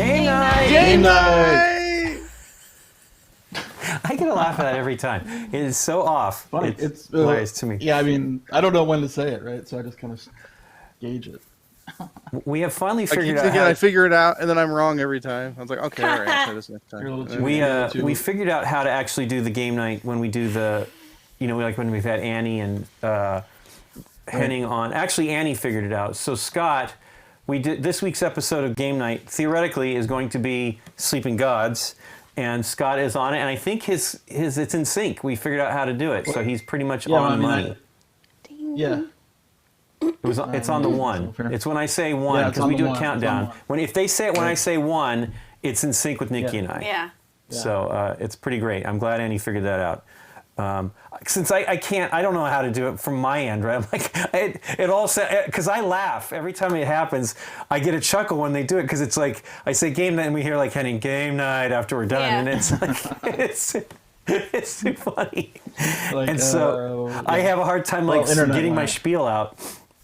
Game night! Game night! I get a laugh at that every time. It is so off. Funny. It's hilarious to me. Yeah, I mean, I don't know when to say it, right? So I just kind of gauge it. We have finally I keep figured out thinking how I figure it out, and then I'm wrong every time. I was like, okay, all right, I'll try this next You're a time. little too- we figured out how to actually do the game night when we do the, like when we've had Annie and Henning on. Actually, Annie figured it out. So Scott, we did this week's episode of Game Night. Theoretically, is going to be Sleeping Gods, and Scott is on it. And I think his it's in sync. We figured out how to do it, so he's pretty much on the money. Yeah. It's on the one. It's when I say one, because we do a countdown. If they say it when I say one, it's in sync with Nikki and I. Yeah. So it's pretty great. I'm glad Annie figured that out. Since I don't know how to do it from my end, right? I'm like, it all because I laugh every time it happens. I get a chuckle when they do it because it's like I say game night and we hear like Henning game night after we're done, and it's like it's too funny. And so I have a hard time getting my spiel out.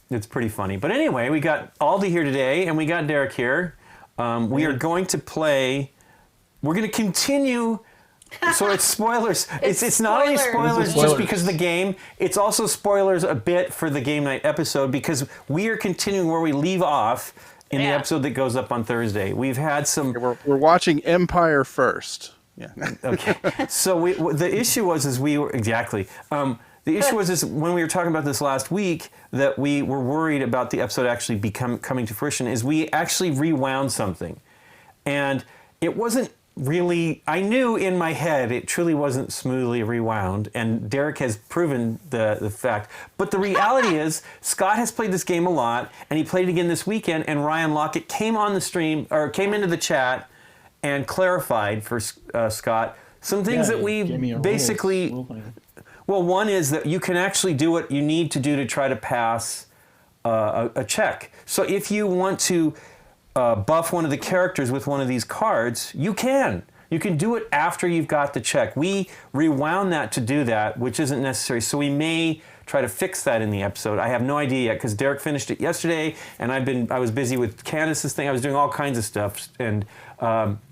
It's pretty funny. But anyway, we got Aldie here today, and we got Derek here. We are going to play. We're going to continue. So it's spoilers. It's not only spoilers just because of the game. It's also spoilers a bit for the Game Night episode because we are continuing where we leave off in the episode that goes up on Thursday. We've had some. We're watching Empire first. Yeah. Okay. So the issue was the issue was when we were talking about this last week that we were worried about the episode actually coming to fruition is we actually rewound something. And it wasn't really, I knew in my head it truly wasn't smoothly rewound, and Derek has proven the fact. But the reality is Scott has played this game a lot, and he played it again this weekend, and Ryan Lockett came on the stream, or came into the chat and clarified for Scott some things that we basically... Well, one is that you can actually do what you need to do to try to pass a check. So if you want to buff one of the characters with one of these cards, you can. You can do it after you've got the check. We rewound that to do that, which isn't necessary. So we may try to fix that in the episode. I have no idea yet because Derek finished it yesterday, and I was busy with Candace's thing. I was doing all kinds of stuff, and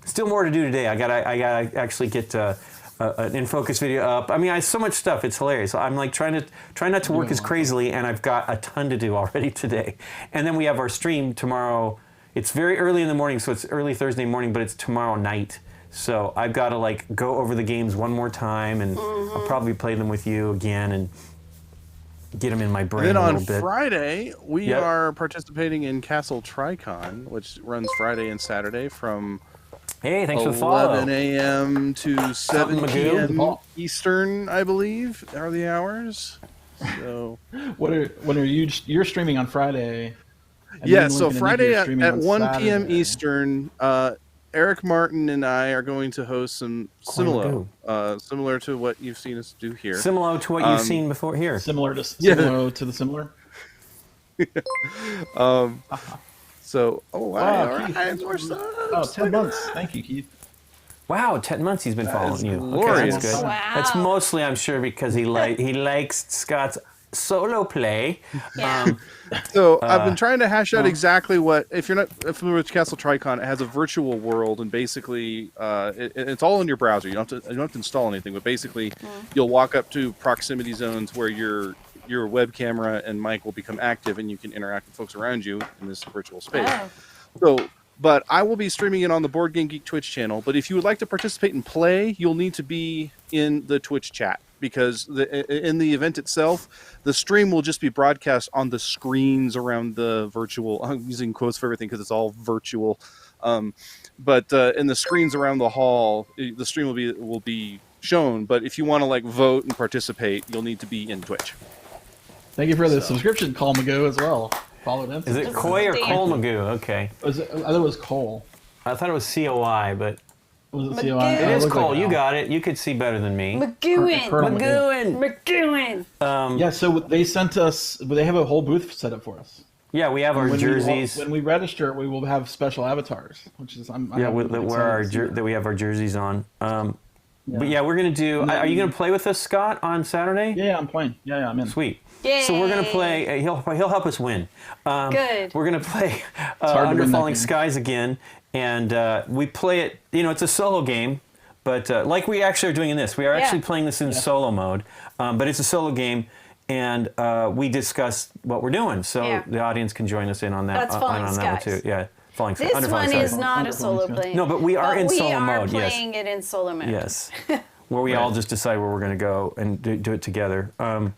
still more to do today. I gotta actually get an in focus video up. I mean, I have so much stuff. It's hilarious. I'm like trying not to work as crazily, and I've got a ton to do already today. And then we have our stream tomorrow. It's very early in the morning, so it's early Thursday morning, but it's tomorrow night. So I've got to go over the games one more time, and I'll probably play them with you again and get them in my brain a little bit. Then on Friday, we are participating in Castle Tricon, which runs Friday and Saturday from thanks for the follow. 11 a.m. to 7 p.m. Eastern, I believe, are the hours. So, you're streaming on Friday? Yeah, so Friday at 1 p.m. Eastern, Eric Martin and I are going to host some similar to what you've seen us do here. Similar to what you've seen before here. Similar to the similar. So, wow, Keith, more subs. 10 months. Thank you, Keith. Wow, 10 months he's been following you. Glorious. Okay, that's good. Wow. That's mostly, I'm sure, because he likes Scott's solo play. Yeah. So I've been trying to hash out exactly what, if you're not familiar with Castle Tricon, it has a virtual world, and basically it's all in your browser. You don't have to install anything, but basically you'll walk up to proximity zones where your web camera and mic will become active, and you can interact with folks around you in this virtual space. But I will be streaming it on the Board Game Geek Twitch channel. But if you would like to participate and play, you'll need to be in the Twitch chat, because in the event itself, the stream will just be broadcast on the screens around the virtual. I'm using quotes for everything because it's all virtual. But in the screens around the hall, the stream will be shown. But if you want to vote and participate, you'll need to be in Twitch. Thank you for the subscription, Cole Magoo, as well. Follow them. Is it Coy or Cole Magoo? Okay. I thought it was Cole. I thought it was COI, but... Was it COI? It is Cole. You got it. You could see better than me. McGowan. Yeah, so they sent us... They have a whole booth set up for us. Yeah, we have our jerseys. When we register, we will have special avatars, which is... that we have our jerseys on. But yeah, we're going to do... Are you going to play with us, Scott, on Saturday? Yeah, I'm playing. Yeah, I'm in. Sweet. Yay. So we're going to play... He'll help us win. Good. We're going to play Under Falling Skies again. and we play it. It's a solo game, but like we actually are doing in this, we are actually playing this in solo mode, but it's a solo game, and we discuss what we're doing, so the audience can join us in on that. That's Falling on that one Skies. too. Yeah, Falling This Under one Falling is Skies. not a solo play. No, but we are in solo mode. We are Yes. playing it in solo mode. Yes, where we all just decide where we're going to go and do it together. But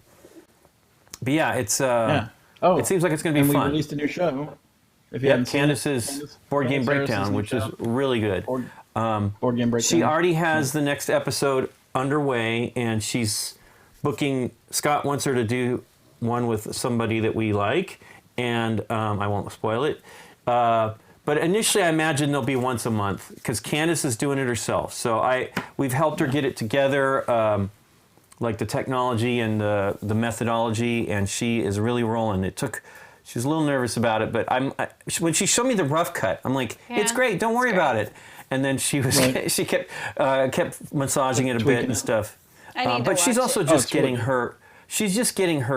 yeah, it's. It seems like it's going to be and fun. we released a new show. If you Yeah, haven't seen it, Candace's Board Game Sarah's Breakdown, new which is show. really good. Board Game Breakdown. She already has the next episode underway, and she's booking. Scott wants her to do one with somebody that we like, and I won't spoil it. But initially, I imagine they'll be once a month because Candace is doing it herself. So we've helped her get it together, like the technology and the methodology, and she is really rolling. She was a little nervous about it, but when she showed me the rough cut, I'm like, it's great, don't worry about it. And then she kept massaging it a bit and stuff. But she's also just getting her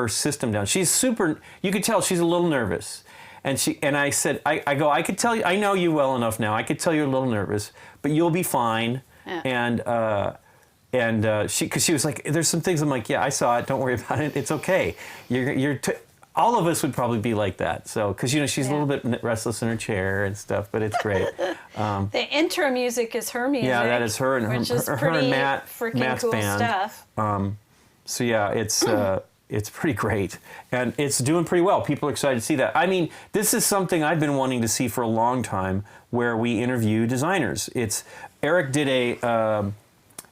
system down. She's super. You could tell she's a little nervous. And I said, I could tell you, I know you well enough now. I could tell you're a little nervous, but you'll be fine. Yeah. Because she was like, there's some things. I'm like, yeah, I saw it. Don't worry about it. It's okay. All of us would probably be like that. So, because she's a little bit restless in her chair and stuff, but it's great. The intro music is her music. Yeah, that is her and which is her pretty and freaking Matt's cool band. stuff. So yeah, it's pretty great, and it's doing pretty well. People are excited to see that. I mean, this is something I've been wanting to see for a long time, where we interview designers. Eric did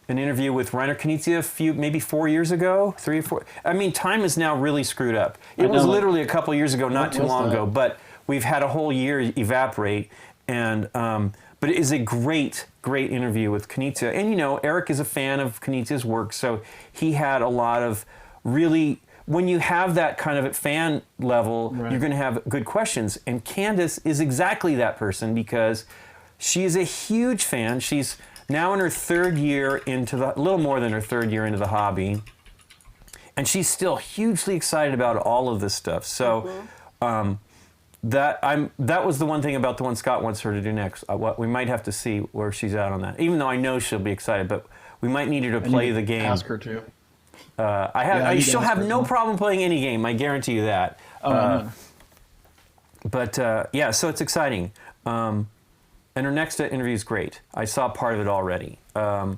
an interview with Rainer Knizia maybe 4 years ago, 3 or 4. I mean, time is now really screwed up. It was literally a couple years ago, not too long ago, but we've had a whole year evaporate, and but it is a great interview with Knizia. And Eric is a fan of Knizia's work, so he had a lot of really. When you have that kind of at fan level, you're going to have good questions. And Candace is exactly that person because she is a huge fan. She's now in her third year a little more than her third year into the hobby. And she's still hugely excited about all of this stuff. So that was the one thing about the one Scott wants her to do next. We might have to see where she's at on that. Even though I know she'll be excited, but we might need her to play the game. Ask her to. She'll have no problem playing any game. I guarantee you that. But so it's exciting. And her next interview is great. I saw part of it already. So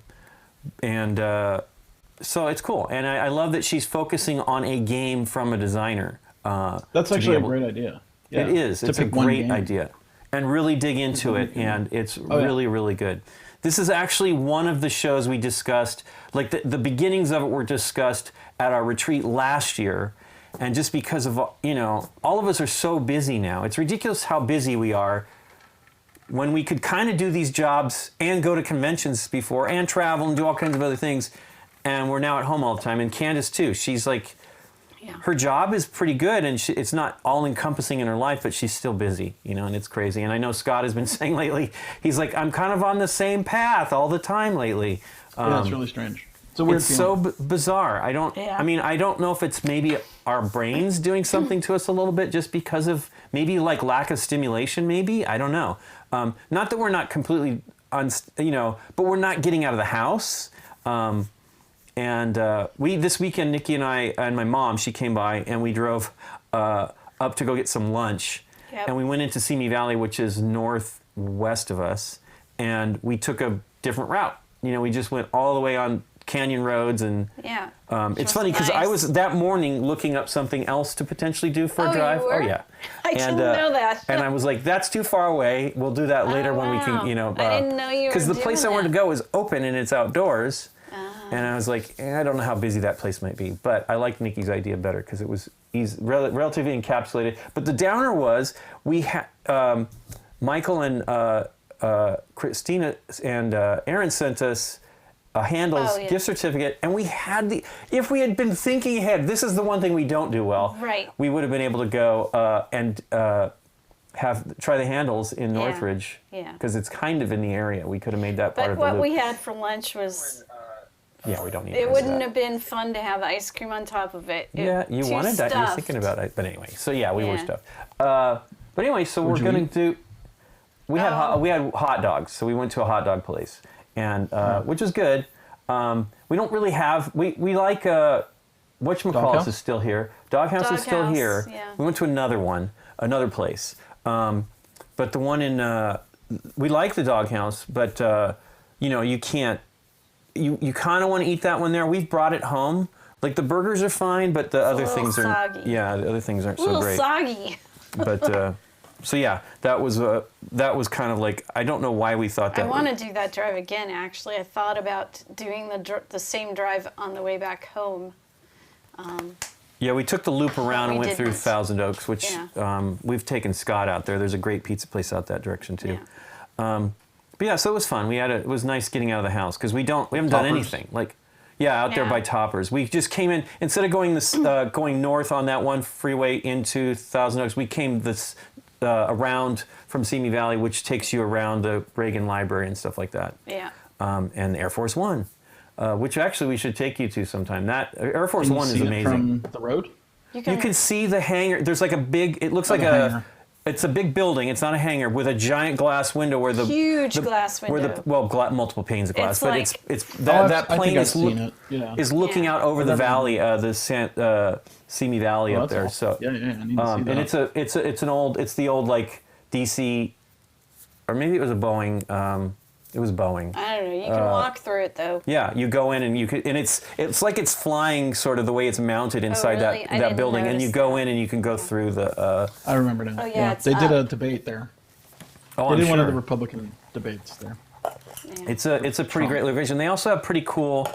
it's cool. And I love that she's focusing on a game from a designer. That's actually a great idea. Yeah. It is. It's a great idea. And really dig into it. And it's really, really good. This is actually one of the shows we discussed, like the beginnings of it were discussed at our retreat last year. And just because of, all of us are so busy now. It's ridiculous how busy we are when we could kind of do these jobs and go to conventions before and travel and do all kinds of other things. And we're now at home all the time. And Candace, too. She's like, her job is pretty good, and it's not all-encompassing in her life, but she's still busy, and it's crazy. And I know Scott has been saying lately, he's like, I'm kind of on the same path all the time lately. It's really strange. It's a weird feeling. So bizarre. I don't know if it's maybe our brains doing something to us a little bit just because of maybe like lack of stimulation, maybe. I don't know. Not that we're not completely, but we're not getting out of the house. And this weekend, Nikki and I and my mom, she came by, and we drove up to go get some lunch. Yep. And we went into Simi Valley, which is northwest of us, and we took a different route. We just went all the way on canyon roads, and it's funny because I was that morning looking up something else to potentially do for a drive. You were? Oh yeah, I didn't know that. And I was like, that's too far away. We'll do that later when we can. I didn't know you were because the doing place I wanted to go is open and it's outdoors. And I was like, I don't know how busy that place might be, but I liked Nikki's idea better because it was relatively encapsulated. But the downer was we had Michael and Christina and Aaron sent us a Handles gift certificate, and we had if we had been thinking ahead, this is the one thing we don't do well. Right. We would have been able to go and try the Handles in Northridge because it's kind of in the area. We could have made that part of the loop. But what we had for lunch was. Yeah, we don't need. It wouldn't have been fun to have ice cream on top of it. You wanted that. You were thinking about it, but anyway. So we were stuffed. But anyway, so we're gonna do. we had hot dogs, so we went to a hot dog place, and which was good. We don't really have we like whatchamacallit is still here. Doghouse is still here. Yeah. We went to another place, but the one in we like the Doghouse, but you can't. You kind of want to eat that one there. We've brought it home. Like the burgers are fine, but the other things soggy. aren't. Yeah, the other things aren't A so little great. soggy. But so yeah, that was kind of like, I don't know why we thought that. I want to do that drive again. Actually, I thought about doing the same drive on the way back home. Yeah, we took the loop around and went through didn't. Thousand Oaks, which Yeah. we've taken Scott out there. There's a great pizza place out that direction too. Yeah. But yeah, so it was fun. It was nice getting out of the house because we haven't done anything. Like, yeah, out there by Toppers. We just came in, instead of going north on that one freeway into Thousand Oaks, we came around from Simi Valley, which takes you around the Reagan Library and stuff like that. Yeah. And Air Force One, which actually we should take you to sometime. That Air Force Can you One is see it amazing. from the road? You can see the hangar. There's like a big. It looks like hangar. It's a big building. It's not a hangar with a giant glass window where the Huge glass window. Multiple panes of glass. It's but like- it's Oh, that I plane think I've is seen it. Yeah. is looking Yeah. out over the Remember. valley, the Simi Valley up that's there. awesome. So Yeah, I need to see that. and it's the old like DC, or maybe it was a Boeing. It was Boeing. I don't know. You can walk through it though. Yeah, you go in and it's like it's flying sort of the way it's mounted inside really? I that didn't building, and you notice go that. in and you can go through the. I remember now. Oh, yeah, it's they did a up. debate there. Oh, They I'm did one of sure. the Republican debates there. Yeah. It's a pretty great location. They also have pretty cool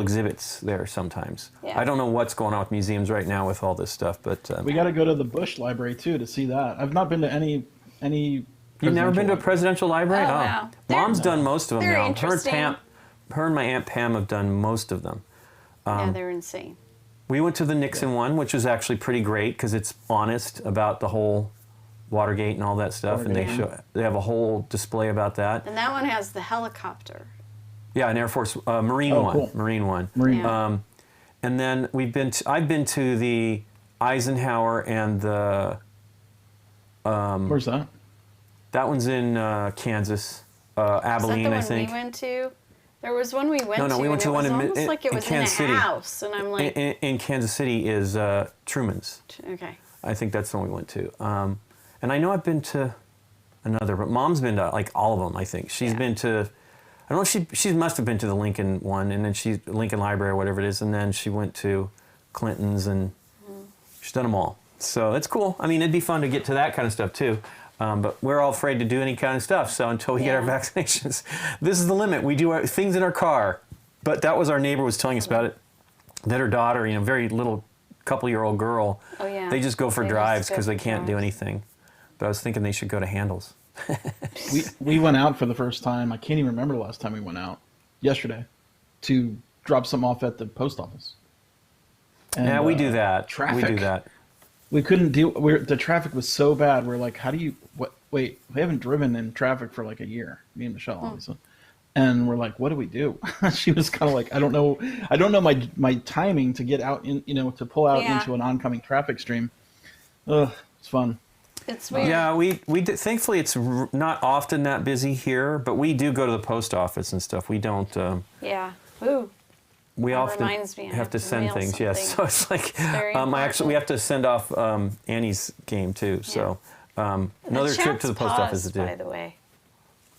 exhibits there sometimes. Yeah. I don't know what's going on with museums right now with all this stuff, but We got to go to the Bush Library too to see that. I've not been to any. you've never been to a library. presidential library? Oh, wow. Mom's done most of them they're now. interesting. Her and my Aunt Pam have done most of them. Yeah, they're insane. We went to the Nixon one, which was actually pretty great because it's honest about the whole Watergate and all that stuff, and they have a whole display about that. And that one has the helicopter. Yeah, an Air Force Marine Oh, one, cool. Marine one. Marine. Yeah. And then I've been to the Eisenhower and the Where's that? that one's in Kansas, Abilene, Is that the one I think. we went to? There was one we went to. No, we went and to one it was in almost like it was in Kansas City. a house, and I'm like, In Kansas City is Truman's. okay. I think that's the one we went to. And I know I've been to another, but Mom's been to like all of them. I think she's been to. I don't know. She must have been to the Lincoln one, and then Lincoln Library or whatever it is, and then she went to Clinton's, and she's done them all. So it's cool. I mean, it'd be fun to get to that kind of stuff too. But we're all afraid to do any kind of stuff. So until we get our Yeah. vaccinations, this is the limit. We do things in our car. But that was our neighbor was telling us about it. That her daughter, very little couple-year-old girl, Oh, yeah. they just go for They just drives go because for they can't do drives. anything. But I was thinking they should go to Handles. We went out for the first time. I can't even remember the last time we went out. Yesterday, to drop something off at the post office. And, Yeah, we do that. We traffic. do that. We couldn't deal. The traffic was so bad. We're like, how do you? What? Wait, we haven't driven in traffic for like a year. Me and Michelle, obviously. And we're like, what do we do? She was kind of like, I don't know. I don't know my timing to get out in, to pull out Yeah. into an oncoming traffic stream. Ugh, it's fun. It's weird. Yeah, we did, thankfully it's not often that busy here, but we do go to the post office and stuff. We don't. Yeah. Ooh. We That often reminds me, I have to send mail things. Yes, so something. it's like very we have important. to send off Annie's game too. So another trip to the post office to do. By the way,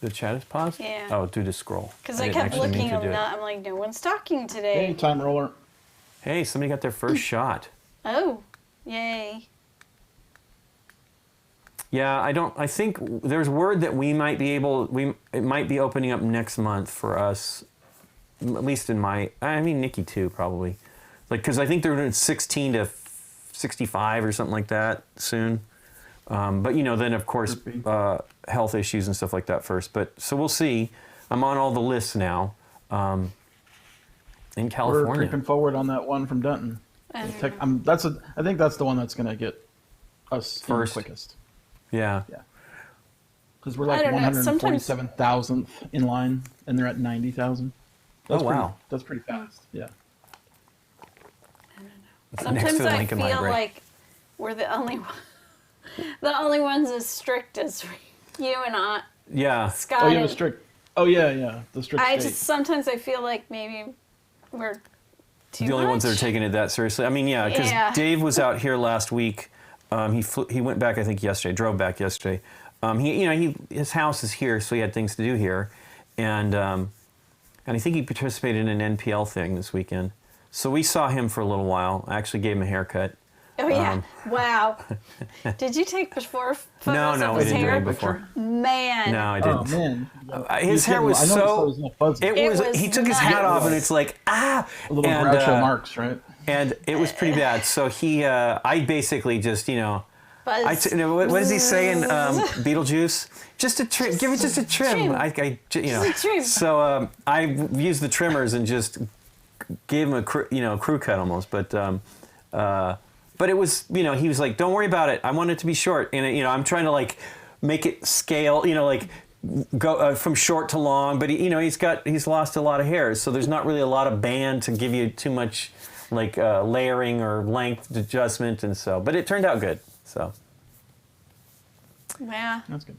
The chat is paused? Yeah. Oh, due to scroll. because I didn't kept actually mean looking, to do it. I'm like, no one's talking Hey, today. time roller. Hey, somebody got their first shot. Oh, yay! Yeah, I think there's word that it might be opening up next month for us, at least Nikki too, probably. Like, because I think they're doing 16 to 65 or something like that soon. But, then of course, health issues and stuff like that first. But, so we'll see. I'm on all the lists now in We're California. creeping forward on that one from Denton. I don't know. I think that's the one that's going to get us in First. quickest. Yeah. Yeah. Because we're I like don't know, sometimes- 147,000th in line, and they're at 90,000. That's wow. That's pretty fast. Yeah. Next Sometimes to the I Lincoln feel Library. like we're the only one. the only ones as strict as you and I, Yeah. Scott. Oh, yeah, the and- strict. Oh, yeah. The strict I state. just sometimes I feel like maybe we're too The only ones that are much. taking it that seriously. I mean, yeah, because Yeah. Dave was out here last week. He went back, I think, yesterday. Drove back yesterday. His house is here, so he had things to do here, and I think he participated in an NPL thing this weekend. So we saw him for a little while. I actually gave him a haircut. Oh yeah! Wow. Did you take before photos No, of we his didn't do hair? it before. Man. No, I Oh, didn't. man. His hair was I noticed so. it was all fuzzy. It was. was He took his nuts. hat off, and it's like A little and, Groucho Marx, right? and it was pretty bad. So I basically just Buzz. what does he say in Beetlejuice? Just a trim. Give it just a trim. Trim. Just a trim. So I used the trimmers and just gave him a crew cut almost. But it was he was like, don't worry about it. I want it to be short, and I'm trying to like make it scale. Go from short to long. But he's lost a lot of hairs, so there's not really a lot of band to give you too much like layering or length adjustment, and so. But it turned out good. So. Yeah. That's good.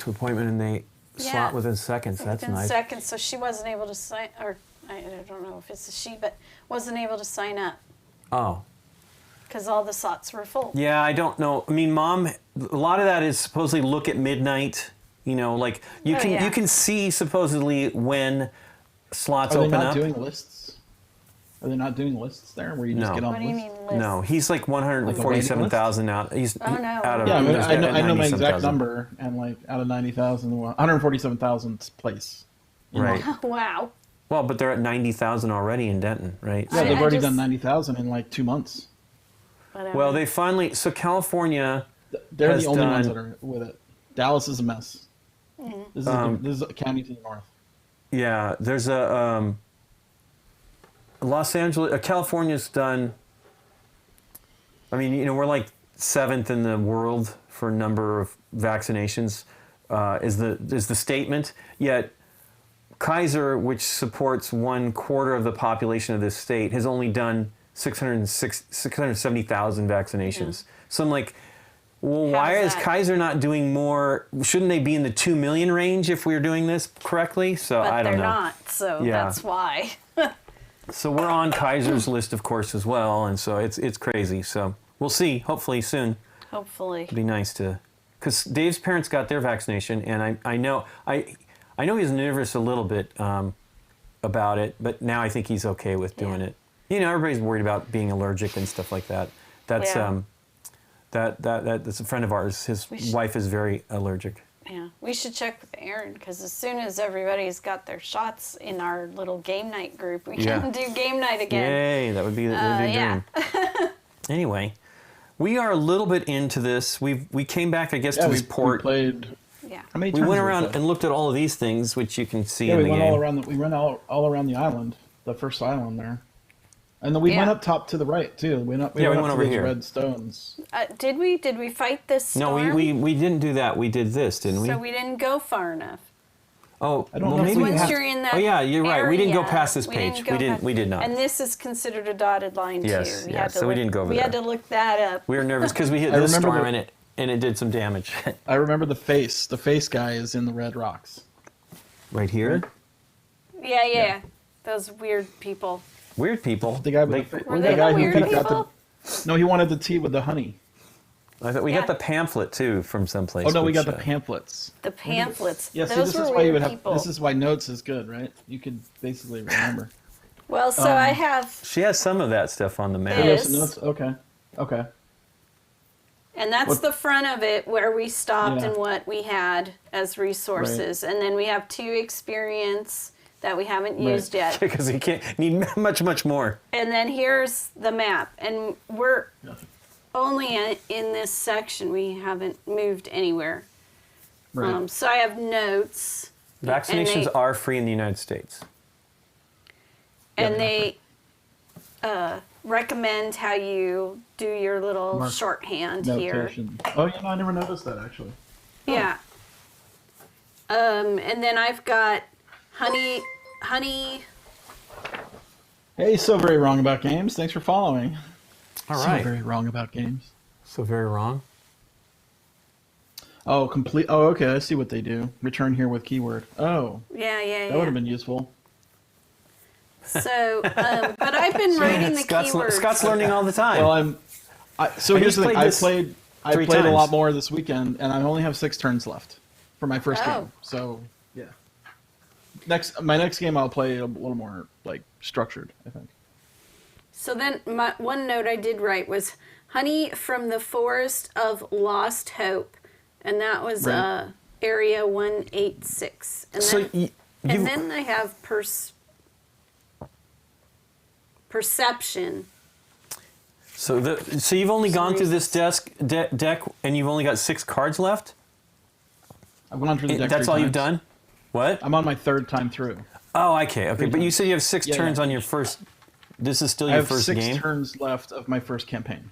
To appointment and they slot within seconds. That's Within nice. seconds, so she wasn't able to sign, or I don't know if it's a she, but wasn't able to sign up Oh. because all the slots were full. Yeah, I don't know. I mean, Mom, a lot of that is supposedly look at midnight. Like you can see supposedly when slots Are they open not up. doing lists? Are they not doing lists there where you just No. get on What do you lists? mean list? No, he's like 147,000 out. He's Oh, no. out of. Yeah, I mean, he's I know, at I know my exact 90-some thousand. number, and like out of 90,000, 147,000th place. Right. Wow. Well, but they're at 90,000 already in Denton, right? Yeah, I- they've I already just- done 90,000 in like 2 months. Whatever. Well, they finally. So California. They're Has the only ones done- that are with it. Dallas is a mess. This is a county to the north. Yeah, there's a Los Angeles, California's done. I mean, we're like 7th in the world for number of vaccinations, is the statement. Yet Kaiser, which supports 1/4 of the population of this state, has only done 670,000 vaccinations. So I'm like, well, why How's is that? Kaiser not doing more? Shouldn't they be in the 2 million range if we're doing this correctly? So but I don't they're know. not, so Yeah. that's why. So we're on Kaiser's list, of course, as well, and so it's crazy. So we'll see. Hopefully soon. Hopefully. It'd be nice to, because Dave's parents got their vaccination, and I know he was nervous a little bit about it, but now I think he's okay with doing Yeah. it. Everybody's worried about being allergic and stuff like that. That's Yeah. that's a friend of ours. His We should- wife is very allergic. Yeah, we should check with Aaron because as soon as everybody's got their shots in our little game night group, we Yeah. can do game night again. Yay! That would be the yeah. dream. Anyway, we are a little bit into this. We came back, I guess, Yeah, to we this port. played. Yeah. How many We turns went did around play? and looked at all of these things, which you can see Yeah, in we the went game. all around. We ran all around the island, the first island there, and then we Yeah. went up top to the right too. We went up went to over those here. red stones. Did we fight this storm? No, we didn't do that. We did this, didn't we? So we didn't go far enough. Oh, I don't well, know if maybe we we Once have- you're in that Oh yeah, you're right. We didn't go area, past this we page. didn't go past- We did not. And this is considered a dotted line Yes, too. yeah, so we didn't go over We had there. to look that up. We were nervous because we hit I this remember storm the- and it did some damage. I remember the face. The face guy is in the red rocks. Right here, Yeah. Those weird people. weird people. The guy with They- the, Were the they guy the who weird picked out people? the. No, he wanted the tea with the honey. I thought we Yeah. got the pamphlet too from someplace. Oh no, we got which, the pamphlets. The pamphlets. Yeah, see, Those this were is why you weird would have. people. This is why notes is good, right? You could basically remember. Well, so I have, She has some of that stuff on the map. Oh, you have This- some notes. Okay. and that's What- the front of it where we stopped Yeah. and what we had as resources. And then we have 2 experience that we haven't Right. used yet. Because you can't need much more. And then here's the map. And we're only in this section. We haven't moved anywhere. Right. So I have notes. Vaccinations they- are free in the United States. And Yeah. they recommend how you do your little Mark- shorthand here. Notation. Oh, yeah, no, I never noticed that actually. Yeah. And then I've got honey. Hey, so very wrong about games. Thanks for following. All So right. very wrong about games. So very wrong. Oh, complete. Oh, okay. I see what they do. Return here with keyword. Oh, Yeah. that would have been useful. So, but I've been writing the keywords. Scott's learning all the time. Well, so But here's he's the thing. played this I three played a lot times. more this weekend, and I only have 6 turns left for my first Oh. game. So yeah, my next game I'll play a little more like structured, I think. So then, my one note I did write was "Honey from the Forest of Lost Hope," and that was Right. area 186. And So then, and then I have perception. so you've only gone through this deck, and you've only got 6 cards left. I've gone through the deck. That's 3 all you've times. done. What? I'm on my 3rd time through. Oh, okay. But you said you have 6 Yeah, turns yeah. on your first. This is still I your have first 6 game. turns left of my first campaign.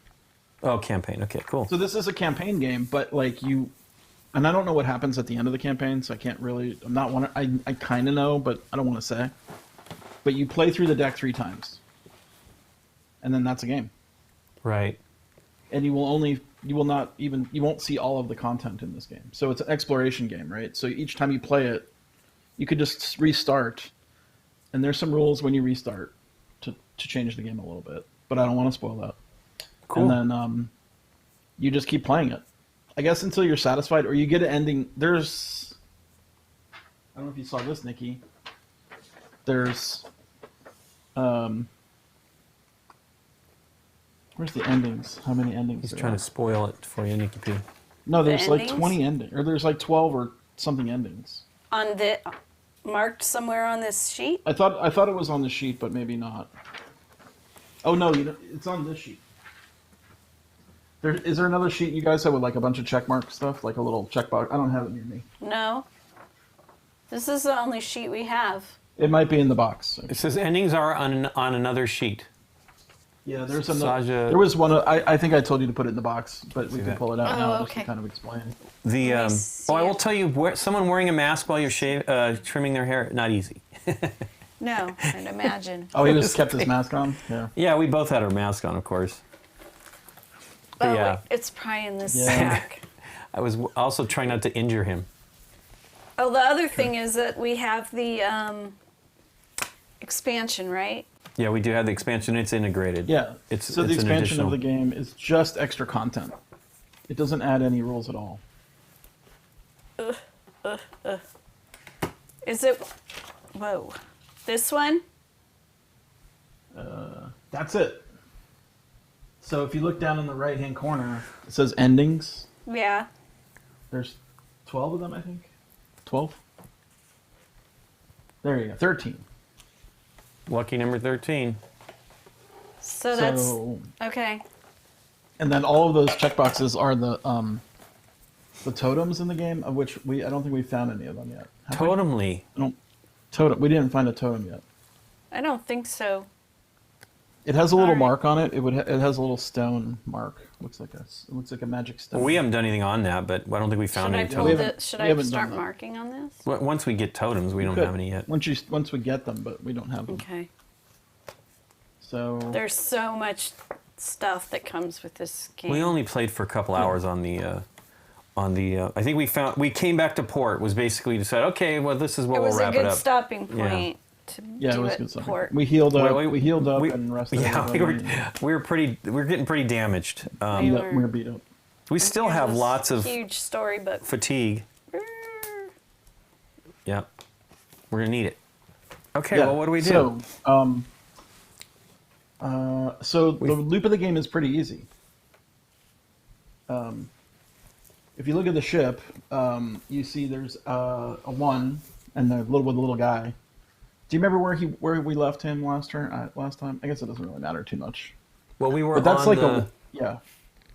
Oh, campaign. Okay, cool. So this is a campaign game, but like you, and I don't know what happens at the end of the campaign, so I can't really. I'm not one. I kind of know, but I don't want to say. But you play through the deck 3 times, and then that's a game. Right. And you won't see all of the content in this game. So it's an exploration game, right? So each time you play it, you could just restart, and there's some rules when you restart to change the game a little bit. But I don't want to spoil that. Cool. And then you just keep playing it, I guess, until you're satisfied, or you get an ending. There's, I don't know if you saw this, Nikki. There's, where's the endings? How many endings? He's there trying are? to spoil it for you, Nikki P. No, there's like endings? 20 endings, or there's like 12 or something endings. On the marked somewhere on this sheet. I thought it was on the sheet, but maybe not. Oh no, it's on this sheet. Is there another sheet you guys have with like a bunch of checkmark stuff, like a little checkbox? I don't have it near me. No. This is the only sheet we have. It might be in the box. It says endings are on another sheet. Yeah, there's another. Saja- There was one. I think I told you to put it in the box, but we See can that? pull it out Oh, now just okay. to kind of explain. The Let me see I will it. tell you, someone wearing a mask while you're trimming their hair, not easy. No, I'd imagine. Oh, he just kept his mask on. Yeah. Yeah, we both had our mask on, of course. Oh, yeah. wait, it's probably in this Yeah. sack. I was also trying not to injure him. Oh, the other thing is that we have the expansion, right? Yeah, we do have the expansion. It's integrated. Yeah. It's So the it's an expansion of additional- the game is just extra content. It doesn't add any rules at all. Is it? Whoa, this one? That's it. So if you look down in the right-hand corner, it says endings. Yeah. There's 12 of them, I think. 12? There you go. 13. Lucky number 13. So that's So, okay. and then all of those checkboxes are the totems in the game, of which I don't think we've found any of them yet. Have we? Totemly. Totem. We didn't find a totem yet. I don't think so. It has a little Alright. mark on it. It has a little stone mark. It looks like a magic stone. Well, we haven't done anything on that, but I don't think we found Should I any pull We totems. haven't- should we I haven't start done that. marking on this? Once we get totems, we don't Good. have any yet. Once we get them, but we don't have them. Okay. So There's so much stuff that comes with this game. We only played for a couple hours on the. I think we came back to port. Was basically to say, okay, well, this is where it we'll was a wap it good up. stopping Yeah. point to yeah, do it was it good stuff. port. We healed up. Well, we healed up and rested. Yeah, we everybody. were getting pretty damaged. We We were- were beat up. We still Here's have this lots of huge storybook. fatigue. Yeah, we're gonna need it. Okay, Yeah, well, what do we do? So the loop of the game is pretty easy. If you look at the ship, you see there's a 1 and the little guy. Do you remember where we left him last time? I guess it doesn't really matter too much. Well, we were But that's on like the. yeah.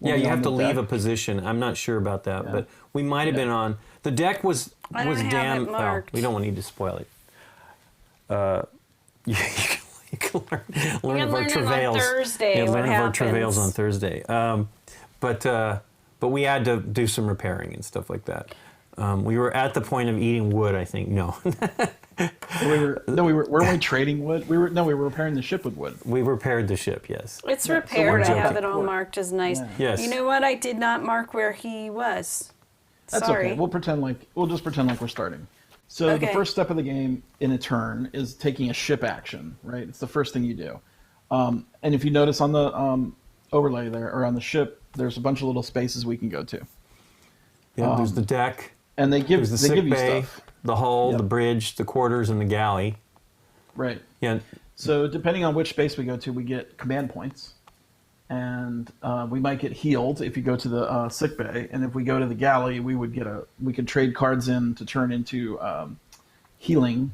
Yeah, We'll be you on have to the leave a deck. position. I'm not sure about that, Yeah. but we might have Yeah. been on. The deck was I don't have damn. it marked. we don't need to spoil it. You can learn We of can our learn it on travails. Thursday. Yeah, what learn of our travails happens. on Thursday. But we had to do some repairing and stuff like that. We were at the point of eating wood. I think no, Weren't we trading wood? We were repairing the ship with wood. we repaired the ship. Yes. It's Yeah, so repaired. we're I have joking. it all marked as nice. Yeah. Yes. You know what? I did not mark where he was. That's Sorry. okay. We'll just pretend like we're starting. So the Okay. first step of the game in a turn is taking a ship action, right? It's the first thing you do. And if you notice on the overlay there, or on the ship, there's a bunch of little spaces we can go to. Yeah, there's the deck. And they give There's the sick you bay, stuff. the hull, Yep. the bridge, the quarters, and the galley. Right. Yeah, So depending on which space we go to, we get command points. And we might get healed if you go to the sick bay. And if we go to the galley, we could trade cards in to turn into healing,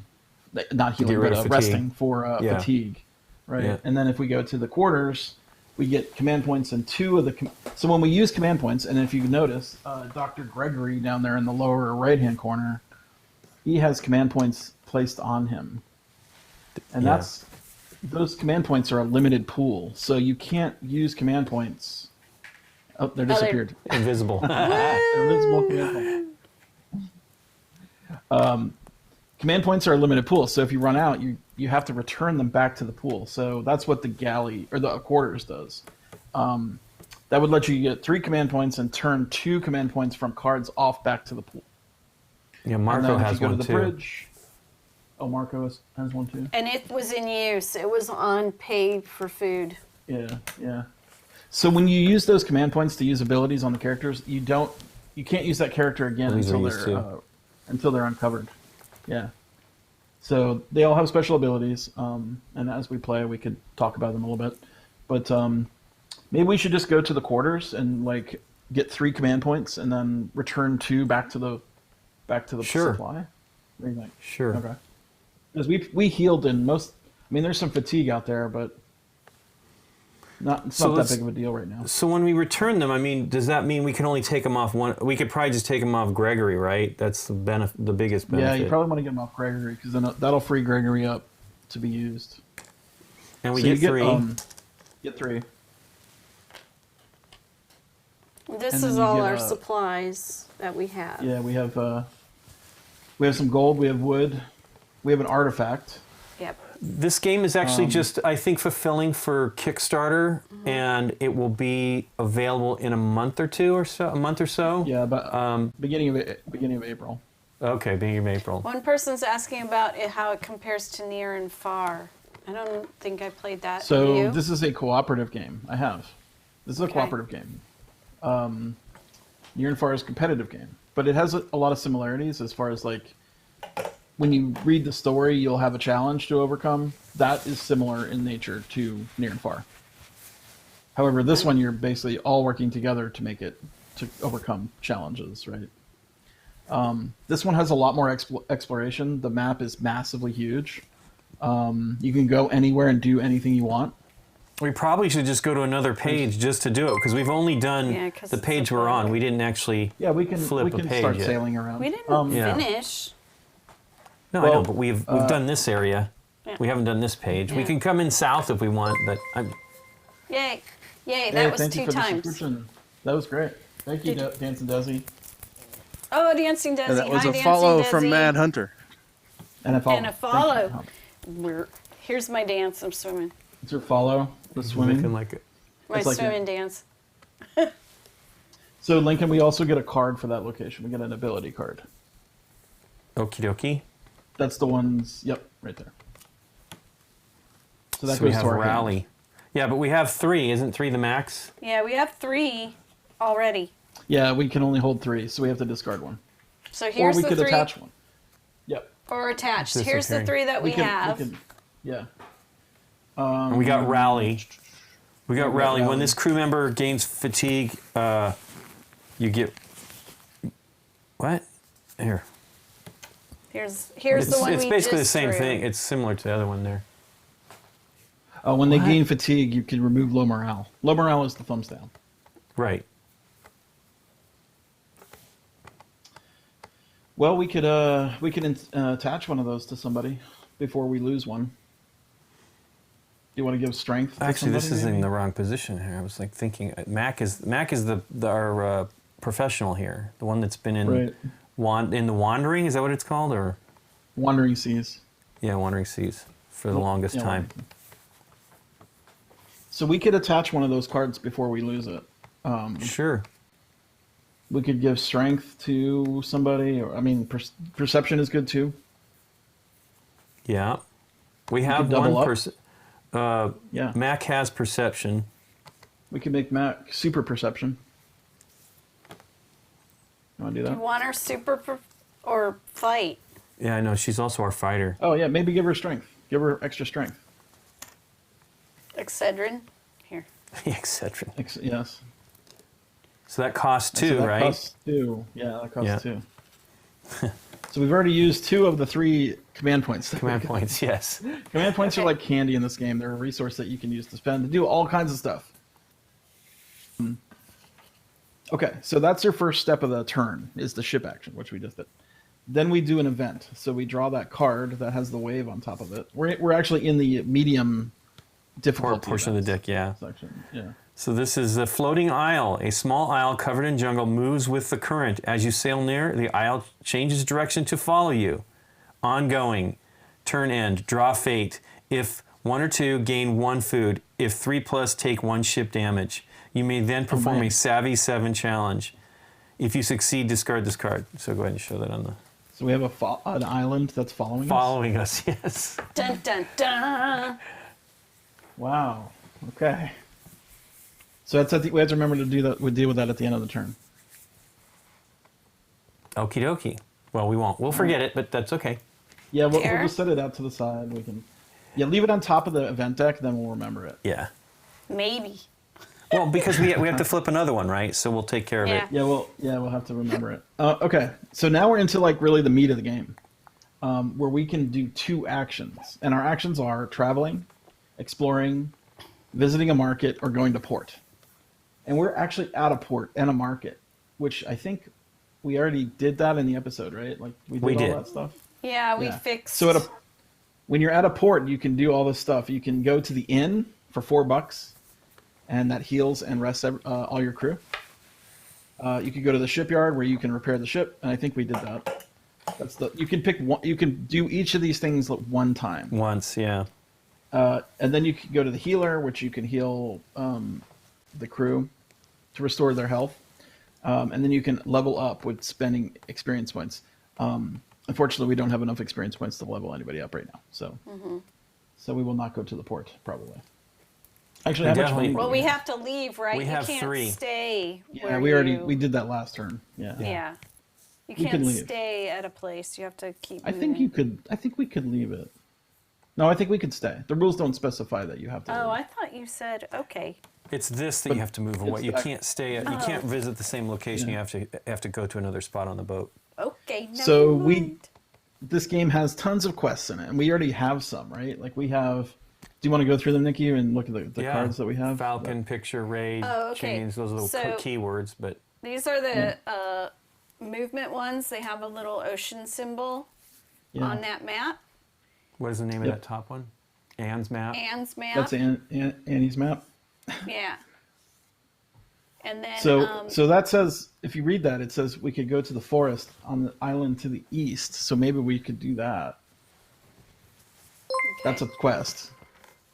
not healing, get rid but of fatigue. resting for Yeah. fatigue, right? Yeah. And then if we go to the quarters, we get command points and so when we use command points, and if you notice, Dr. Gregory down there in the lower right-hand corner, he has command points placed on him. And Yeah. those command points are a limited pool, so you can't use command points. Oh, they're disappeared. invisible. Invisible command points. Command points are a limited pool, so if you run out, you have to return them back to the pool. So that's what the galley or the quarters does. That would let you get 3 command points and turn 2 command points from cards off back to the pool. Yeah, And Marco then if has you go one to the too. bridge. Oh, Marco has one too. And it was in use. It was on paid for food. Yeah. So when you use those command points to use abilities on the characters, you can't use that character again These are until they're uncovered. Yeah. So they all have special abilities, and as we play, we could talk about them a little bit. But maybe we should just go to the quarters and like get 3 command points, and then return 2 back to the Sure. supply. What do you think? Sure. Okay. Because we healed in most. I mean, there's some fatigue out there, but it's So not that let's- big of a deal right now. So when we return them, I mean, does that mean we can only take them off one? We could probably just take them off Gregory, right? That's the biggest benefit. Yeah, you probably want to get them off Gregory because then that'll free Gregory up to be used. and we So get you 3. Get 3. This And then is you all get, our supplies that we have. Yeah, we have some gold. We have wood. We have an artifact. Yep. This game is actually just, I think, fulfilling for Kickstarter, and it will be available in a month or so. Yeah, but beginning of April. Okay, beginning of April. One person's asking about how it compares to Near and Far. I don't think I played that. So You? this is a cooperative game. I have. This is a Okay. cooperative game. Near and Far is a competitive game, but it has a lot of similarities as far as like when you read the story, you'll have a challenge to overcome. That is similar in nature to Near and Far. However, this one you're basically all working together to overcome challenges, right? This one has a lot more exploration. The map is massively huge. You can go anywhere and do anything you want. We probably should just go to another page just to do it, because we've only done Yeah, 'cause the it's page a we're on. blank. We didn't actually Yeah, we can flip a page start yet. sailing around. We didn't Yeah. finish. No, I know, Well, but we've done this area. Yeah. We haven't done this page. We Yeah. can come in south if we want, but Yay. Yay, Hey, that was thank you 2 for the times. subscription. That was great. Thank you, Dancing Desi. Oh, Dancing Desi. And that was Hi, a Dancing follow Desi. from Mad Hunter. And a follow. And a Thank you. follow. Here's my dance. I'm swimming. It's your follow. The swimming. looking like it. My It's like swimming dance. So Lincoln, we also get a card for that location. We get an ability card. Okie dokie. That's the ones. Yep, right there. So that So we goes have to our hand. rally. Yeah, but we have 3. Isn't 3 the max? Yeah, we have 3 already. Yeah, we can only hold 3, so we have to discard one. So Or here's we the could 3. attach one. Yep. Or attached. It's Here's the disappearing. 3 that we have. Yeah. And we got rally. We got rally. When rally. this crew member gains fatigue, you get what? Here. Here's It's, the one it's we basically the just same drew. thing. It's similar to the other one there. When they What? gain fatigue, you can remove low morale. Low morale is the thumbs down. Right. Well, we could attach one of those to somebody before we lose one. Do you want to give strength? To Actually, this somebody, is in maybe? the wrong position here. I was like thinking Mac is our professional here, the one that's been in Right. in the Wandering. Is that what it's called? Or Wandering Seas. yeah, Wandering Seas for the longest Yeah, time. Wandering Seas. So we could attach one of those cards before we lose it. Sure. We could give strength to somebody, or I mean, perception is good too. Yeah. We have could double one up. person. Yeah, Mac has perception. we could make Mac super perception. You want to do You that? want her or fight? Yeah, I know. She's also our fighter. Oh yeah, maybe give her strength. Give her extra strength. Excedrin? Here. Etc. Yes. So that costs So 2, that right? Costs 2. Yeah, that costs Yeah. 2. So we've already used 2 of the 3 command points. Command points, yes. Command points are Okay. like candy in this game. They're a resource that you can use to spend to do all kinds of stuff. Okay, so that's your first step of the turn, is the ship action, which we just did. Then we do an event. So we draw that card that has the wave on top of it. We're actually in the medium difficulty Portion of the events deck, yeah. section. Yeah. So this is the floating isle. A small isle covered in jungle moves with the current. As you sail near, the isle changes direction to follow you. Ongoing. Turn end. Draw fate. If 1 or 2, gain 1 food. If 3+, take 1 ship damage. You may then perform man. a Savvy 7 challenge. If you succeed, discard this card. So go ahead and show that on the... So we have an island that's following us. Following us, yes. Dun dun dun. Wow. Okay. So that's we have to remember to do that. We deal with that at the end of the turn. Okie dokie. Well, we won't. We'll forget it, but that's okay. Yeah, we'll Fair. just set it out to the side. We can. Yeah, leave it on top of the event deck, then we'll remember it. Yeah. Maybe. Well, because we have to flip another one, right? So we'll take care of Yeah. it. We'll have to remember it. Okay, so now we're into like really the meat of the game, where we can do 2 actions, and our actions are traveling, exploring, visiting a market, or going to port. And we're actually at a port and a market, which I think we already did that in the episode, right? Like we We all did. that stuff. Yeah, we Yeah. fixed. So when you're at a port, you can do all this stuff. You can go to the inn for $4, and that heals and rests all your crew. You could go to the shipyard where you can repair the ship, and I think we did that. You can pick one. You can do each of these things at one time, Once, yeah. and then you can go to the healer, which you can heal the crew to restore their health, and then you can level up with spending experience points. Unfortunately, we don't have enough experience points to level anybody up right now, so we will not go to the port probably. Actually, how much Definitely- money? do Well, we have? have to leave, right? We You have can't 3. stay. Yeah, where we did that last turn. Yeah. Yeah. You We can't can leave. stay at a place. You have to keep. I think you could. I think we could leave it. No, I think we could stay. The rules don't specify that you have to. Oh, leave. I thought you said okay. It's this that But you have to move away. it's You that- can't stay. You can't visit the same location. Yeah. You have to go to another spot on the boat. Okay. Never So mind. this game has tons of quests in it, and we already have some, right? Like we have. Do you want to go through them, Nikki, and look at the Yeah. cards that we have? Falcon, picture, raid, Oh, okay. chains. Those are the So- keywords. But These are the movement ones. They have a little ocean symbol Yeah. on that map. what is the name of Yep. that top one? Anne's map. Anne's map. That's Annie's map. Yeah. And then So that says, if you read that, it says we could go to the forest on the island to the east. So maybe we could do that. okay. That's a quest.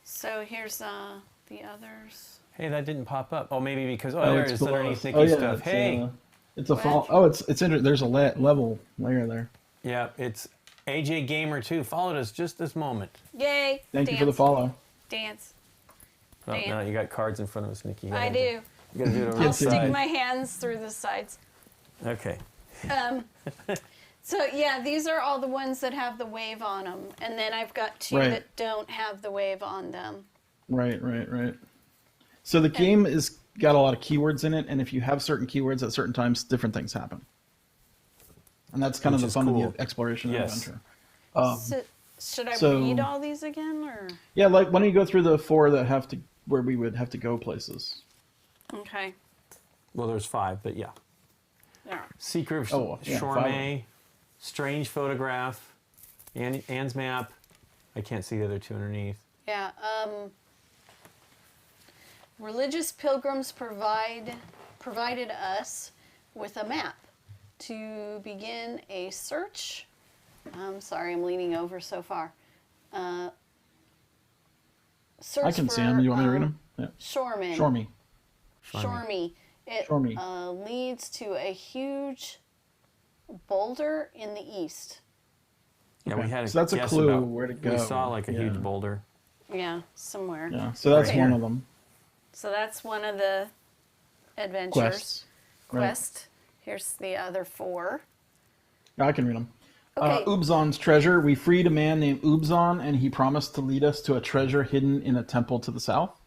So here's the others. Hey, that didn't pop up. Oh, maybe because Oh, there it's it is below underneath us. Nikki's yeah, stuff. Hey, it's a fall. What? Oh, there's a level layer there. yeah, it's AJ Gamer 2 followed us just this moment. Yay! Thank you for the follow. Dance. Oh, Damn. no, you got cards in front of us, Nikki. You I gotta do. You got to do it over I'll the stick side. my hands through the sides. Okay. So yeah, these are all the ones that have the wave on them, and then I've got 2 Right. that don't have the wave on them. Right. So the game is got a lot of keywords in it, and if you have certain keywords at certain times, different things happen. And that's kind Which of the is fun of cool. the exploration and Yes. adventure. So, should I so- read all these again, or Yeah, like why don't you go through the 4 that have to where we would have to go places? okay? Well, there's 5, but yeah. All right. Secret of Oh, yeah, Shorme, Strange Photograph, Anne's Map. I can't see the other 2 underneath. Yeah. Religious pilgrims provided us with a map to begin a search. I'm sorry, I'm leaning over so far. Search I can for, see them. You want me to read them? Yeah. Shoremen. Shore me. Shorme It Show me. leads to a huge boulder in the east. Yeah, Okay. we had a So that's a guess clue about, where to go. We saw like a Yeah. huge boulder. Yeah, somewhere. Yeah, so that's Right one here. of them. So that's one of the adventures. Quests. Right. Quest. Here's the other 4. I can read them. Okay. Ubzon's treasure. We freed a man named Ubzon, and he promised to lead us to a treasure hidden in a temple to the south.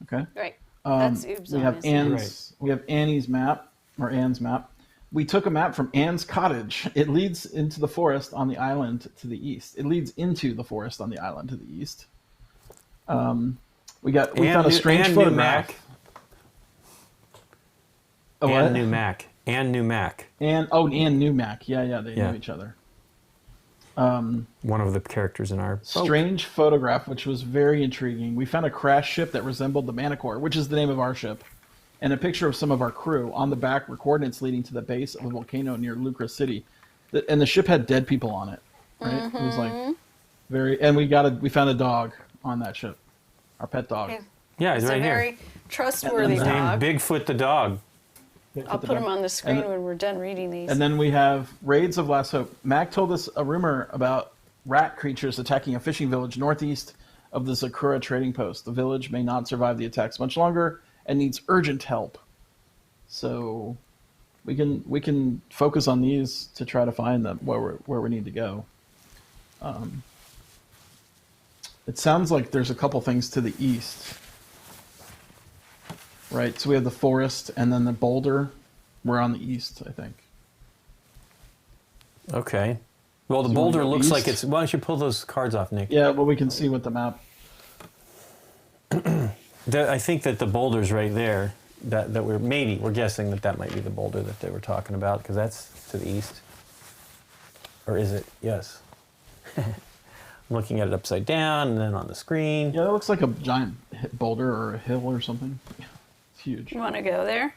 Okay. Right. That's Ubzon. We have isn't it? Anne's. We have Annie's map, or Anne's map. We took a map from Anne's cottage. It leads into the forest on the island to the east. It leads into the forest on the island to the east. We found a strange and photograph. New Mac. Oh, and what? New Mac. And New Mac. And New Mac. Yeah, they Yeah. knew each other. One of the characters in our boat. Strange photograph, which was very intriguing. We found a crashed ship that resembled the Manicore, which is the name of our ship, and a picture of some of our crew. On the back were coordinates leading to the base of a volcano near Lucra City. And the ship had dead people on it. Right? It was like very. And we found a dog on that ship, our pet dog. Okay. Yeah, he's It's right a here. very trustworthy His dog. name's Bigfoot the dog. I'll put him on the screen when we're done reading these. And then we have Raids of Last Hope. Mac told us a rumor about rat creatures attacking a fishing village northeast of the Zakura trading post. The village may not survive the attacks much longer and needs urgent help. So we can focus on these to try to find them where we need to go. It sounds like there's a couple things to the east. Right, so we have the forest and then the boulder. We're on the east, I think. Okay. Well, the So you wanna boulder go looks like east? it's... Why don't you pull those cards off, Nick? Yeah, well, we can see what the map. I think that the boulder's right there. That we're guessing that might be the boulder that they were talking about, because that's to the east. Or is it? Yes. I'm looking at it upside down and then on the screen. Yeah, that looks like a giant boulder or a hill or something. It's huge. You want to go there?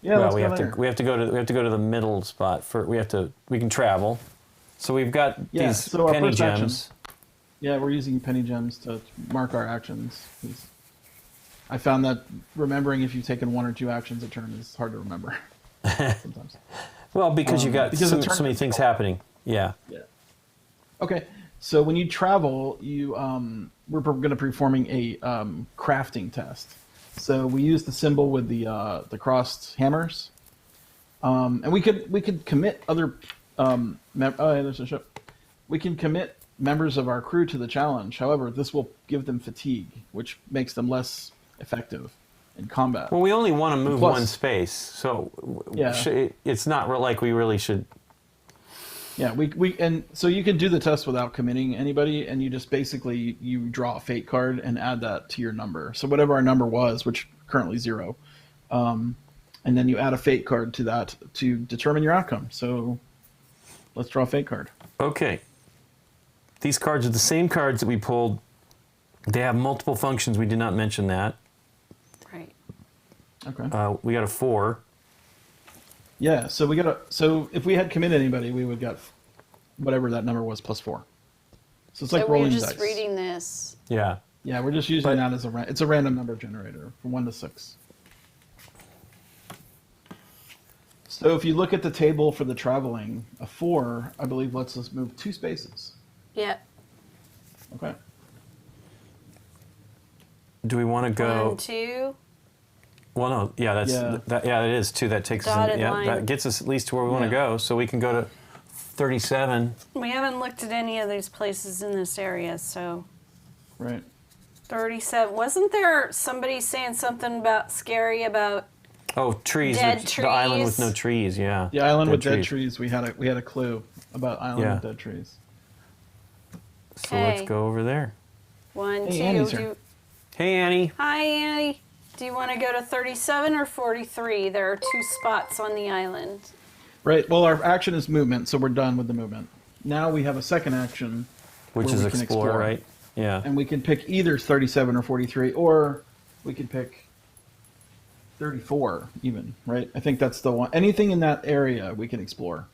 Yeah, Well, let's we go have there. to go to the middle spot for we can travel. So we've got Yeah, these so our penny first action- gems. Yeah, we're using penny gems to mark our actions. I found that remembering if you've taken 1 or 2 actions a turn is hard to remember sometimes. Well, because you got because so the turn many is things full. happening. Yeah. Yeah. Okay, so when you travel, we're going to be performing a crafting test. So we use the symbol with the crossed hammers, and we could commit other. Oh, yeah, there's a ship. We can commit members of our crew to the challenge. However, this will give them fatigue, which makes them less effective in combat. Well, we only want to move Plus- one space, so Yeah. it's not like we really should. Yeah, and so you can do the test without committing anybody, and you just basically you draw a fate card and add that to your number. So whatever our number was, which currently 0, and then you add a fate card to that to determine your outcome. So let's draw a fate card. Okay. These cards are the same cards that we pulled. They have multiple functions. We did not mention that. Right. Okay. We got a 4. Yeah. So So if we had committed anybody, we would get whatever that number was plus 4. So it's like So we're rolling just dice. reading this. Yeah. Yeah, we're just using that as it's a random number generator from 1 to 6. So if you look at the table for the traveling, a 4, I believe, lets us move 2 spaces. Yeah. Okay. Do we want to go? 1, 2. Well, no. Yeah, that's Yeah. that. Yeah, it is 2. That takes us. Dotted Yeah, line. that gets us at least to where we want to Yeah. go. So we can go to 37. We haven't looked at any of these places in this area, so Right. 37. Wasn't there somebody saying something about scary about? Oh, trees. Dead The island with trees. no trees. Yeah. The island with dead trees. We had a clue about island Yeah. with dead trees. So let's Okay. go over there. 1, Hey, 2. Annie's here. Hey, Annie. Hi, Annie. Do you want to go to 37 or 43? There are 2 spots on the island. Right. Well, our action is movement, so we're done with the movement. Now we have a second action, Which where is we can explore, right? Yeah. and we can pick either 37 or 43, or we can pick 34 even, right? I think that's the one. Anything in that area we can explore.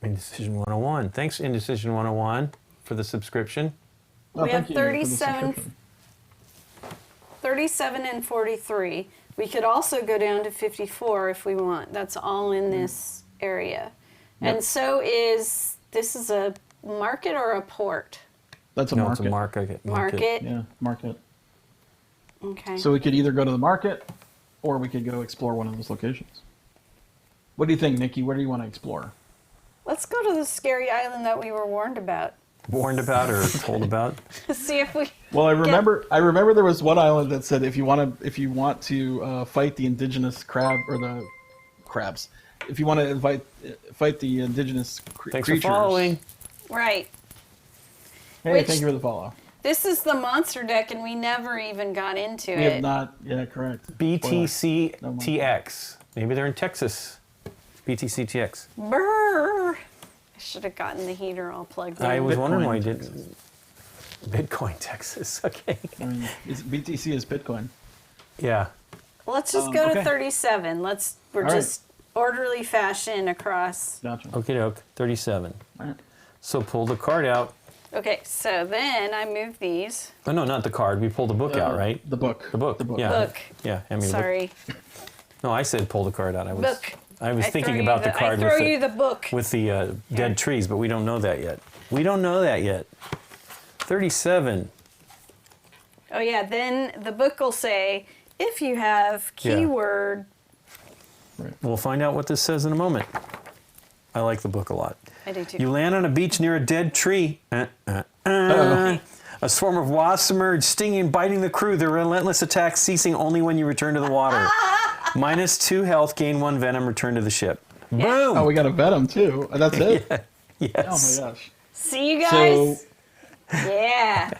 Indecision 101. Thanks, Indecision 101, for the subscription. Oh, We have thank you for the 37 subscription. 37 and 43. We could also go down to 54 if we want. That's all in this area. Yep. And so this is a market or a port? That's a No, market. it's a market. Market. Yeah, market. Okay. So we could either go to the market, or we could go explore one of those locations. What do you think, Nikki? Where do you want to explore? Let's go to the scary island that we were warned about. Warned about or told about? See if we. Well, I remember there was one island that said if you want to fight the indigenous crab or the crabs, if you want to fight the indigenous Thanks creatures. for following. Right. Hey, Which- thank you for the follow. This is the monster deck, and we never even got into We it. have not. Yeah, correct. BTCTX. Maybe they're in Texas. BTCTX. Brrr. I should have gotten the heater all plugged in. I was wondering why you Bitcoin, didn't. Bitcoin, Texas. Okay. I mean, BTC is Bitcoin. Yeah. Let's just go to okay. 37. We're All right. just orderly fashion across. Gotcha. Okie doke. 37. All right. So pull the card out. Okay, so then I move these. Oh, no, not the card. We pulled the book out, right? The book. The book. The book. Yeah. Book. Yeah. I mean, Sorry. No, I said pull the card out. Book. I was I thinking throw you about the card I throw you the book. with the dead trees, but we don't know that yet. We don't know that yet. 37. Oh yeah, then the book will say if you have keyword. We'll find out what this says in a moment. I like the book a lot. I do too. You land on a beach near a dead tree. Uh-oh. A swarm of wasps emerge, stinging and biting the crew. Their relentless attacks ceasing only when you return to the water. -2 health, gain 1 venom, return to the ship. Boom! Oh, we got a Venom too. That's it. Yes. Oh my gosh. See you guys. Yeah.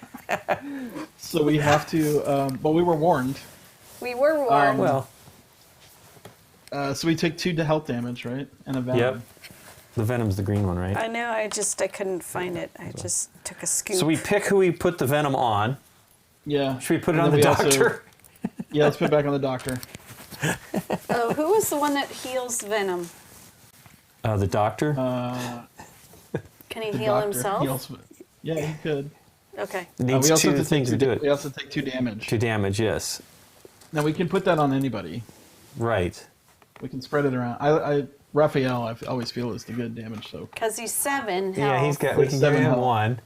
So we have to. Well, we were warned. We were warned. Well, So we take 2 to health damage, right? And a Venom. yep. The venom's the green one, right? I know. I couldn't find it. I just took a scoop. So we pick who we put the venom on. Yeah. Should we put it And on the then we also- doctor? Yeah, let's put it back on the doctor. Oh, who was the one that heals venom? The doctor? Can he The heal doctor. himself? He also, yeah, he could. Okay. Needs we also 2 have to things to take do it. We also take 2 damage. 2 damage, yes. Now we can put that on anybody. Right. We can spread it around. Raphael, I always feel is the good damage. So Because he's 7 health. Yeah, we can give 7 him health. 1.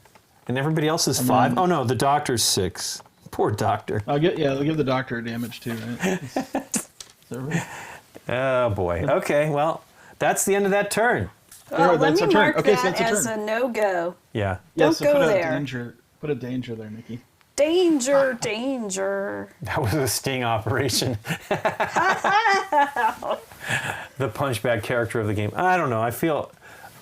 And everybody else is And 5. then- Oh no, the doctor's 6. Poor doctor. I'll give the doctor damage too. Right? So, right. Oh boy. Okay, well, that's the end of that turn. Well, let that's me our turn. mark Okay, so that that's our as turn. a no-go. Yeah. Yeah, Don't so go put there. Put a danger there, Nikki. Danger, danger. That was a sting operation. The punchbag character of the game. I don't know. I feel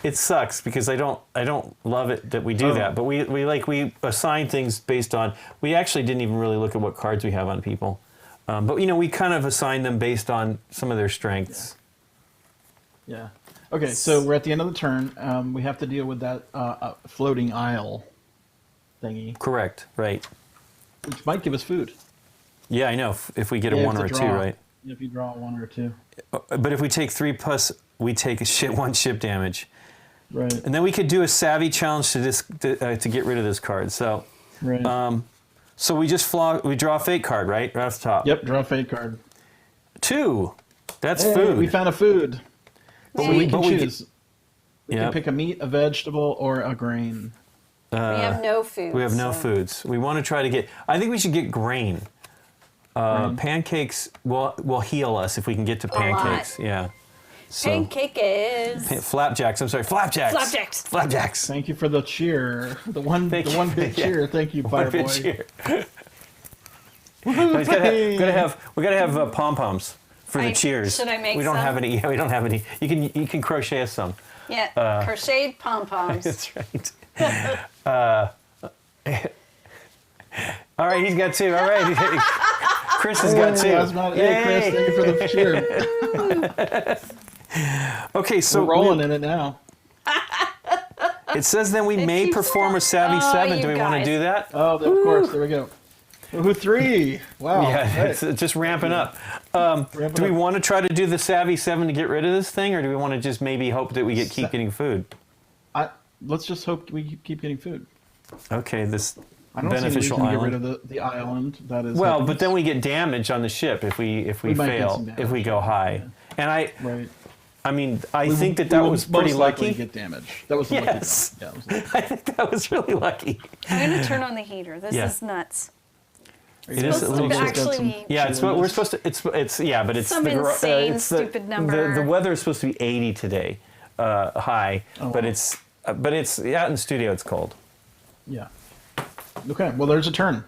it sucks because I don't love it that we do that. But we assign things based on. We actually didn't even really look at what cards we have on people. But we kind of assign them based on some of their strengths. Yeah. Okay, so we're at the end of the turn. We have to deal with that floating isle thingy, Correct. Right. which might give us food. Yeah, I know. If we get a Yeah, 1 or a 2, right? If you draw a 1 or a 2. But if we take 3+, we take 1 ship damage. Right. And then we could do a savvy challenge to get rid of this card. So, Right. so we just we draw a fate card, right off the top. Yep. Draw a fate card. 2. That's Hey, food. we found a food. But Hey. we can But we choose. We Yep. can pick a meat, a vegetable, or a grain. We have no food. We have no so- foods. We want to try to get. I think we should get grain. Pancakes will heal us if we can get to pancakes. Yeah. So Pancake is. flapjacks. I'm sorry, flapjacks. Flapjacks. Flapjacks. Thank you for the cheer. The one Thank you. big Yeah. cheer. Thank you, One big Fireboy. cheer. we gotta have pom poms for the cheers. should I make We don't some? have any. Yeah, we don't have any. You can crochet us some. Yeah, crocheted pom poms. That's right. All right, he's got 2. All right, Chris has got 2. Hey, Chris, thank you for the cheer. Okay, so We're rolling in it now. it says then we may keeps perform a savvy 7. you Do we want to guys. do that? Oh, of course. There we go. Ooh, 3. Wow. Yeah, right. it's just ramping up. Ramp Do we it up. want to try to do the savvy 7 to get rid of this thing, or do we want to just maybe hope that we keep getting food? Let's just hope we keep getting food. Okay, this I don't beneficial see any reason to island. get rid of the island. That is. Well, helping but us. then we get damage on the ship if we We might get fail, some if we damage. go high. Yeah. And Right. I mean, I We think will- that we will was pretty most likely lucky. Get damage. That was a Yes. lucky. Yeah. It was lucky. I think that was really lucky. I'm going to turn on the heater. This Yeah. is nuts. It is a supposed little to bit. actually- Yeah, it's what we're supposed to. It's yeah, but it's Some the, insane, it's stupid the, number. The weather is supposed to be 80 today, high, Oh, but wow. it's out in the studio. It's cold. Yeah. Okay. Well, there's a turn.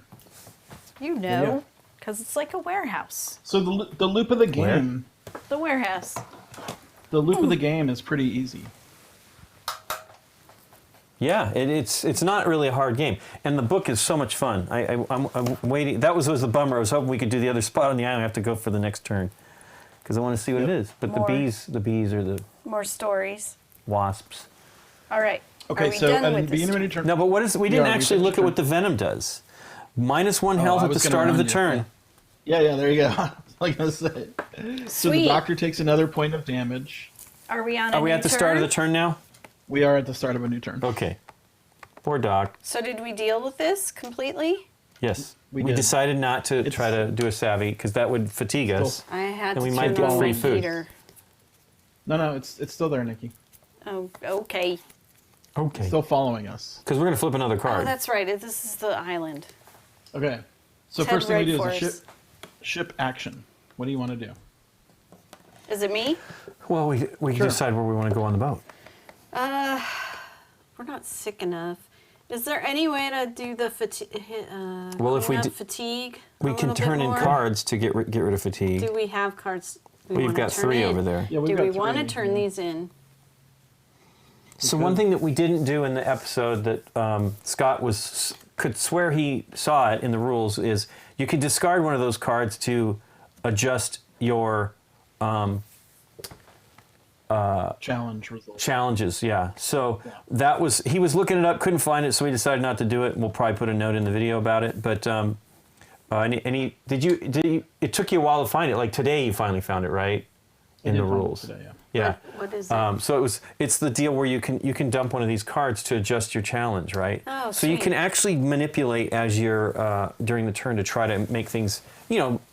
You know, because it's like a warehouse. So the loop of the game. The warehouse. The loop of the game is pretty easy. Yeah, it's not really a hard game, and the book is so much fun. I'm waiting. That was the bummer. I was hoping we could do the other spot on the island. I have to go for the next turn because I want to see what it is. But More. the bees are the More stories. wasps. All right. Okay. Are we So done at the with this? beginning of your turn. No, but what is? We didn't Yeah, we actually finished look at turn. what the venom does. -1 health I at the was gonna start of the remind you, turn. Yeah. There you go. I was gonna say. So the Sweet. doctor takes another point of damage. Are we on a Are we new at the start of the turn? turn now? We are at the start of a new turn. Okay. Poor Doc. So did we deal with this completely? Yes. We We did. decided not to It's- try to do a savvy because that would fatigue us. I had And to we might turn get on free my food. heater. No, it's still there, Nikki. Oh, okay. Okay. Still following us. Because we're going to flip another Oh, card. that's right. This is the island. Okay. So Ted first thing we read do for is a us. ship action. What do you want to do? Is it me? Well, we can Sure. decide where we want to go on the boat. We're not sick enough. Is there any way to do the fatigue? Well, if we do- fatigue, We a can little bit turn in more? cards to get rid of fatigue. Do we have cards? We've wanna got turn 3 in? over there. Yeah, we've Do got we want to 3, turn yeah. these in? So one thing that we didn't do in the episode that Scott could swear he saw it in the rules is you can discard one of those cards to adjust your Challenge result. challenges. Yeah. So that was he was looking it up, couldn't find it, so we decided not to do it. We'll probably put a note in the video about it. But did you? It took you a while to find it. Like today, you finally found it, right? In did the find it rules. today, yeah. Yeah. What is it? So it's the deal where you can dump one of these cards to adjust your challenge, right? Oh, so you sweet. can actually manipulate as you're during the turn to try to make things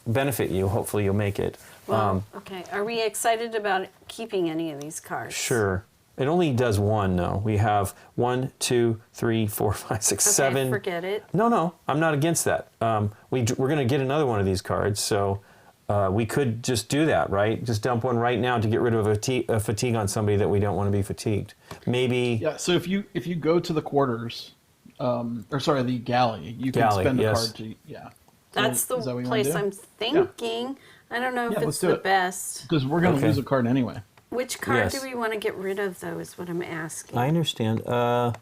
benefit you. Hopefully you'll make it. Well, okay. Are we excited about keeping any of these cards? Sure. It only does 1 though. We have 1, 2, 3, 4, 5, 6, Okay, 7. forget it. No, I'm not against that. We're going to get another one of these cards, so we could just do that, right? Just dump one right now to get rid of a fatigue on somebody that we don't want to be fatigued. Maybe. Yeah. So if you go to the quarters, the galley, you can Galley, spend a yes. card to So That's the is that what you wanna place do? I'm thinking. I don't know if Yeah, it's let's do the it. best. Because we're going to Okay. lose a card anyway. Which card Yes. do we want to get rid of, though, is what I'm asking. I understand. I'll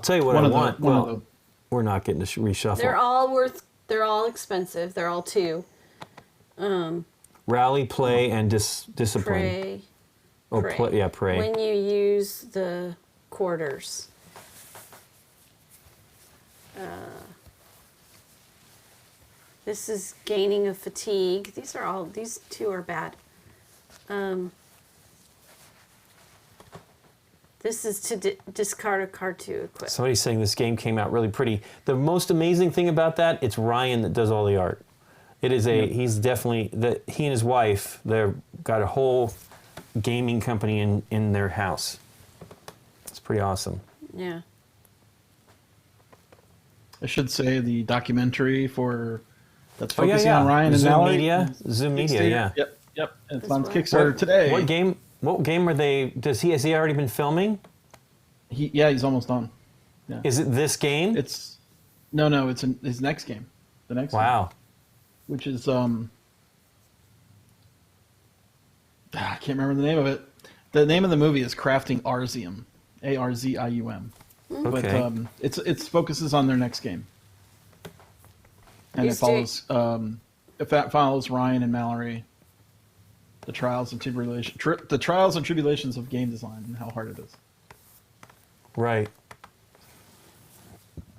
tell you what One I of the- want. one of Well, the- we're not getting to reshuffle. They're all expensive. They're all 2. Rally, play, and discipline. Pray. Oh, Pray. pray. When you use the quarters. This is gaining a fatigue. These 2 are bad. This is to discard a card to equip. Somebody's saying this game came out really pretty. The most amazing thing about that, it's Ryan that does all the art. It is he's definitely, he and his wife, they've got a whole gaming company in their house. It's pretty awesome. Yeah. I should say the documentary that's Oh, yeah, focusing yeah. on Ryan and Zoom Mallory. Media. Zoom Media, Kickstarter. yeah. Yep. It's That's on right. Kickstarter today. What game are they, has he already been filming? He's almost done. Yeah. Is it this game? It's it's his next game. The next game, Wow. which is I can't remember the name of it. The name of the movie is Crafting Arzium, Arzium. But Okay. it focuses on their next game, and These it follows Ryan and Mallory, the trials and tribulations of game design and how hard it is. Right.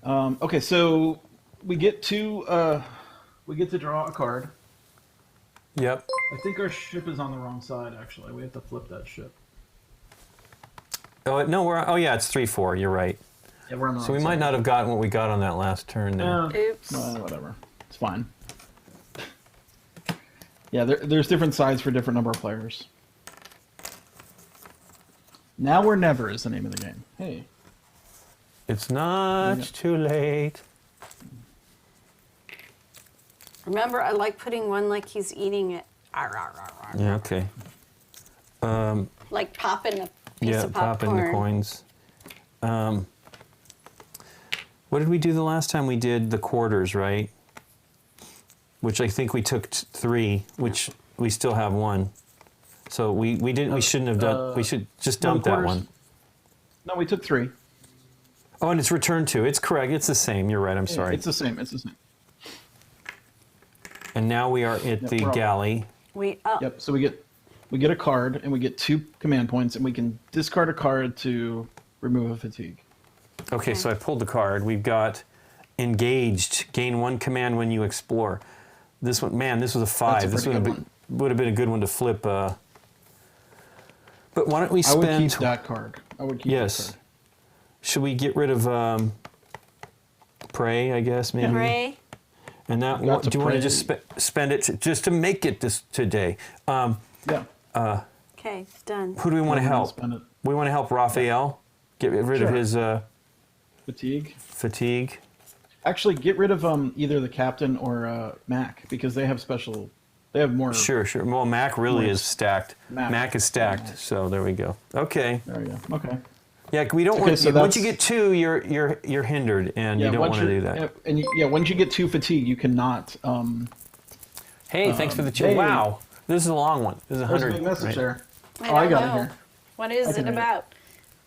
Okay, so we get to draw a card. Yep. I think our ship is on the wrong side. Actually, we have to flip that ship. Oh no, it's 3-4. You're right. Yeah, we're on the So we wrong might side. not have gotten what we got on that last turn there. Oops. Well, whatever. It's fine. Yeah, there's different sides for different number of players. Now or never is the name of the game. Hey. It's not Yeah. too late. Remember, I like putting one like he's eating it. Arr, arr, arr, arr. Yeah, okay. Like popping a piece Yeah, of pop in popcorn. the coins. What did we do the last time? We did the quarters, right? Which I think we took 3, which we still have 1. So we didn't. We shouldn't have done. We should just No, dump that quarters. one. No, we took 3. Oh, and it's returned 2. It's correct. It's the same. You're right. I'm sorry. It's the same. It's the same. And now we are at the we're all- galley. Yep. So we get a card and we get 2 command points and we can discard a card to remove a fatigue. Okay, so I pulled the card. We've got engaged. Gain 1 command when you explore. This one, man, this was a 5. That's a This pretty would good have been a good one to flip. But why don't we I would spend? keep that card. I would keep Yes. that card. Should we get rid of prey? I guess maybe. Pray. And that. Got to Do you want to pray. just spend it just to make it this today? Yeah. Okay, done. Who do we want to Go ahead and help? spend it. We want to help Raphael get rid of Sure. his Fatigue. fatigue. Actually, get rid of either the captain or Mac because they have special. They have more. Sure. Well, Mac really Nice. is stacked. Mac is stacked. Nice. So there we go. Okay. There we go. Okay. Yeah, we don't Okay, want. so Once you that's- get 2, you're hindered, and you don't want to do that. Once you get 2 fatigue, you cannot. Hey, thanks for the chat. hey. Wow, this is a long one. This is There's a 100. big message right? there. I Oh, I don't got it know. here. What is I it can read it. about?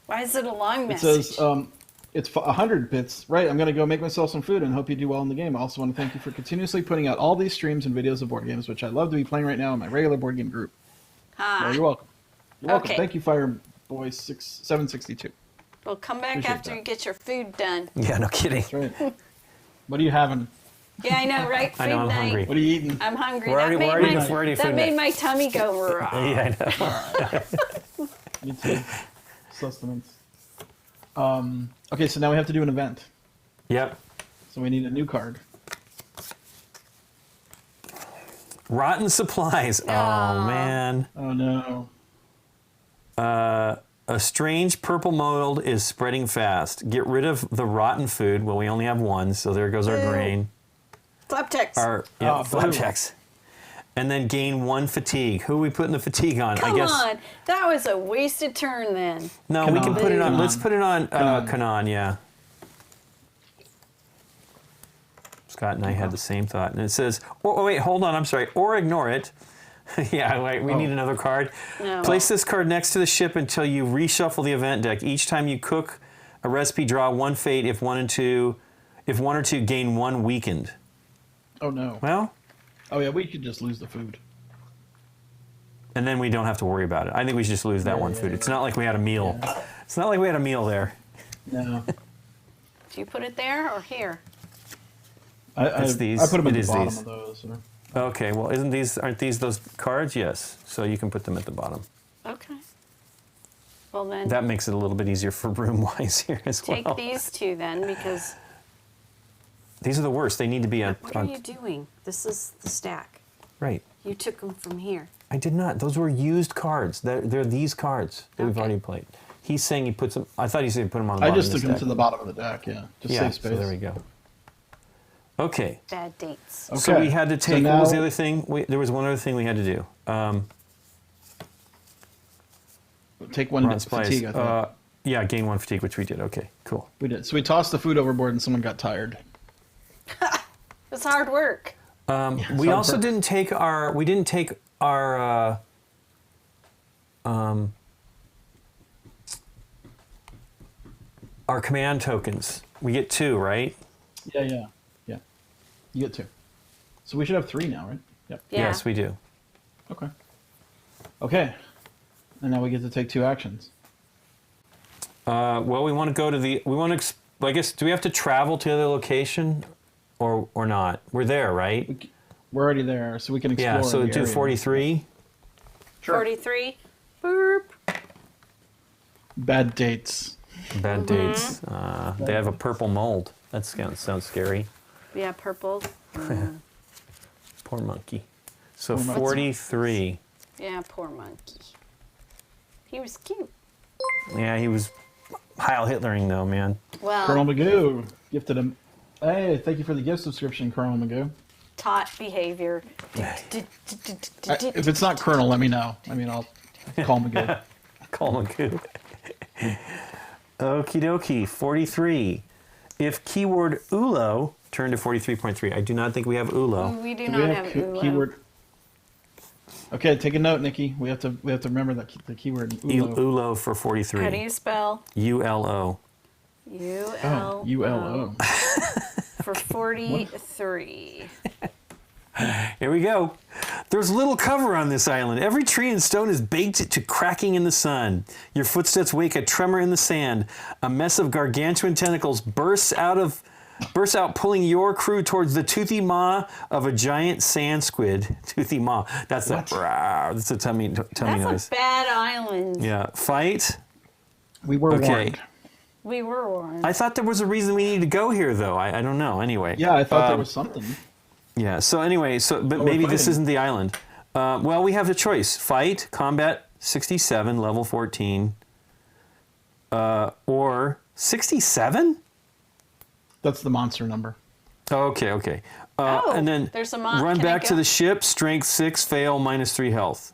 Why is it a long It message? says, it's 100 bits. Right, I'm going to go make myself some food and hope you do well in the game. I also want to thank you for continuously putting out all these streams and videos of board games, which I love to be playing right now in my regular board game group. Ah, Well, you're welcome. You're welcome. Okay. Thank you, Fireboy 762. well, come back Appreciate after that. you get your food done. Yeah, no kidding. That's right. What are you having? Yeah, I know, right? I know, I'm Food night. hungry. What are you eating? I'm hungry. We're already- we're already that food made night. my tummy go raw. Yeah, I know. Me too. Sustenance. Okay, so now we have to do an event. Yep. So we need a new card. Rotten supplies. Oh man. Oh no. A strange purple mold is spreading fast. Get rid of the rotten food. Well, we only have 1, so there goes our Ew. grain. Flapjacks. Our Oh, flapjacks. And then gain 1 fatigue. Who are we putting the fatigue on? Come I guess. on. That was a wasted turn then. No, we can Kanan. put it on. Kanan. Let's put it on Kanan. Kanan, yeah. Scott and I had the same thought. And it says, oh, wait, hold on, I'm sorry. Or ignore it. Yeah, wait, we need another card. No. Place this card next to the ship until you reshuffle the event deck. Each time you cook a recipe, draw 1 fate. If 1 or 2, gain 1 weakened. Oh no. Well, Oh yeah, we could just lose the food. and then we don't have to worry about it. I think we should just lose that Yeah, 1 yeah, food. yeah. It's not like we had a meal. It's not like we had a meal there. No. Do you put it there or here? It's these. I put them at It the is bottom these. of those. Or, Okay, well, aren't these those cards? Yes. So you can put them at the bottom. Okay. Well then, That makes it a little bit easier for room-wise here as take well. these 2 then because These are the worst. They need to be on. what are you doing? This is the stack. Right. You took them from here. I did not. Those were used cards. They're these cards that we've Okay. already played. He's saying he puts them. I thought he said he put them on the I bottom. just of took the them to the bottom of the deck. Yeah, just Yeah. save space. So there we go. Okay. Bad dates. Okay. So we had to So take. What was the now- other thing? There was one other thing we had to do. Take 1 Ron Spice. fatigue. I thought Yeah, gain 1 fatigue, which we did. Okay, cool. we did. So we tossed the food overboard, and someone got tired. It's hard work. We Some also perk. didn't take our. We didn't take our. Our command tokens. We get 2, right? Yeah. You get 2. So we should have 3 now, right? Yep. Yeah. Yes, we do. Okay. Okay. And now we get to take 2 actions. Well, we want to go to the. We want to. I guess. Do we have to travel to the other location, or not? We're there, right? We're already there, so we can explore. Yeah. So the do area. 43. Sure. 43. Boop. Bad dates. Bad dates. They have a purple mold. That sounds scary. Yeah, purple. Poor monkey. So Poor monkey. 43. Yeah, poor monkey. He was cute. Yeah, he was Heil Hitlering though, man. Well, Colonel Magoo gifted him. Hey, thank you for the gift subscription, Colonel Magoo. taught behavior. If it's not Colonel, let me know. I mean, I'll call Magoo. Call him good. Okie dokie. 43. If keyword ULO turn to 43.3. I do not think we have ULO. We do Do not we have have keyword? Okay, take a note, Nikki. We have to remember that the keyword ULO. ULO for 43. How do you spell? ULO. ULO. ULO. For 43. Here we go. There's little cover on this island. Every tree and stone is baked to cracking in the sun. Your footsteps wake a tremor in the sand. A mess of gargantuan tentacles bursts out, pulling your crew towards the toothy maw of a giant sand squid. Toothy maw. That's a tummy That's noise. a bad island. Yeah. Fight. We were warned. We were warned. I thought there was a reason we needed to go here, though. I don't know. Anyway. Yeah, I thought there was something. Yeah. So anyway, but we're maybe this fighting. isn't the island. Well, we have the choice: fight, combat, 67, level 14, or 67. That's the monster number. Okay. Oh, and then there's a run can I back to go? the ship. Strength 6, fail, -3 health.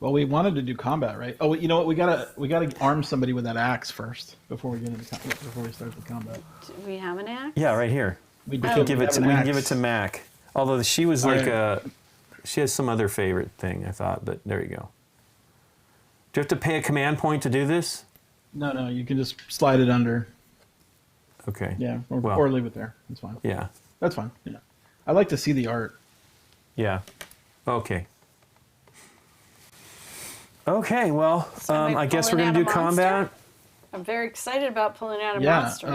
Well, we wanted to do combat, right? Oh, you know what? We gotta arm somebody with that axe first before we get into before we start the combat. Do we have an axe? Yeah, right here. We We can give it to Mac. Although she was like Alright. she has some other favorite thing, I thought, but there you go. Do you have to pay a command point to do this? No, you can just slide it under. Okay. Yeah, or, Well. or leave it there. That's fine. Yeah. That's fine. Yeah, I like to see the art. Yeah. Okay. Okay, well, So am I I guess we're pulling going to out do a monster? combat. I'm very excited about pulling out a Yeah. monster.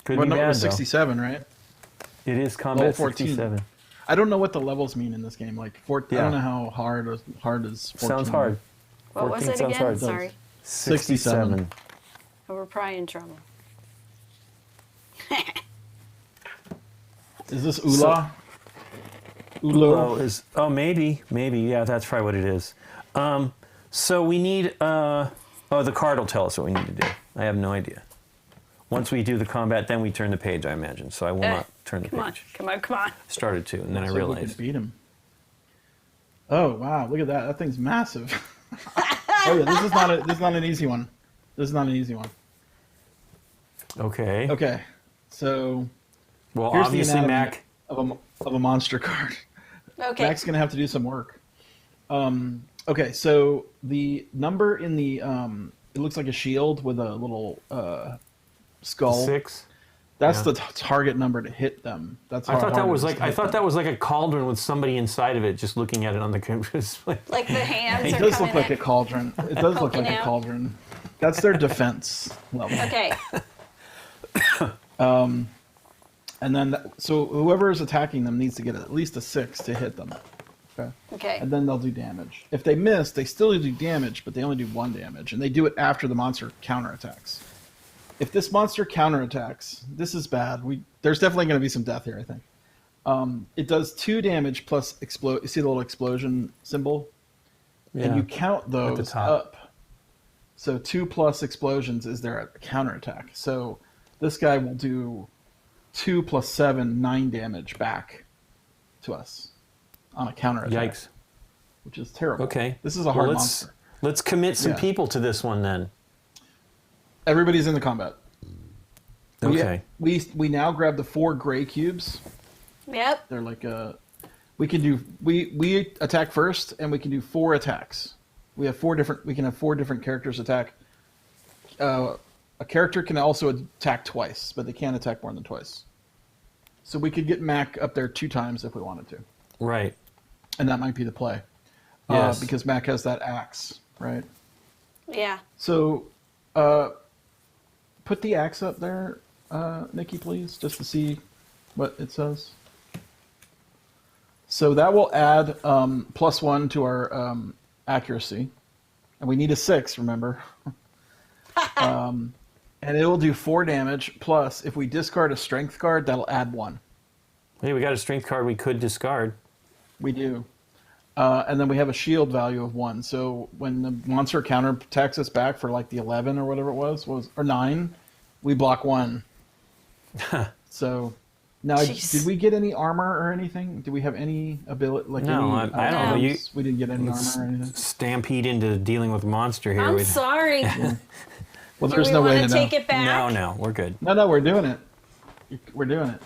Could What be number bad, was though. 67, right? It is Level combat 14. 67. I don't know what the levels mean in this game. Like, I Yeah. don't know how hard is 14. Sounds hard. What was 14 it sounds again? hard. Sorry. 67. Oh, we're probably in trouble. Is this Ula? Ulo? Maybe. Yeah, that's probably what it is. So we need, the card will tell us what we need to do. I have no idea. Once we do the combat, then we turn the page, I imagine. So I will not turn the Come on, page. come on. Started to, and then I So we can realized. beat him. Oh wow! Look at that. That thing's massive. Oh yeah, this is not an easy one. This is not an easy one. Okay. Okay, so Well, here's obviously, the Mac. anatomy of a monster card. Okay. Mac's gonna have to do some work. Okay, so the number in the it looks like a shield with a little skull. 6. That's yeah. the target number to hit them. That's I how thought that hard it was is like to I hit thought them. that was like a cauldron with somebody inside of it, just looking at it on the computer. Like the hands It are does coming look like in. a cauldron. It does look Poking like a out. cauldron. That's their defense level. Okay. And then, so whoever is attacking them needs to get at least a 6 to hit them. Okay. Okay. And then they'll do damage. If they miss, they still do damage, but they only do 1 damage, and they do it after the monster counterattacks. If this monster counterattacks, this is bad. There's definitely going to be some death here, I think. It does 2 damage plus explode. You see the little explosion symbol? And you count those top. up. So 2 plus explosions is their counterattack. So this guy will do 2 plus 7, 9 damage back to us on a counterattack. Yikes. Which is terrible. Okay. This is a hard let's, monster. Let's commit some Yeah. people to this one then. Everybody's in the combat. Okay. We now grab the 4 gray cubes. Yep. They're like we attack first, and we can do 4 attacks. We can have 4 different characters attack. A character can also attack twice, but they can't attack more than twice. So we could get Mac up there 2 times if we wanted to, Right. and that might be the play. Yes. Because Mac has that axe, right? Yeah. So, put the axe up there, Nikki, please, just to see what it says. So that will add +1 to our accuracy, and we need a 6. Remember. And it will do 4 damage. Plus, if we discard a strength card, that'll add 1. Hey, we got a strength card we could discard. We do. And then we have a shield value of 1. So when the monster counter attacks us back for like the 11 or whatever it was or 9, we block 1. So now, did we get any armor or anything? Do we have any ability? Like No, any I don't know. we didn't get any armor or anything. Stampede into dealing with a monster here. I'm sorry. Well, Do there's we no way want to to know. take it back? No, we're good. No, we're doing it. We're doing it.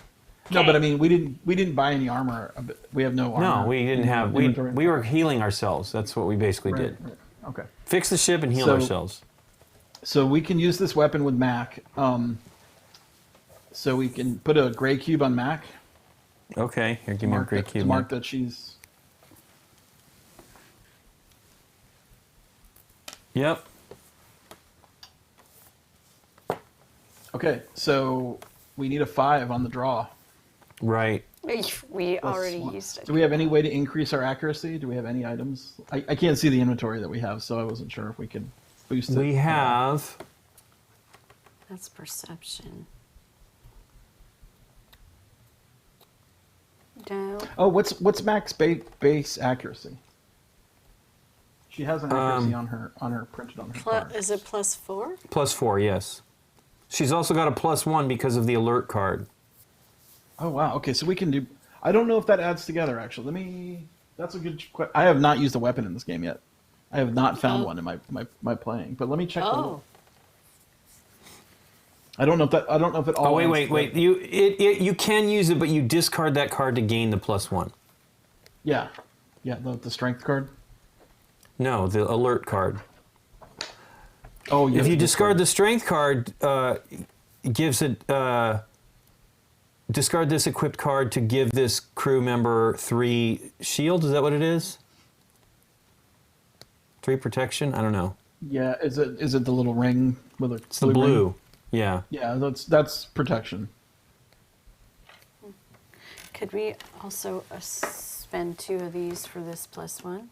No, Okay. but I mean, we didn't buy any armor. We have no armor. No, we didn't have. We were healing ourselves. That's what we basically did. Right. Okay. Fix the ship and heal So- ourselves. So we can use this weapon with Mac. So we can put a gray cube on Mac. Okay, here, give me a great To cube. mark that she's. Yep. Okay, so we need a 5 on the draw. Right. We already Plus 1. used it. Do we have any way to increase our accuracy? Do we have any items? I can't see the inventory that we have, so I wasn't sure if we could boost it. We have. That's perception. No. Oh, what's Mac's base accuracy? She has an accuracy on her printed on her card. Is it +4? +4, yes. She's also got a +1 because of the alert card. Oh wow. Okay, so we can do. I don't know if that adds together. Actually, That's a good question. I have not used a weapon in this game yet. I have not found one in my playing. But let me check. Oh. I don't know if it all. Oh wait. You can use it, but you discard that card to gain the +1. Yeah, the strength card. No, the alert card. Oh, yeah. If you discard the strength card, gives it. Discard this equipped card to give this crew member 3 shield. Is that what it is? 3 protection? I don't know. Yeah, is it the little ring with a? It's the blue. Ring? Yeah. Yeah, that's protection. Could we also spend 2 of these for this +1?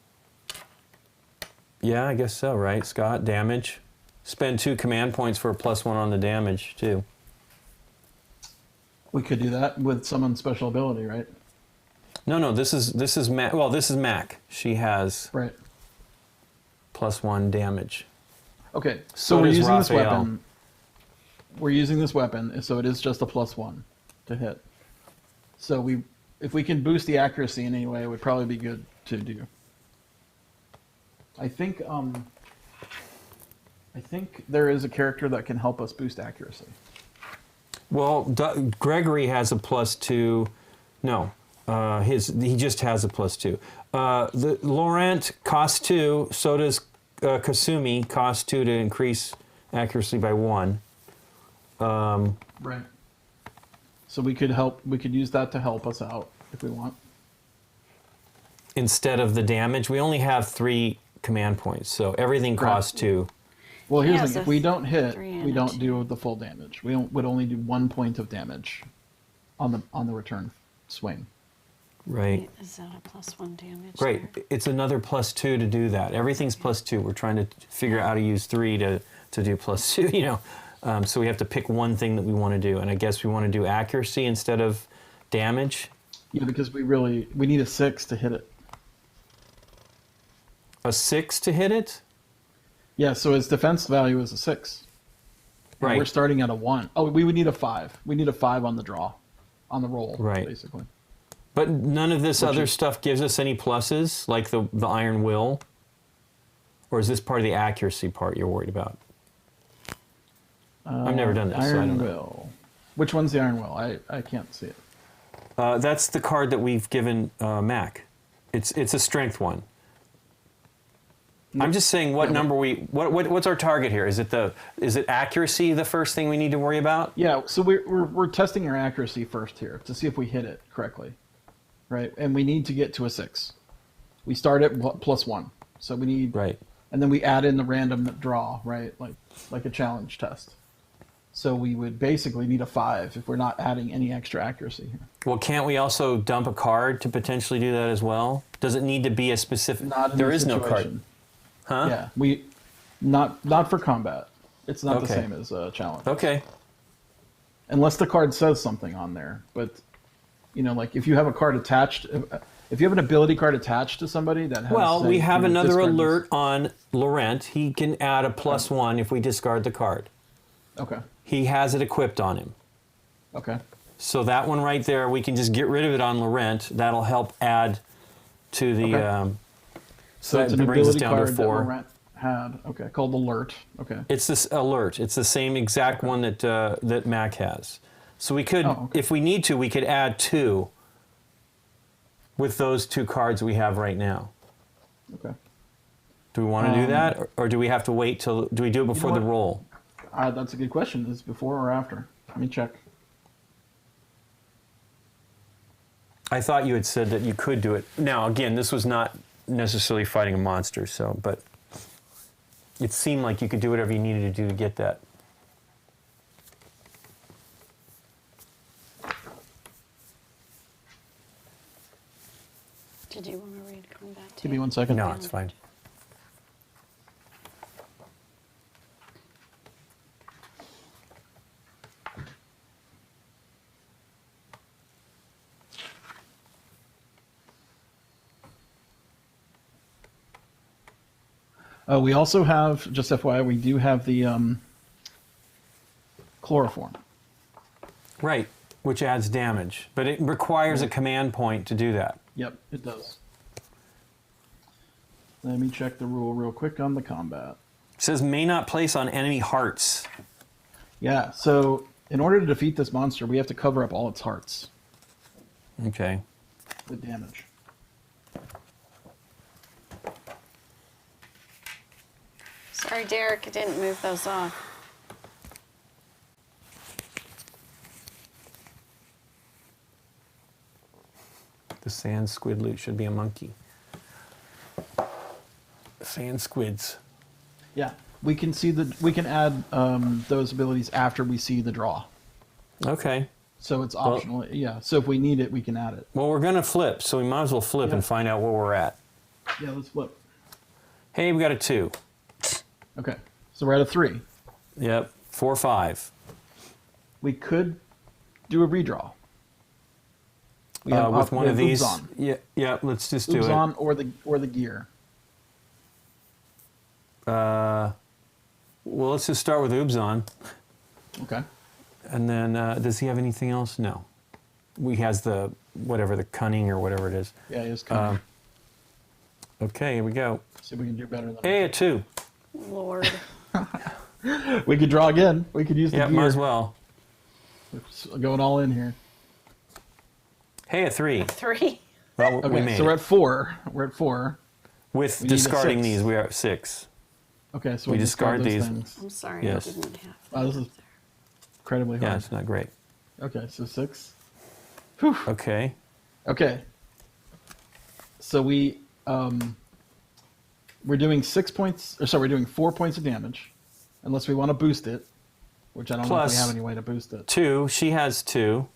Yeah, I guess so, right? Scott, damage. Spend 2 command points for a +1 on the damage, too. We could do that with someone's special ability, right? No, this is Mac. Well, this is Mac. She has Right. +1 damage. Okay, So so we're does using this Raphael. weapon. We're using this weapon, so it is just a +1 to hit. So if we can boost the accuracy in any way, it would probably be good to do. I think there is a character that can help us boost accuracy. Well, Gregory has a +2. No, he just has a +2. The Laurent costs 2. So does Kasumi, costs 2 to increase accuracy by 1. Right. So we could use that to help us out if we want. Instead of the damage, we only have 3 command points, so everything costs 2. Well, here's Yeah, the thing. so If we don't hit, 3 and we a don't 2. do the full damage. We would only do 1 point of damage on the return swing. Right. Is that a +1 damage? Great. there? It's another +2 to do that. Everything's +2. We're trying to figure out how to use 3 to do +2, you know. So we have to pick one thing that we want to do. And I guess we want to do accuracy instead of damage. Yeah, because we need a 6 to hit it. A 6 to hit it? Yeah, so its defense value is a 6. And Right. we're starting at a 1. Oh, we would need a 5. We need a 5 on the draw, on the roll, Right. basically. But none of this Which other is- stuff gives us any pluses, like the Iron Will? Or is this part of the accuracy part you're worried about? I've never done this, so I Iron don't know. Will. Which one's the Iron Will? I can't see it. That's the card that we've given Mac. It's a strength one. I'm just saying what number what's our target here? Is it accuracy the first thing we need to worry about? Yeah, so we're testing our accuracy first here to see if we hit it correctly, right? And we need to get to a 6. We start at +1, so we need Right. and then we add in the random draw, right? Like a challenge test. So we would basically need a 5 if we're not adding any extra accuracy here. Well, can't we also dump a card to potentially do that as well? Does it need to be a specific? Not in There this is no card. situation. Huh? Yeah, not for combat. It's not the Okay. same as challenge. Okay. Unless the card says something on there. But, like if you have a card attached, if you have an ability card attached to somebody that has... Well, we have another discard this- alert on Laurent. He can add a +1 if we discard the card. Okay. He has it equipped on him. Okay. So that one right there, we can just get rid of it on Laurent. That'll help add to the... Okay. So that it's an brings us ability down card to that 4. Laurent had. Okay, called Alert. Okay. It's this alert. It's the same exact one that Mac has. So we could, Oh, okay. if we need to, we could add 2 with those 2 cards we have right now. Okay. Do we want to do that, or do we have to wait till? Do we do it before the what? roll? That's a good question. Is it before or after? Let me check. I thought you had said that you could do it. Now, again, this was not necessarily fighting a monster, so but it seemed like you could do whatever you needed to do to get that. Did you want to read combat too? Give me 1 second. No, it's fine. We also have, just FYI, we do have the chloroform. Right, which adds damage, but it requires a command point to do that. Yep, it does. Let me check the rule real quick on the combat. It says may not place on enemy hearts. Yeah, so in order to defeat this monster, we have to cover up all its hearts Okay. with damage. Sorry, Derek, I didn't move those off. The sand squid loot should be a monkey. Sand squids. Yeah, we can add those abilities after we see the draw. Okay. So it's optional. Yeah, so if we need it, we can add it. Well, we're going to flip, so we might as well flip Yeah. and find out where we're at. Yeah, let's flip. Hey, we got a 2. Okay, so we're at a 3. Yep. 4, 5. We could do a redraw. We With one of these. Ubzon. Yeah, let's just do Ubzon or the gear. it. Well, let's just start with Ubzon. Okay. And then, does he have anything else? No. He has the cunning or whatever it is. Yeah, it's coming. Okay, here we go. See if we can do better than Hey, a 2. Lord. We could draw again. We could use the Yeah, gear. might as well. We're going all in here. Hey, a 3. 3. Well, we Okay, made so we're it. at 4. We're at 4. With we need a discarding 6. these, we are at 6. Okay, so We we'll discard those these. things. I'm sorry, Yes. I didn't have. Wow, this is incredibly Yeah, hard. it's not great. Okay, so 6. Okay. Okay. So we're doing 6 points. Or sorry, we're doing 4 points of damage, unless we want to boost it, which I don't know if Plus- we have any way to boost it. 2. She has 2.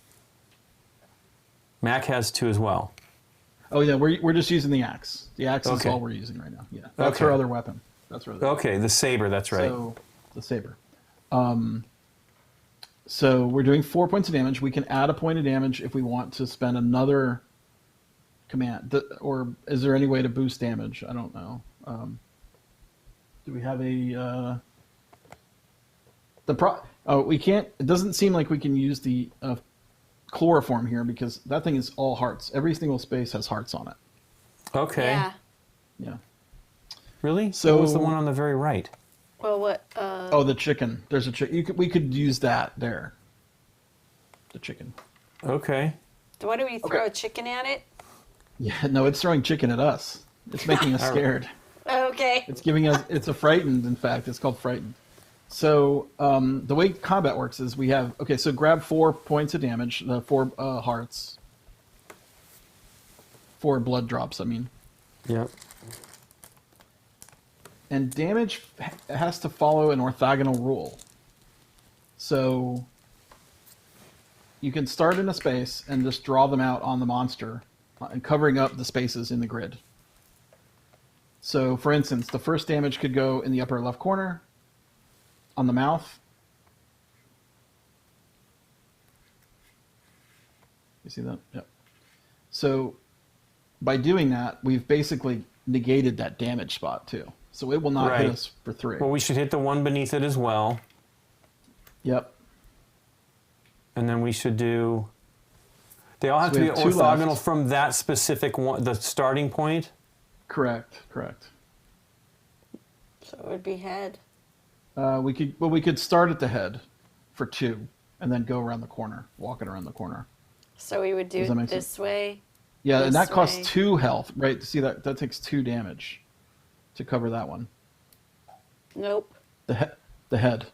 Mac has 2 as well. Oh yeah, we're just using the axe. The axe is Okay. all we're using right now. Yeah, that's Okay. her other weapon. That's her other. Okay, the saber, that's right. So the saber. So we're doing 4 points of damage. We can add a point of damage if we want to spend another command. Or is there any way to boost damage? I don't know. Do we have a we can't. It doesn't seem like we can use the chloroform here because that thing is all hearts. Every single space has hearts on it. Okay. Yeah. Yeah. Really? So- What was the one on the very right? Well, what? Oh, the chicken. There's a chicken. We could use that there. The chicken. Okay. What do we throw Okay. a chicken at it? Yeah, no, it's throwing chicken at us. It's making us scared. Okay. It's giving us. It's a frightened. In fact, it's called frightened. So the way combat works is we have. Okay, so grab 4 points of damage. The 4 hearts. 4 blood drops. I mean, Yep. and damage has to follow an orthogonal rule. So you can start in a space and just draw them out on the monster, and covering up the spaces in the grid. So, for instance, the first damage could go in the upper left corner. on the mouth. You see that? Yep. So by doing that, we've basically negated that damage spot too. So it will not hit Right. us for 3. Well, we should hit the one beneath it as well. Yep. And then we should do... They all have So to we be have 2 orthogonal left. from that specific one, the starting point? Correct. So it would be head. We could start at the head for 2 and then go around the corner, walk it around the corner. So we would do Does that make this sense? way. Yeah, and This that costs way. 2 health, right? See that takes 2 damage to cover that one. Nope. The head.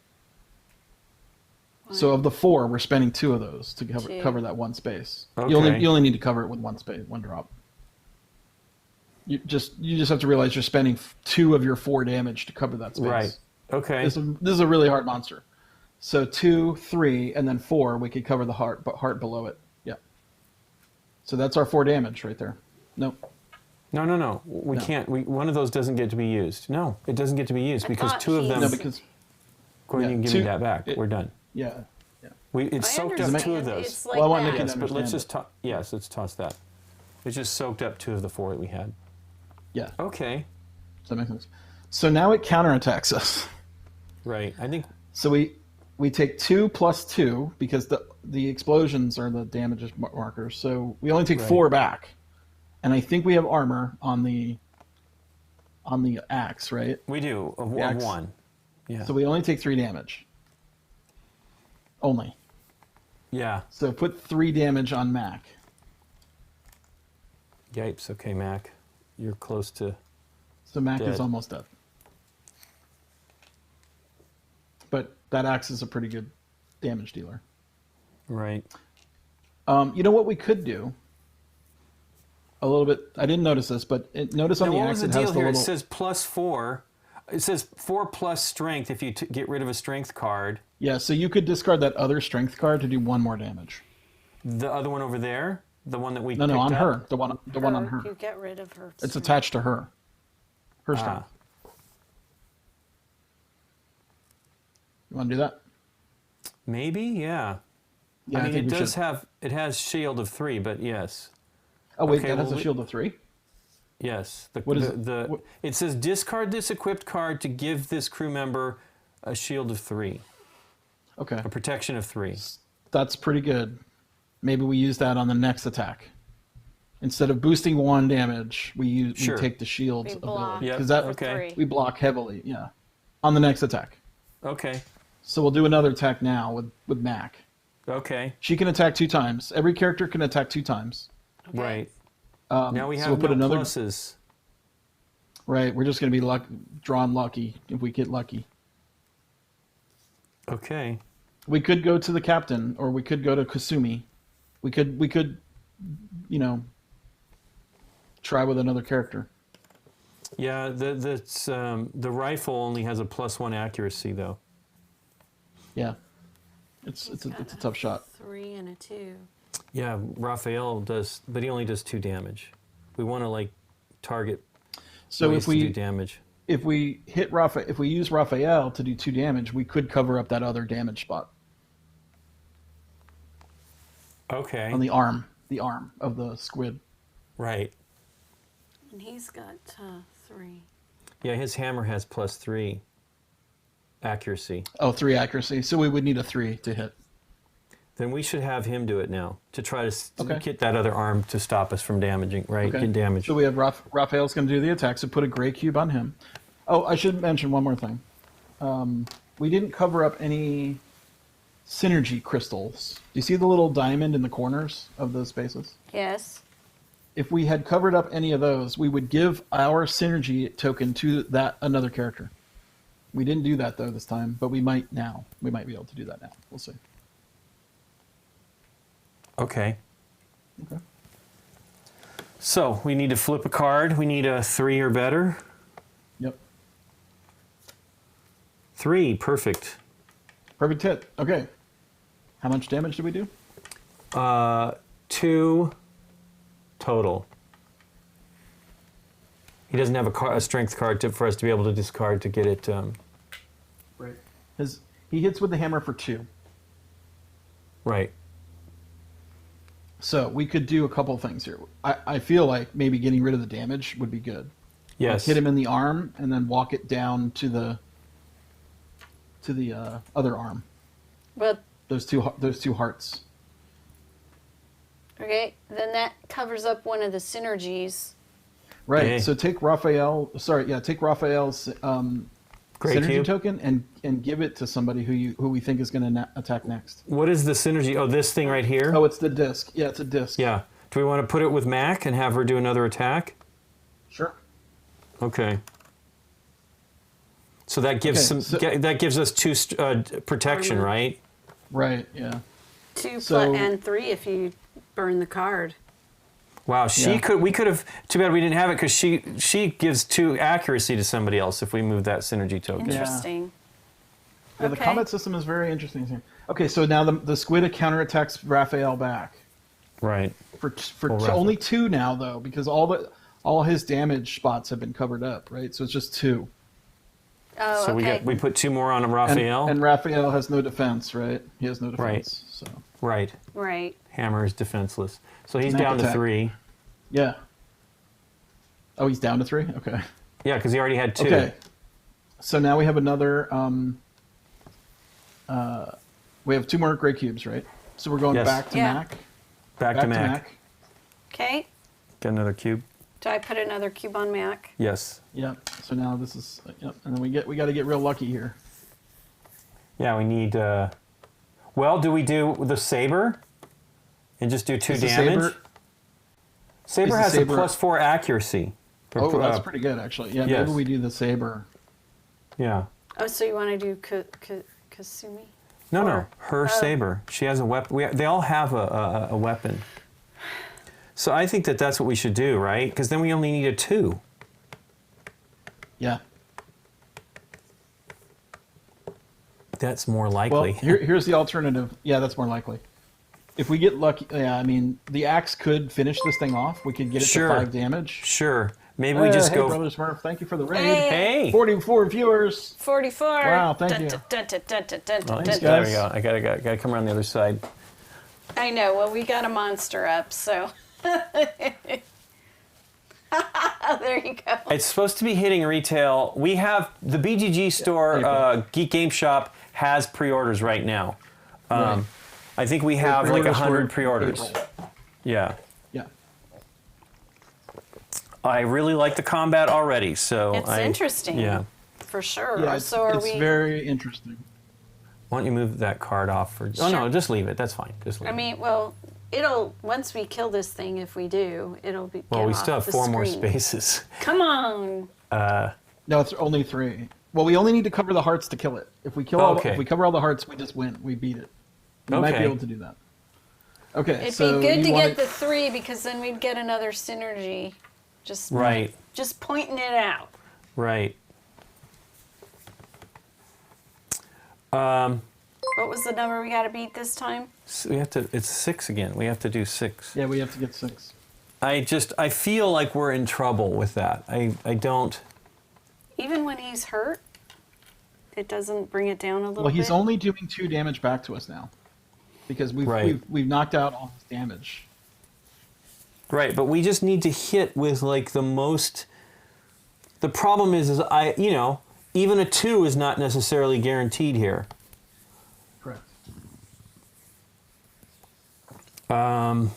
So of the 4, we're spending 2 of those to Two. cover that one space. Okay. You only need to cover it with one space, one drop. You just have to realize you're spending 2 of your 4 damage to cover that space. Right. Okay. This is a really hard monster. So 2, 3, and then 4, we could cover the heart below it. Yeah. So that's our 4 damage right there. Nope. No. We No. can't. One of those doesn't get to be used. No, it doesn't get to be used I because thought 2 of he's- them... No, because Go ahead yeah, and give me 2 that back. We're done. Yeah. It's I soaked up 2 of understand. those. It's like Well, I want that. Nikki to Yes, but let's understand just let's toss that. It just soaked up 2 of the 4 that we had. Yeah. Okay. Does that make sense? So now it counterattacks us. Right. I think So we take 2 plus 2 because the explosions are the damage markers. So we only take Right. 4 back, and I think we have armor on the axe, right? we do of Axe. 1. Yeah. So we only take 3 damage. Only. Yeah. So put 3 damage on Mac. Yipes. Okay, Mac. You're close to... So Mac Dead. is almost dead. But that axe is a pretty good damage dealer. Right. You know what we could do? A little bit. I didn't notice this, but notice on Now, the what axe was the it has deal the here? little. It says +4. It says 4 plus strength if you get rid of a strength card. Yeah, so you could discard that other strength card to do 1 more damage. The other one over there, the one that we No, picked on up? her. The one on her. You get rid of her. It's strength. attached to her. Her strength. You want to do that? Maybe, yeah. Yeah, I mean, think it we does should. have. It has shield of 3, but yes, Oh wait, okay, that has well, a shield of 3. yes. What is it? What- It says discard this equipped card to give this crew member a shield of 3, Okay, a protection of 3. that's pretty good. Maybe we use that on the next attack. Instead of boosting 1 damage, we Sure. take the shield We ability block. Yep, because that okay. 3. we block heavily. Yeah, on the next attack. Okay, So we'll do another attack now with Mac. okay, She can attack 2 times. Every character can attack 2 times. Okay. right. Now we so have we'll put no another. pluses. Right, we're just gonna be drawn lucky if we get lucky. Okay. We could go to the captain, or we could go to Kasumi. We could, try with another character. Yeah, the rifle only has a +1 accuracy though. Yeah, it's a tough shot. 3 and a 2. Yeah, Raphael does, but he only does 2 damage. We want to target So ways if we to do damage. if we use Raphael to do 2 damage, we could cover up that other damage spot Okay. on the arm of the squid. Right. And he's got 3. Yeah, his hammer has +3 accuracy. Oh, 3 accuracy. So we would need a 3 to hit. Then we should have him do it now to try to Okay. get that other arm to stop us from damaging, right? Okay. Get damage. So we have Raphael's going to do the attack. So put a gray cube on him. Oh, I should mention one more thing. We didn't cover up any synergy crystals. Do you see the little diamond in the corners of those spaces? Yes. If we had covered up any of those, we would give our synergy token to that another character. We didn't do that though this time, but we might now. We might be able to do that now. We'll see. Okay. Okay. So we need to flip a card. We need a 3 or better. Yep. 3, perfect. Perfect hit. Okay. How much damage did we do? 2 total. He doesn't have a strength card for us to be able to discard to get it. Right. He hits with the hammer for 2. Right. So we could do a couple things here. I feel like maybe getting rid of the damage would be good. Yes. Hit him in the arm and then walk it down to the other arm. But Those two hearts. okay, then that covers up one of the synergies. Right. Okay. So take Raphael's Great synergy cube. token and give it to somebody who we think is going to attack next. What is the synergy? Oh, this thing right here? Oh, it's the disc. Yeah, it's a disc. Yeah. Do we want to put it with Mac and have her do another attack? Sure. Okay. So that gives that gives us 2 protection, Armor. right? Right. Yeah. 2 So- and 3 if you burn the card. Wow, Yeah. we could have. Too bad we didn't have it because she gives 2 accuracy to somebody else if we move that synergy token. Interesting. Yeah, the Okay. combat system is very interesting here. Okay, so now the squid counterattacks Raphael back Right. for Raphael. only 2 now though, because all his damage spots have been covered up, right? So it's just 2. Oh, So okay. we put 2 more on And, Raphael. and Raphael has no defense, right? He has no defense. Right. So Right. Right. Hammer is defenseless. So he's Mac down to attack. 3. yeah. Oh, he's down to 3. Okay. Yeah, because he already had 2. Okay. So now we have another. We have 2 more gray cubes, right? So we're going Yes. back to Yeah. Mac. Back to Mac. Okay. Get another cube. Do I put another cube on Mac? Yes. Yep. So now this is. Yep. And then we got to get real lucky here. Yeah, we need. Well, do we do the saber and just do 2 Is the damage? Saber is the has saber- a +4 accuracy. Oh, that's pretty good actually. Yeah. yes. Maybe we do the saber. Yeah. Oh, so you want to do Kasumi? No, Or- her oh. saber. She has a weapon. They all have a weapon. So I think that's what we should do, right? Because then we only need a 2. Yeah. That's more Well, likely. here's the alternative. Yeah, that's more likely. If we get lucky, yeah, I mean, the axe could finish this thing off. We could get it Sure. to 5 damage. Sure. Maybe we just hey, go. Brother Smurf, thank you for the raid. Hey. Hey. 44 viewers. 44. Wow, thank you. Oh, Thanks, there we guys. go. I gotta come around the other side. I know. Well, we got a monster up, so. There you go. It's supposed to be hitting retail. We have the BGG store, April. Geek Game Shop has pre-orders right now. Right. I think we have like Pre-orders 100 for pre-orders. April. Yeah. Yeah. I really like the combat already, so It's interesting. Yeah. For sure. Yeah, it's, so are it's we? very interesting. Why don't you move that card off for? Oh no, Sure. just leave it. That's fine. Just leave I it. mean, well, it'll once we kill this thing, if we do, it'll be. Well, get we off still have the 4 more screen. spaces. Come on. No, it's only 3. Well, we only need to cover the hearts to kill it. If we Okay. if we cover all the hearts, we just win. We beat it. We might be Okay. able to do that. Okay, It'd so be good you to want get the 3 because then we'd get another synergy. Just Right. Just pointing it out. Right. What was the number we got to beat this time? So we have to. It's 6 again. We have to do 6. Yeah, we have to get 6. I feel like we're in trouble with that. I don't. Even when he's hurt, it doesn't bring it down a little Well, he's bit. only doing 2 damage back to us now, because Right. we've knocked out all his damage. Right, but we just need to hit with like the most. The problem is even a 2 is not necessarily guaranteed here. Correct. Well,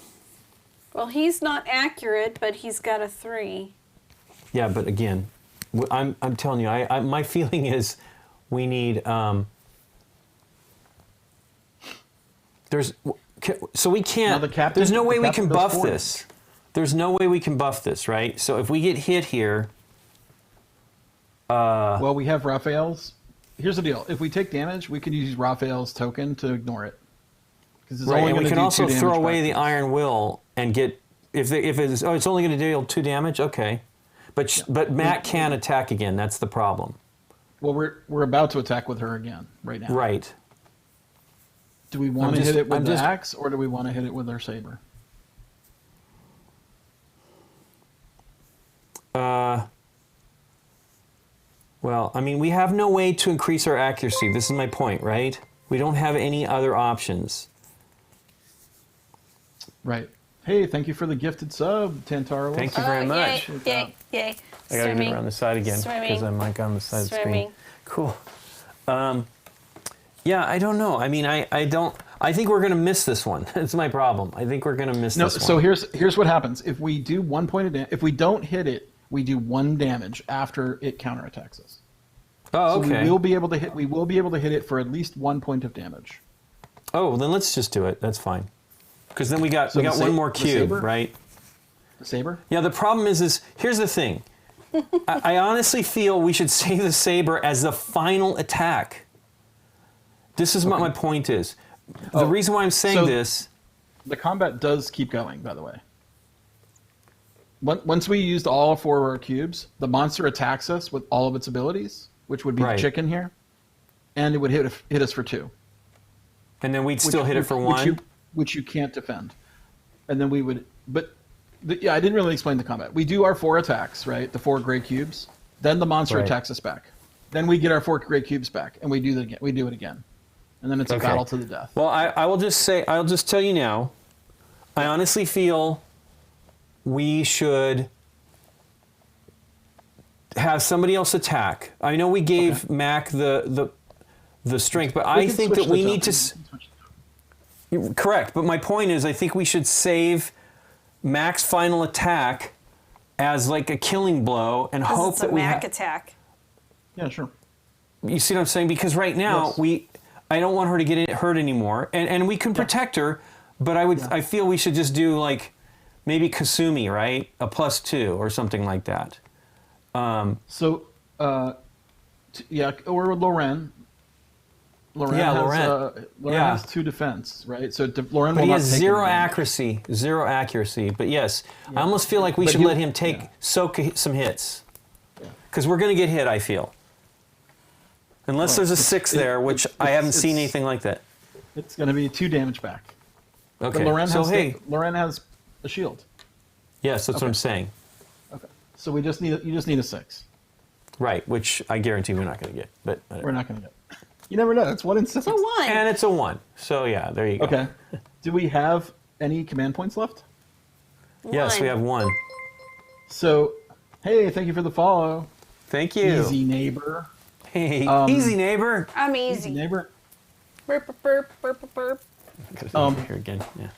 he's not accurate, but he's got a 3. Yeah, but again, I'm telling you, I my feeling is we need. So we can't. Now the captain- there's no the way we captain can does buff 4 this. There's no way we can buff this, right? So if we get hit here. Well, we have Raphael's. Here's the deal: if we take damage, we can use Raphael's token to ignore it. Because it's Right, only and we going to can do also 2 damage throw back away to the us. Iron Will and get if it's it's only going to deal 2 damage. Okay, but Matt can attack again. That's the problem. Well, we're about to attack with her again right now. Right. Do we want to just- hit it with I'm the just- axe, or do we want to hit it with our saber? Well, I mean, we have no way to increase our accuracy. This is my point, right? We don't have any other options. Right. Hey, thank you for the gifted sub, Tantara. Thank you very much. Yay! I gotta get around the side again because I'm like on the side of the screen. Cool. Yeah, I don't know. I mean, I don't. I think we're gonna miss this one. That's my problem. I think we're gonna miss this one. So here's what happens. If we do 1 point of damage, if we don't hit it, we do 1 damage after it counterattacks us. Oh, okay. So we will be able to hit. We will be able to hit it for at least 1 point of damage. Oh, well, then let's just do it. That's fine. Because then we got So one more the cube, saber? right? The saber. Yeah. The problem is here's the thing. I honestly feel we should save the saber as the final attack. This is what my point is. The reason why I'm saying this. The combat does keep going, by the way. Once we used all 4 of our cubes, the monster attacks us with all of its abilities, which would be the chicken here, and it would hit us for 2. And then we'd still hit it for 1? Which you can't defend. And then we would... I didn't really explain the combat. We do our 4 attacks, right? The 4 gray cubes. Then the monster attacks us back. Then we get our 4 gray cubes back, and we do it again. And then it's a battle to the death. Well, I'll just tell you now, I honestly feel we should have somebody else attack. I know we gave Mac the strength, but I think that we need to... Correct, but my point is I think we should save Mac's final attack as like a killing blow and hope that we have... Mac attack. Yeah, sure. You see what I'm saying? Because right now I don't want her to get hurt anymore, and we can protect her, but I feel we should just do like maybe Kasumi, right? A +2 or something like that. Or Loren. Loren has 2 defense, right? So Loren will he not has take zero any accuracy. But yes, I almost feel like we should let him soak some hits, because we're going to get hit. I feel, unless there's a 6 there, which I haven't seen anything like that. It's going to be 2 damage back. Okay. But Loren has a shield. Yes, that's what I'm saying. Okay. So you just need a 6. Right, which I guarantee we're not going to get. But we're not going to get. You never know. It's 1 in 6. It's a 1. And it's a 1. So yeah, there you go. Okay. Do we have any command points left? Yes, we have 1. So, hey, thank you for the follow. Thank you. Easy neighbor. Hey, easy neighbor. I'm Easy easy. neighbor. Burp, burp, burp, burp, burp. Here again. Yeah.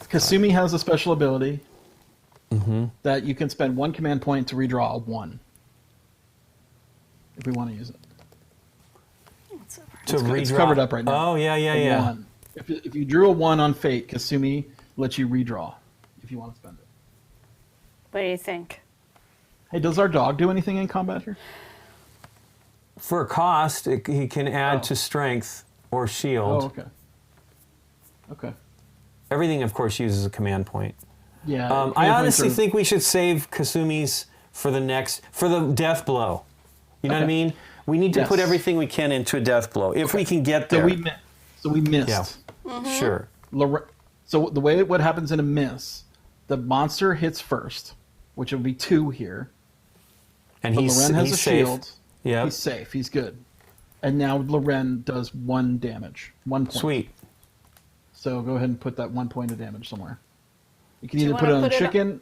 Kasumi has a special ability that you can spend 1 command point to redraw a 1. If we want to use it. It's covered up right now. Oh, yeah. 1. If you drew a 1 on Fate, Kasumi lets you redraw if you want to spend it. What do you think? Hey, does our dog do anything in combat here? For a cost, he can add to strength or shield. Oh, okay. Okay. Everything, of course, uses a command point. Yeah. I honestly think we should save Kasumi's for the death blow. You know what I mean? We need to put everything we can into a death blow if we can get there. So we missed. Yeah. Sure. So the way what happens in a miss, the monster hits first, which will be 2 here. And Loren has a safe. Shield. Yeah. He's safe. He's good. And now Loren does 1 damage. 1 point. Sweet. So go ahead and put that 1 point of damage somewhere. You can either put it on the chicken.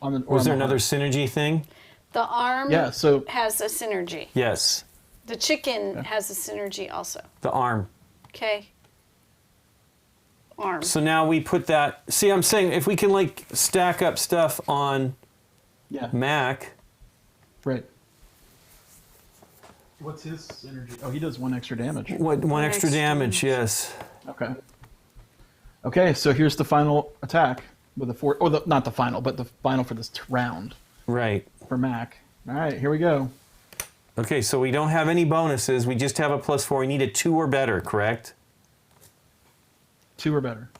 Was there another synergy thing? The arm has a synergy. Yes. The chicken has a synergy also. The arm. Okay. Arm. So now we put that. See, I'm saying if we can like stack up stuff on Mac. Right. What's his synergy? Oh, he does 1 extra damage. One extra damage, yes. Okay. Okay, so here's the final attack with the 4. Oh, not the final, but the final for this round. Right. For Mac. All right, here we go. Okay, so we don't have any bonuses. We just have a +4. We need a 2 or better, correct? 2 or better.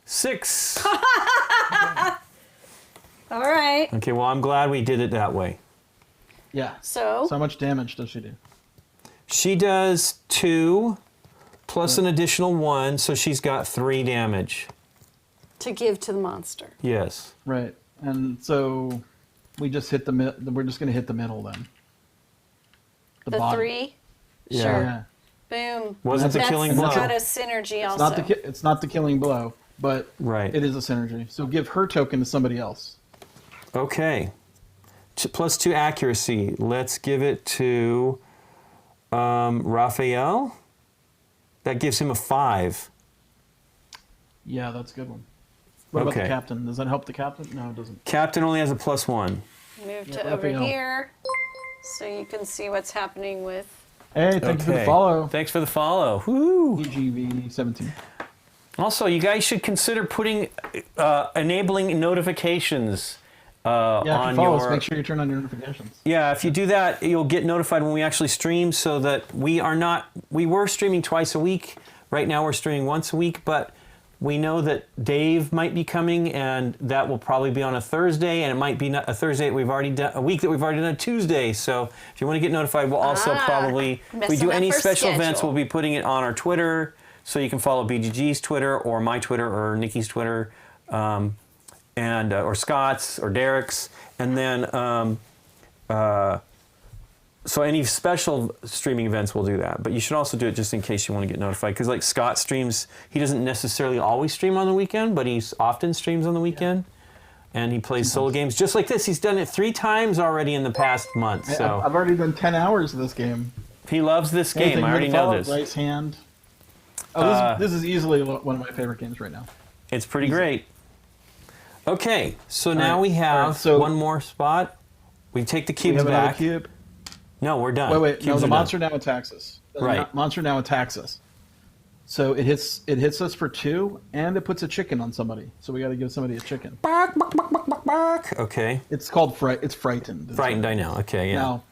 6. All right. Okay, well, I'm glad we did it that way. Yeah. So how much damage does she do? She does 2 plus an additional 1, so she's got 3 damage. To give to the monster. Yes. Right. And so we just hit we're just going to hit the middle then. The bottom. 3? Yeah. Sure. Yeah. Boom. Wasn't the That's killing blow. got a synergy It's also. not the killing blow, but Right. it is a synergy. So give her token to somebody else. Okay. +2 accuracy. Let's give it to Raphael. That gives him a 5. Yeah, that's a good one. What about Okay. the captain? Does that help the captain? No, it doesn't. Captain only has a +1. Move Yeah, to over Raphael. here so you can see what's happening with. Hey, thank you for the Okay. follow. Thanks for the follow. Woo! EGV17. Also, you guys should consider putting enabling notifications Yeah, if on you follow your. us, make sure you turn on your notifications. Yeah, if you do that, you'll get notified when we actually stream. So that we were streaming twice a week. Right now, we're streaming once a week, but we know that Dave might be coming, and that will probably be on a Thursday, and it might be not a Thursday that we've already done, a week that we've already done a Tuesday. So if you want to get notified, we'll also probably, if we messing do up any our special events, schedule. we'll be putting it on our Twitter. So you can follow BGG's Twitter or my Twitter or Nikki's Twitter, and or Scott's or Derek's, and then so any special streaming events we'll do that. But you should also do it just in case you want to get notified, because like Scott streams, he doesn't necessarily always stream on the weekend, but he often streams on the weekend, and he plays solo games just like this. He's done it 3 times already in the past month. So I've already done 10 hours of this game. he loves this Hey, game. thank I you for already the know follow, this. Rice hand. Oh, this is easily one of my favorite games right now. It's pretty great. Okay, so now right, we have all right, so- one more spot. We take the We cubes have another back. cube. No, we're done. Wait. No, Cubes the are monster now attacks us. Right. Monster now attacks us. So it hits us for 2, and it puts a chicken on somebody. So we got to give somebody a chicken. done. Bark. Okay. It's called It's frightened. It's Frightened, I know. Okay, yeah. Now,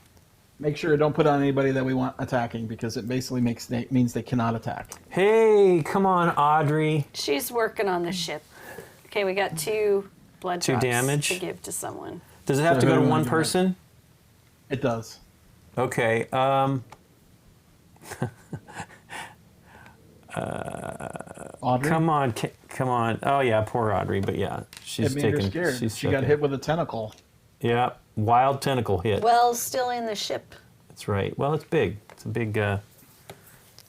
make sure don't put on anybody that we want attacking, because it basically means they cannot attack. Hey, come on, Audrey. She's working on the ship. Okay, we got 2 blood 2 drops damage. to give to someone. Does it have So to go who to do we one want to person? It does. Okay. Audrey. Come on, come on. Oh yeah, poor Audrey. But yeah, she's It made her taken. scared. She's She got taken. hit with a tentacle. Yeah, wild tentacle hit. Well, still in the ship. That's right. Well, it's big. It's a big.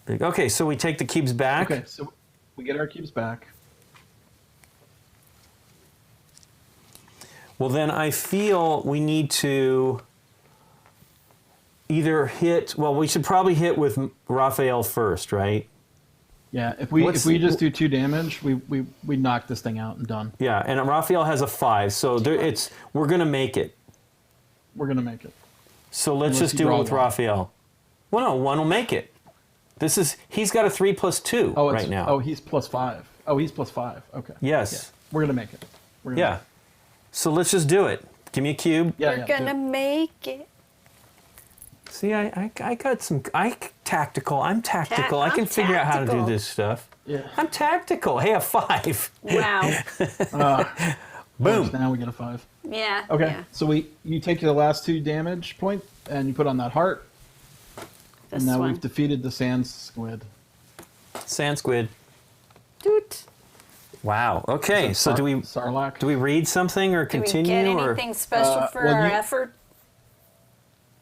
Big. Okay, so we take the cubes back. Okay, so we get our cubes back. Well, then I feel we need to either hit. Well, we should probably hit with Raphael first, right? Yeah, if we What's- just do 2 damage, we knock this thing out and done. Yeah, and Raphael has a 5, so we're gonna make it. We're gonna make it. So let's Unless just you do it draw with one. Raphael. Well, no, one will make it. He's got a 3 + 2 Oh, right now. Oh, he's +5. Oh, he's +5. Okay. Yes. Yeah, we're gonna make it. We're gonna Yeah. make it. So let's just do it. Give me a cube. Yeah, We're yeah, gonna make it. See, I got some. Tactical. I'm tactical. I I'm can figure out how to do tactical. this stuff. Yeah. I'm tactical. Hey, a 5. Wow. Boom. Now we get a 5. Yeah. Okay. Yeah. So you take your last 2 damage point and you put on that heart. This And now one. we've defeated the sand squid. Sand squid. Doot. Wow. Okay. So do we Sarlacc. read something or Do we continue get or? anything special for well, our you- effort?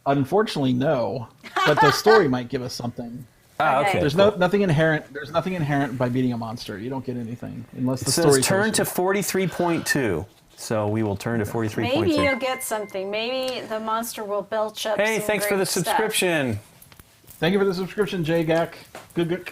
Unfortunately, no. But the story might give us something. Ah, Okay. okay. There's nothing inherent. There's nothing inherent by beating a monster. You don't get anything unless the It story says turn tells to you. 43.2. So we will turn to 43.2. Maybe you'll get something. Maybe the monster will belch up. Hey, some thanks for great the stuff. subscription. Thank you for the subscription, J-Gak. Good.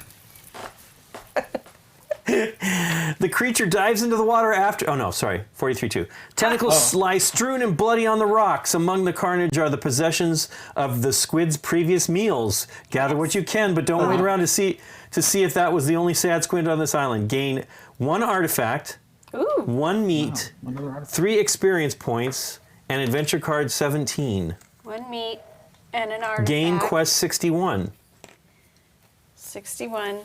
The creature dives into the water after. Oh no, sorry, 43.2. Tentacles lie strewn and bloody on the rocks. Among the carnage are the possessions of the squid's previous meals. Gather what you can, but don't wait around to see if that was the only sad squid on this island. Gain 1 artifact, Ooh. 1 meat, Another artifact. 3 experience points, and adventure card 17. 1 meat and an artifact. Gain quest 61. 61.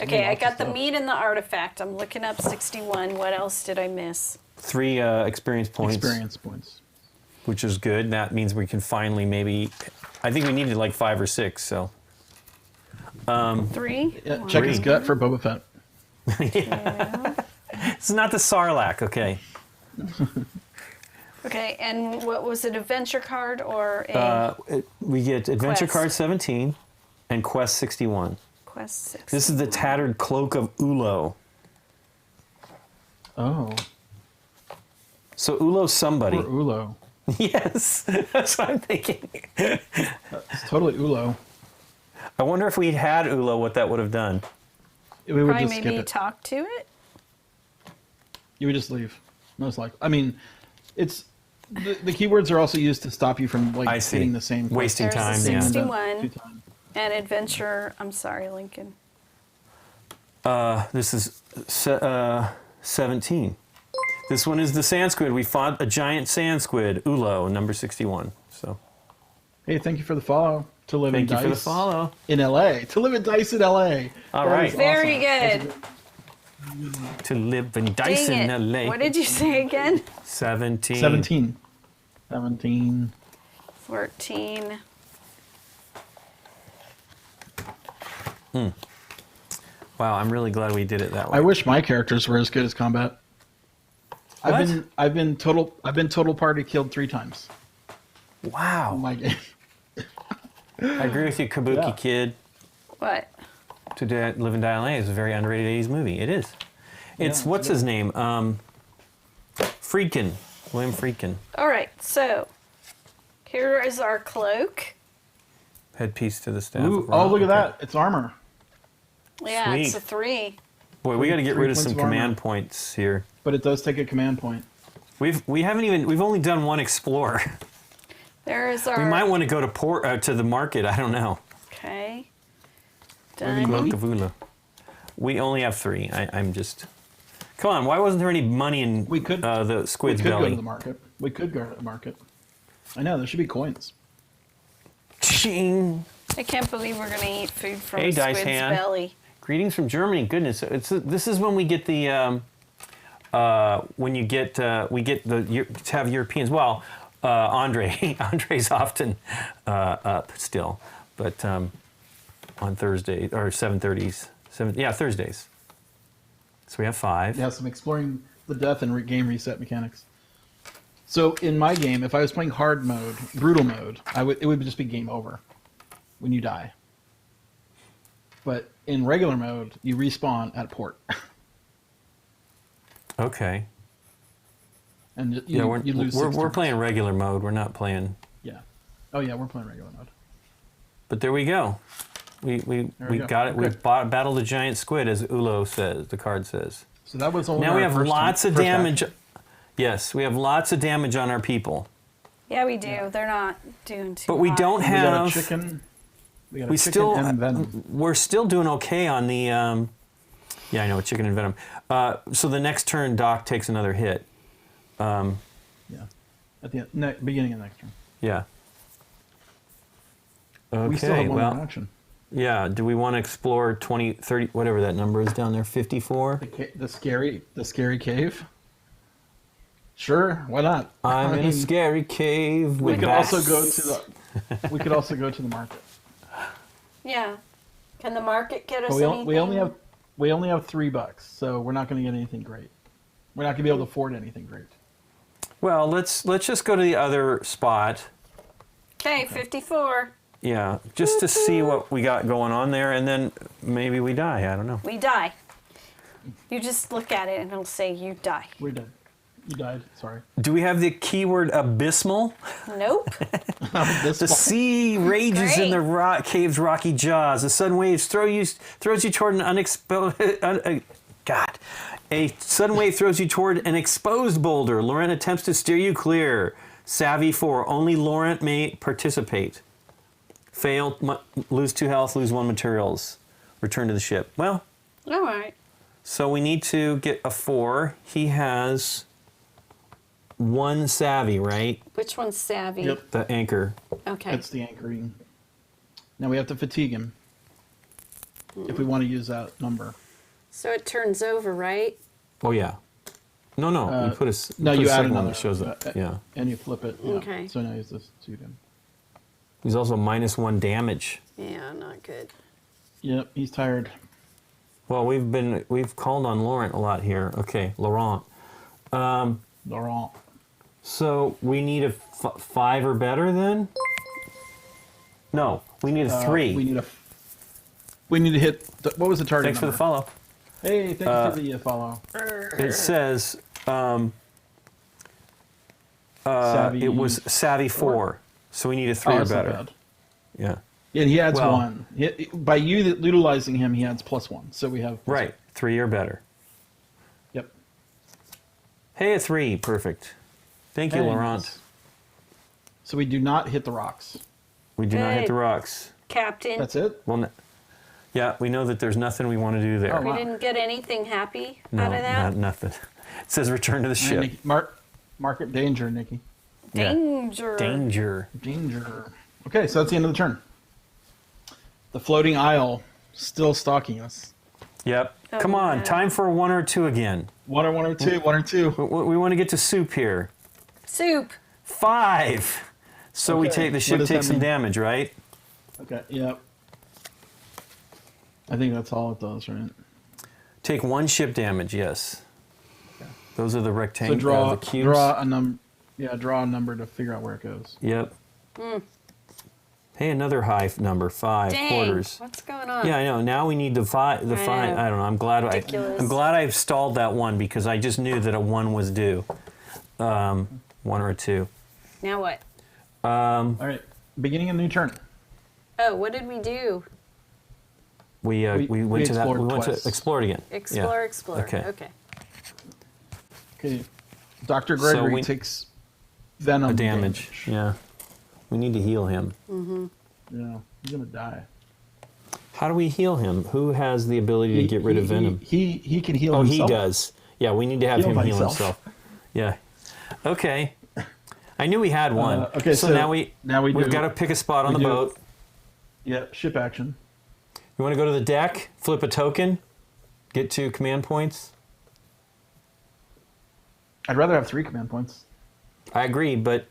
Okay, I got the meat and the artifact. I'm looking up 61. What else did I miss? 3 experience points. Experience points. Which is good. That means we can finally maybe. I think we needed like 5 or 6. So 3. Yeah, check his gut for Boba Fett. it's not the Sarlacc. Okay. Okay, and what was it, adventure card or a We get Adventure Quest. Card 17 and Quest 61. Quest 6? This is the Tattered Cloak of Ulo. Oh, So Ulo's somebody. poor Ulo. Yes, that's what I'm thinking. It's totally Ulo. I wonder if we had Ulo, what that would have done. We would Probably just skip maybe it. talk to it. You would just leave, most likely. I mean, it's the keywords are also used to stop you from I like see. hitting the same Wasting There's time, the yeah. 61 two times. and adventure. I'm sorry, Lincoln. This is 17. This one is the sand squid. We fought a giant sand squid, Ulo, number 61. So Hey, thank you for the follow. To live in thank you dice for the follow. in LA. To live in dice in LA. All That right. is Very awesome. good. To live in dice Dang in it. LA. What did you say again? 17. 17. 17. 14. Wow, I'm really glad we did it that way. I wish my characters were as good as combat. What? I've been total party killed 3 times. Wow. Oh my game. I agree with you, Kabuki Yeah. Kid. What? Live and Die in LA is a very underrated 80s movie. It is. It's, Yeah, what's his name? Friedkin. William Friedkin. All right, so here is our cloak. Headpiece to the staff. Ooh, Wow, oh, look at okay. that. It's armor. Yeah, it's Sweet. a 3. Boy, we got to get Three rid of points some of armor. command points here. But it does take a command point. We've only done one explorer. There is our. We might want to go to the market. I don't know. Okay. Maybe Done. money? Cloak of Ula. We only have 3. I'm just. Come on, why wasn't there any money in We could- the We squid's could go to belly? the market. We could go to the market. I know, there should be coins. Ching. I can't believe we're gonna eat food from Hey, a Dice squid's Hand. belly. Greetings from Germany. Goodness, this is when we get the we get to have Europeans. Well, Andre's often up still, but on Thursday or 7:30s, Thursdays. So we have 5. Yes, I'm exploring the death and game reset mechanics. So in my game, if I was playing hard mode, brutal mode, it would just be game over when you die. But in regular mode, you respawn at port, Okay. and Yeah, you lose. we're 6 turns. playing regular mode. We're not playing. Yeah. Oh yeah, we're playing regular mode. But there we go. We we go. got it. We Okay. battled the giant squid, as Ulo says. The card says. So that was only Now we our have first lots of first damage. action. Yes, we have lots of damage on our people. Yeah, we do. They're not doing too. But we hot. don't We got a have. chicken. We got a We chicken still. and venom. We're still doing okay on the. Yeah, I know, chicken and venom. So the next turn, Doc takes another hit. Yeah. At the beginning of the next turn. Yeah. Okay. We still have one more Well. action. Yeah. Do we want to explore 20, 30, whatever that number is down there? 54. The scary cave. Sure, why not? I'm I in a mean, scary cave We with could bats. also go to the. We could also go to the market. Yeah. Can the market get us But anything? we only have $3, so we're not going to get anything great. We're not going to be able to afford anything great. Well, let's just go to the other spot. Okay, 54. Yeah, just to see what we got going on there, and then maybe we die. I don't know. We die. You just look at it and it'll say you die. We're dead. You died. Sorry. Do we have the keyword abysmal? Nope. The sea rages in Great. the cave's rocky jaws. The sudden waves throws you toward an A sudden wave throws you toward an exposed boulder. Laurent attempts to steer you clear. Savvy 4. Only Laurent may participate. Fail. Lose 2 health. Lose 1 materials. Return to the ship. Well, All right. so we need to get a 4. He has 1 savvy, right? Which one's savvy? Yep. The anchor. Okay. That's the anchoring. Now we have to fatigue him. If we want to use that number. So it turns over, right? Oh yeah. No, you put a No, put you a add second one another. that shows up. Yeah. And you flip it. Yeah. Okay. So now he's this suit him. He's also -1 damage. Yeah, not good. Yep, he's tired. Well, we've called on Laurent a lot here. Okay, Laurent. Laurent. So we need a 5 or better then? No, we need a 3. We need to hit. What was the target Thanks for number? the follow. Hey, thank you for the follow. It says Savvy it was Savvy 4. So we need a 3 or that's not better. bad. Yeah. Yeah, and he adds Well- 1. By you utilizing him, he adds +1. So we have Right. 3 or better. Yep. Hey, a 3. Perfect. Thank you, Hey, Laurent. nice. So we do not hit the rocks. We do not hit Good. the rocks. Captain. That's it. Well, yeah, we know that there's nothing we want to do there. Oh, We wow. didn't get anything happy No, out of that. nothing. It says return to the All right, ship. Nikki, mark it danger, Nikki. Yeah. Danger. Danger. Danger. Okay, so that's the end of the turn. The floating isle still stalking us. Yep. Oh, Come on, no. time for a 1 or 2 again. One or two. We want to get to soup here. Soup. 5. So we Okay, take the what ship does takes that some mean? damage, right? Okay, yep. I think that's all it does, right? Take 1 ship damage. Yes. Okay. Those are the So rectangle. The cubes. draw a number. Yeah, draw a number to figure out where it goes. Yep. Hey, another high number. 5 Dang. quarters. What's going on? Yeah, I know. Now we need the 5. The I 5. know. I don't know. I'm glad. Ridiculous. I'm glad I've stalled that 1 because I just knew that a 1 was due. 1 or a 2. Now what? All right, beginning a new turn. Oh, what did we do? We went to that. We explored went twice. to explore it again. Explore, Yeah. explore. Okay. Okay. Okay, Dr. Gregory we- takes venom A damage. Yeah. We need to heal him. Yeah, he's gonna die. How do we heal him? Who has the ability to get rid of venom? He can heal Oh, himself. he does. Yeah, we need to have Heal him heal myself. himself. Yeah. Okay. I knew we had one. Okay, so now we we've do- got to pick a spot on we the do- boat. Yeah, ship action. You want to go to the deck, flip a token, get 2 command points. I'd rather have 3 command points I agree, but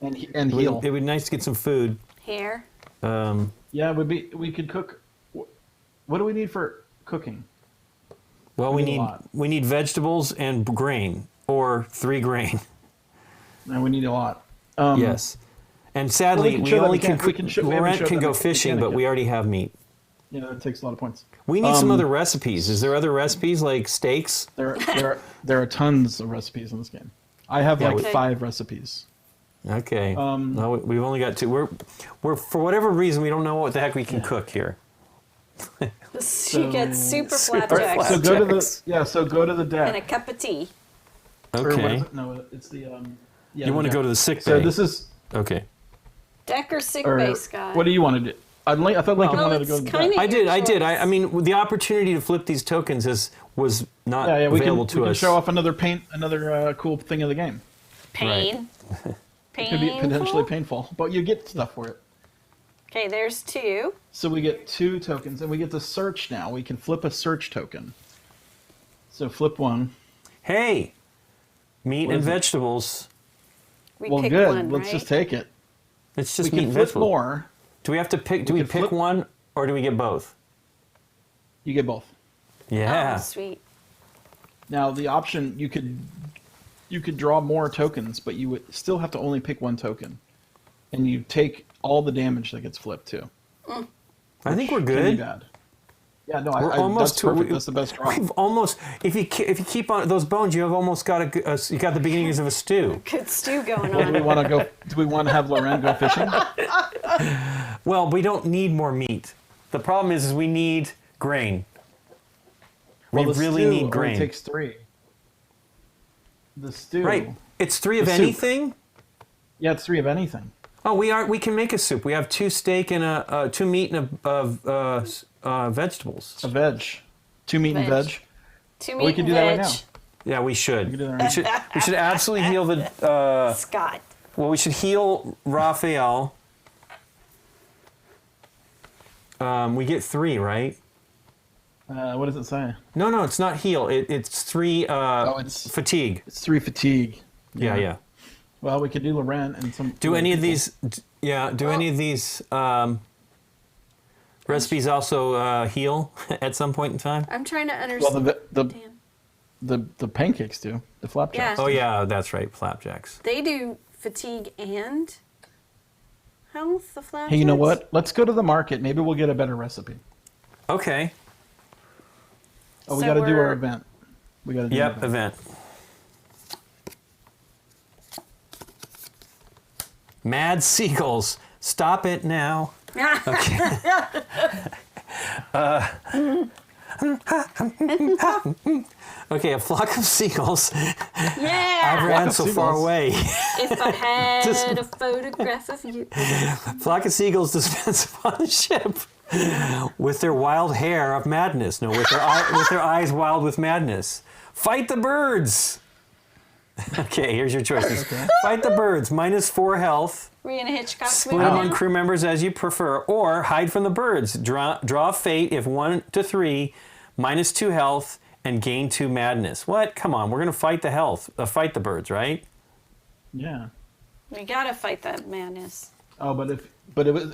and it heal. would be nice to get some food. Here. Yeah, it would be. We could cook. What do we need for cooking? Well, We need a lot. we need vegetables and grain, or 3 grain. And we need a lot. Yes. And sadly, can we show that only we can't- can we can show- we haven't Laurent showed can that go we fishing, can't but yet. we already have meat. Yeah, that takes a lot of points. We need some other recipes. Is there other recipes like steaks? There are tons of recipes in this game. I have like we- 5 recipes. Okay. No, we've only got 2. We're for whatever reason we don't know what the heck we can cook here. She gets super Super flapjacks So go to the Flapjacks. go to the deck. and a cup of tea. Or what Okay. is it? No, it's the yeah. You the want to deck. go to the sick bay? So this is Okay. Deck or sick or bay, Scott? what do you want to do? I thought Lincoln Well, wanted to it's go to the kinda- deck. I did. I did. choice. I mean, the opportunity to flip these tokens was not Yeah, we available can to us. show off another cool thing of the game. Pain. It could be potentially painful, but you get stuff for it. Okay, there's 2. So we get 2 tokens, and we get to search now. We can flip a search token. So flip 1. Hey, meat What and is it? vegetables. We Well, pick good. one, Let's right? just take it. It's We just meat can and flip vegetables. more. Do we have to pick? Do we can pick flip- one or do we get both? You get both. Yeah. Oh, sweet. Now the option you could draw more tokens, but you would still have to only pick 1 token, and you take all the damage that gets flipped too. I think we're Can be good. bad. Yeah, no, We're almost that's perfect. That's the best draw. We've almost. If you keep on those bones, you have almost got you got the beginnings of a stew. Good stew going Do we on. want to go? Do we want to have Loren go fishing? Well, we don't need more meat. The problem is we need grain. Well, We the really stew need only grain. takes 3. The stew. Right. It's 3 of The soup. anything. Yeah, it's 3 of anything. Oh, we can make a soup. We have 2 steak and 2 meat and vegetables. A veg. 2 meat and Veg. veg. 2 We meat can and do that right veg. now. Yeah, we should. We can do that right now. We should absolutely heal the. Scott. Well, we should heal Raphael. We get 3, right? What does it say? No, it's not heal. It's 3 it's- fatigue. It's 3 fatigue. Yeah. Well, we could do Loren and some. Do any of people. these? Do any of these recipes also heal at some point in time? I'm trying to Well, understand. the Damn. the pancakes do. The flapjacks. Yeah. Oh yeah, that's right. Flapjacks. They do fatigue and health, the flapjacks. Hey, you know what? Let's go to the market. Maybe we'll get a better recipe. Okay. Oh, we So got to do our we're- event. We got to do Yep. an event. Event. Mad seagulls. Stop it now. Okay, a flock of seagulls. Yeah. I've ran of so far seagulls. away. If I had a photograph of you. Flock of seagulls dispense upon the ship with their wild hair of madness. No, with their eyes wild with madness. Fight the birds. Okay, here's your choices. Fight the birds, -4 health. Were you in a Hitchcock Split movie among now? crew members as you prefer, or hide from the birds. Draw fate if 1 to 3, -2 health, and gain 2 madness. What? Come on, we're gonna fight fight the birds, right? Yeah. We gotta fight that madness. Oh, but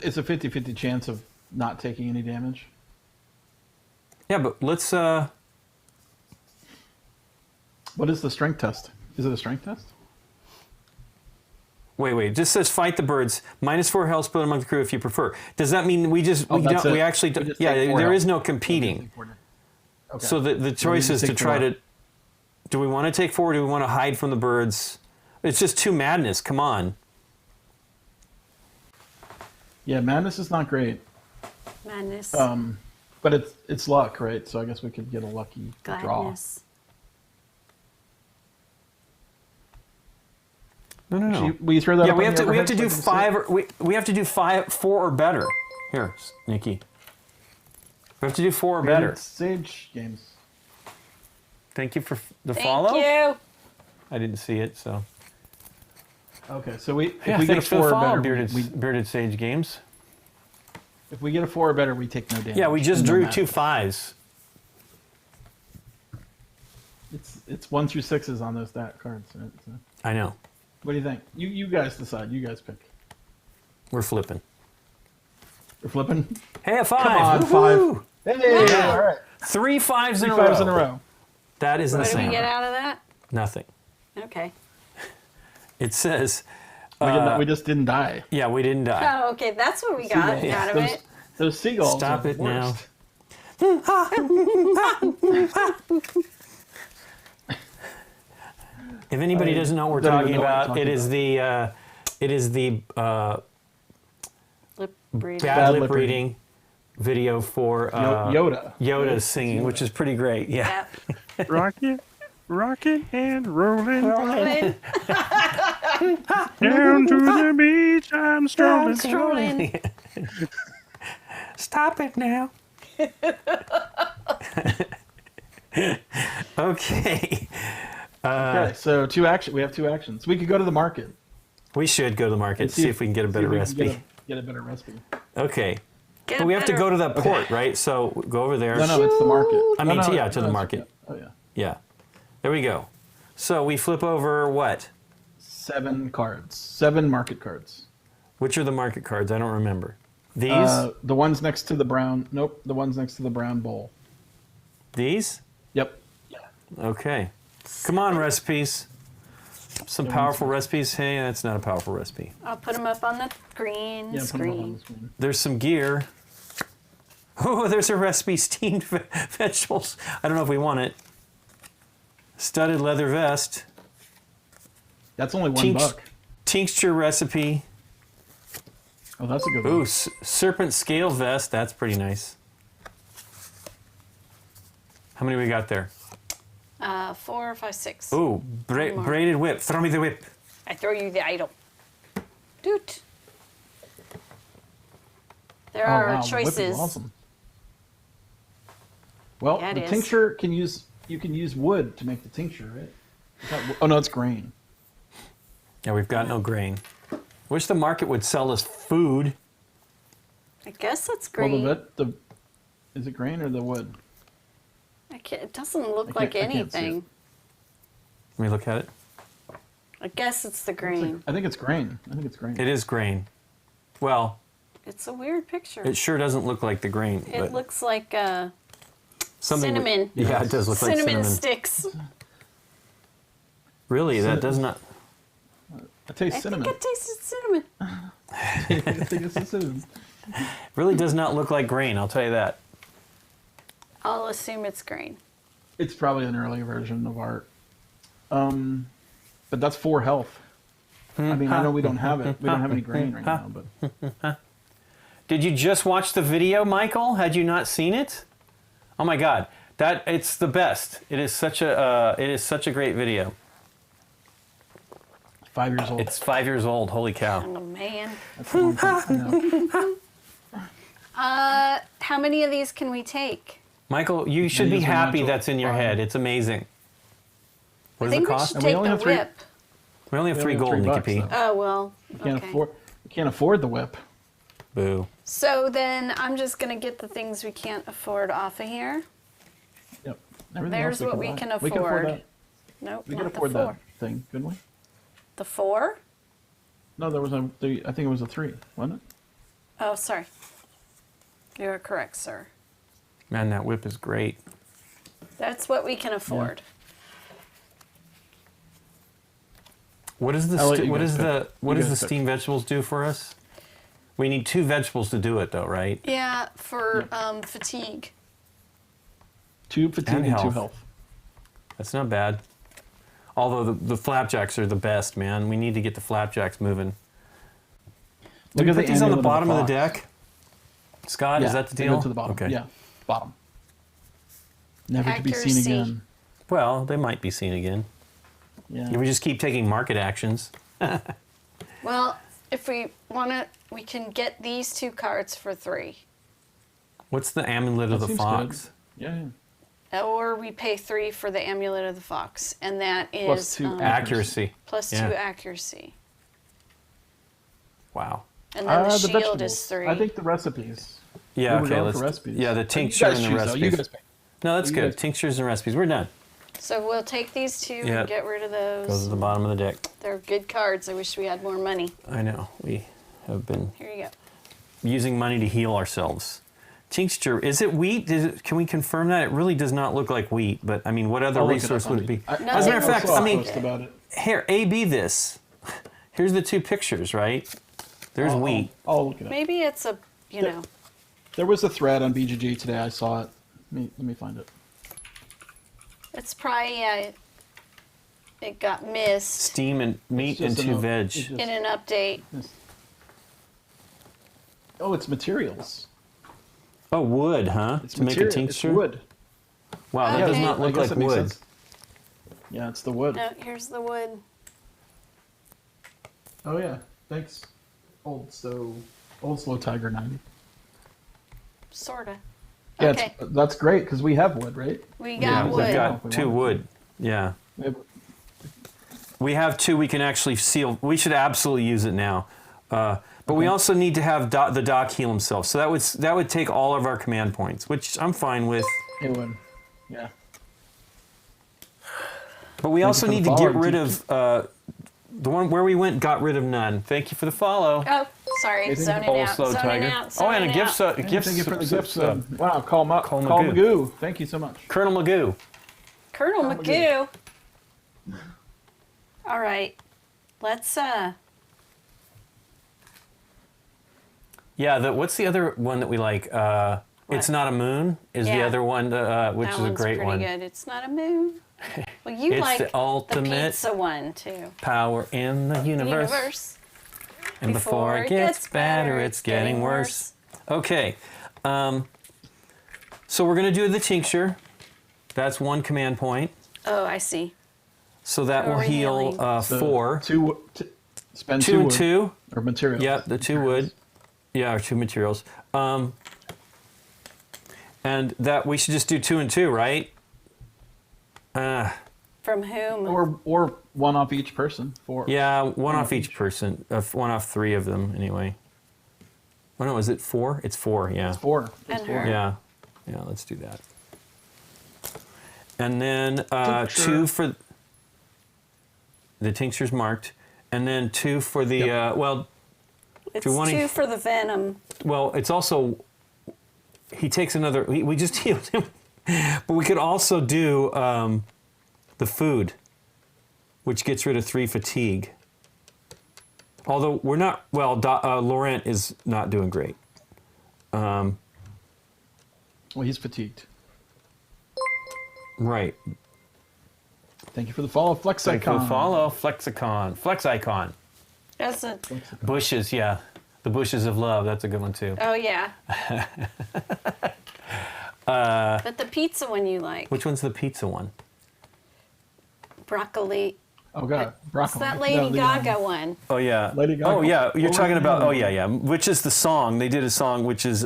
it's a 50-50 chance of not taking any damage. Yeah, but let's. What is the strength test? Is it a strength test? Wait. It just says fight the birds. -4 health, split among the crew if you prefer. Does that mean we just Oh, we that's don't it. we actually We do, just yeah? take 4 There is health. no competing. Okay. So the choice is just to take try 4. to. Do we want to take 4? Or do we want to hide from the birds? It's just 2 madness. Come on. Yeah, madness is not great. Madness. But it's luck, right? So I guess we could get a lucky draw. Gladness. No. Will you throw that? Yeah, up we on have the to. We have overhead to do so I can see it? 5. We have to do 4 or better. Here, Nikki. We have to do 4 or better. Sage games. Thank you for the Thank follow. you. I didn't see it, so. Okay, so if Yeah, we get a thanks for the 4 or follow, better, Bearded Sage Games. if we get a 4 or better, we take no damage. Yeah, we just and no drew madness. 2 5s. It's 1 through 6s on those cards. Right? So, I know. what do you think? You guys decide. You guys pick. We're flipping. We're flipping. Hey, a 5. Come on, Woohoo! 5. Hey, Yeah. all right. 3 5s in 3 a row. 5s in a row. That is What do we insane. get out of that? Nothing. Okay. It says, We just didn't die. yeah, we didn't die. Oh, okay. That's what we got Seagulls. out of those, it. Those seagulls. Stop are it the now. worst. If anybody doesn't know what we're don't even talking know what about, you're it is the Lip reading. bad lip lip reading video for Yoda. Yoda's singing, which is pretty great. Yeah. Yep. Rocking and rolling Rolling. down to the beach. I'm strolling. Strolling. Stop it now. Okay. Okay, so we have 2 actions. We could go to the market. We should go to the market, and see if we can get a better recipe. Get a better recipe. Okay. Get But we have to better. go to the port, right? So go over there. No, it's the market. I mean, No, yeah, to the it's- market. Oh yeah. Yeah. There we go. So we flip over what? 7 cards. 7 market cards. Which are the market cards? I don't remember. These? The ones next to the brown. Nope. The ones next to the brown bowl. These? Yep. Okay. Come on, recipes. Some powerful recipes. Hey, that's not a powerful recipe. I'll put them up on the green Yeah. Put them up on screen. the screen. There's some gear. Oh, there's a recipe, steamed vegetables. I don't know if we want it. Studded leather vest. That's only $1. Tincture recipe. Oh, that's a good Ooh, one. serpent scale vest. That's pretty nice. How many we got there? 4, 5, 6. Ooh, One more. braided whip. Throw me the whip. I throw you the idol. Doot. There Oh, are wow, the whip is choices. awesome. Well, Yeah, it the is. tincture you can use wood to make the tincture, right? Oh no, it's grain. Yeah, we've got no grain. Wish the market would sell us food. I guess it's Well, green. is it grain or the wood? It doesn't look I like can't see it. anything. Let me look at it. I guess it's the green. I think it's grain. It is grain. Well, It's a weird picture. it sure doesn't look like the grain. It but looks like something cinnamon. Yeah, it does look like cinnamon cinnamon. sticks. Really, that does not. I taste I cinnamon. think I tasted cinnamon. I think it's cinnamon. Really does not look like grain. I'll tell you that. I'll assume it's grain. It's probably an early version of art. But that's 4 health. I mean, I know we don't have it. We don't have any grain right now, but Did you just watch the video, Michael? Had you not seen it? Oh my God, it's the best. It is such a great video. 5 years old. It's 5 years old. Holy cow! Oh man. That's a long time. Yeah. How many of these can we take? Michael, you should be use a happy natural that's in your fire. head. It's amazing. What I does it think we cost? should And we take only the have 3 whip. We only have We 3 only have gold, $3, Nikki P. though. Oh well. We can't Okay. afford. We can't afford the whip. Boo. So then I'm just gonna get the things we can't afford off of here. Yep. Everything There's else what we buy. can We can afford afford. that. Nope, We not can the afford 4. that thing, couldn't we? The 4? No, there was I think it was a 3, wasn't it? Oh, sorry. You are correct, sir. Man, that whip is great. That's what we can afford. What is the I'll let st- you what guys is pick. the what You does the guys pick. steamed vegetables do for us? We need 2 vegetables to do it, though, right? Yeah, for fatigue. 2 fatigue And and 2 health. health. That's not bad. Although the flapjacks are the best, man. We need to get the flapjacks moving. Did we Look at put the these on the amulet of bottom of the fox. deck? Scott, is that the they deal? go to the bottom. Okay. Yeah, bottom. Never to be Accuracy. seen again. Well, they might be seen again. Yeah. If we just keep taking market actions. Well, if we want to, we can get these 2 cards for 3. What's the amulet of That the seems fox? good. Yeah. Or we pay 3 for the amulet of the fox, and that is Plus 2 Accuracy. plus Yeah. 2 accuracy. Wow. And then the The shield vegetables. is 3. I think the recipes. Yeah, We were okay, going let's for recipes. Yeah, the You tincture guys and the choose, though. recipes. You guys pick. No, that's You good. guys- Tinctures and recipes. We're done. So we'll take these 2 Yep. and get rid of Goes those. to the bottom of the deck. They're good cards. I wish we had more money. I know. We have been Here you go. using money to heal ourselves. Tincture, is it wheat? Can we confirm that? It really does not look like wheat, but I mean, what other I'll look it resource up would on it be? it. As a matter of Nothing fact, looks I mean, like it. about it. here, A/B this. Here's the 2 pictures, right? There's wheat. I'll look it up. Maybe it's a, you know, There was a thread on BGG today. I saw it. Let me find it. it's probably, it got missed Steam and meat and just 2 an- veg. it's just- in an update. Oh, it's materials. Oh, wood, huh? It's to make a material. tincture? It's wood. Wow, that Okay. does not I look guess like it makes wood. sense. Yeah, it's the wood. No, here's the wood. Oh yeah, thanks. Old slow tiger 90. Sorta. Yeah, Okay. that's great because we have wood, right? We Yeah, got we've wood. got If we 2 wanted wood. Yeah. We have- We have 2 we can actually seal. We should absolutely use it now. But we also need to have the doc heal himself. So that would take all of our command points, which I'm fine with. It would. Yeah. But we also for the need to follow get and rid keep- of the one where we went. Got rid of none. Thank you for the follow. Oh, sorry. Anything? Zoning Old out. slow Zoning tiger. out. Oh, and a zoning gift. out. Gift. Thank you for the sub- gifts. sub. Wow, call Magoo. Magoo. Thank you so much. Colonel Magoo. Colonel Oh, Magoo. All right. Let's, Yeah. What's the other one that we like? It's Not a Moon is the Yeah. other one, which that is a one's great pretty one. good. It's not a moon. Well, you It's like the ultimate pizza one, too. Power in the universe. Universe. And before it gets better, it's getting worse. Okay. So we're going to do the tincture. That's 1 command point. Oh, I see. So that How will are we heal healing? 4. Spend 2 2 and wood, 2. or materials. Yep, the 2 wood. Yeah, or 2 materials. And that we should just do 2 and 2, right? From whom? Or 1 off each person. 4. Yeah, 1 off each person. 1 off 3 of them, anyway. Oh, no, is it 4? It's 4, yeah. It's 4. It's And 4. her. Yeah, yeah, let's do that. And then Tincture. 2 for the tincture's marked, and then 2 for the It's we wanna- 2 for the venom. well, it's also he takes another. We just healed him, but we could also do the food. which gets rid of 3 fatigue. Although we're not, well, Laurent is not doing great. Well, he's fatigued. Right. Thank you for the follow, Flex Thank you for Icon. the follow, Flex Icon. That's a. Bushes, yeah. The Bushes of Love, that's a good one too. Oh yeah. But the pizza one you like. Which one's the pizza one? Broccoli. Oh God, broccoli. It's that Lady Gaga one. Oh yeah. Lady Gaga. Oh yeah, you're What talking was about, the oh name? yeah, which is the song. They did a song which is,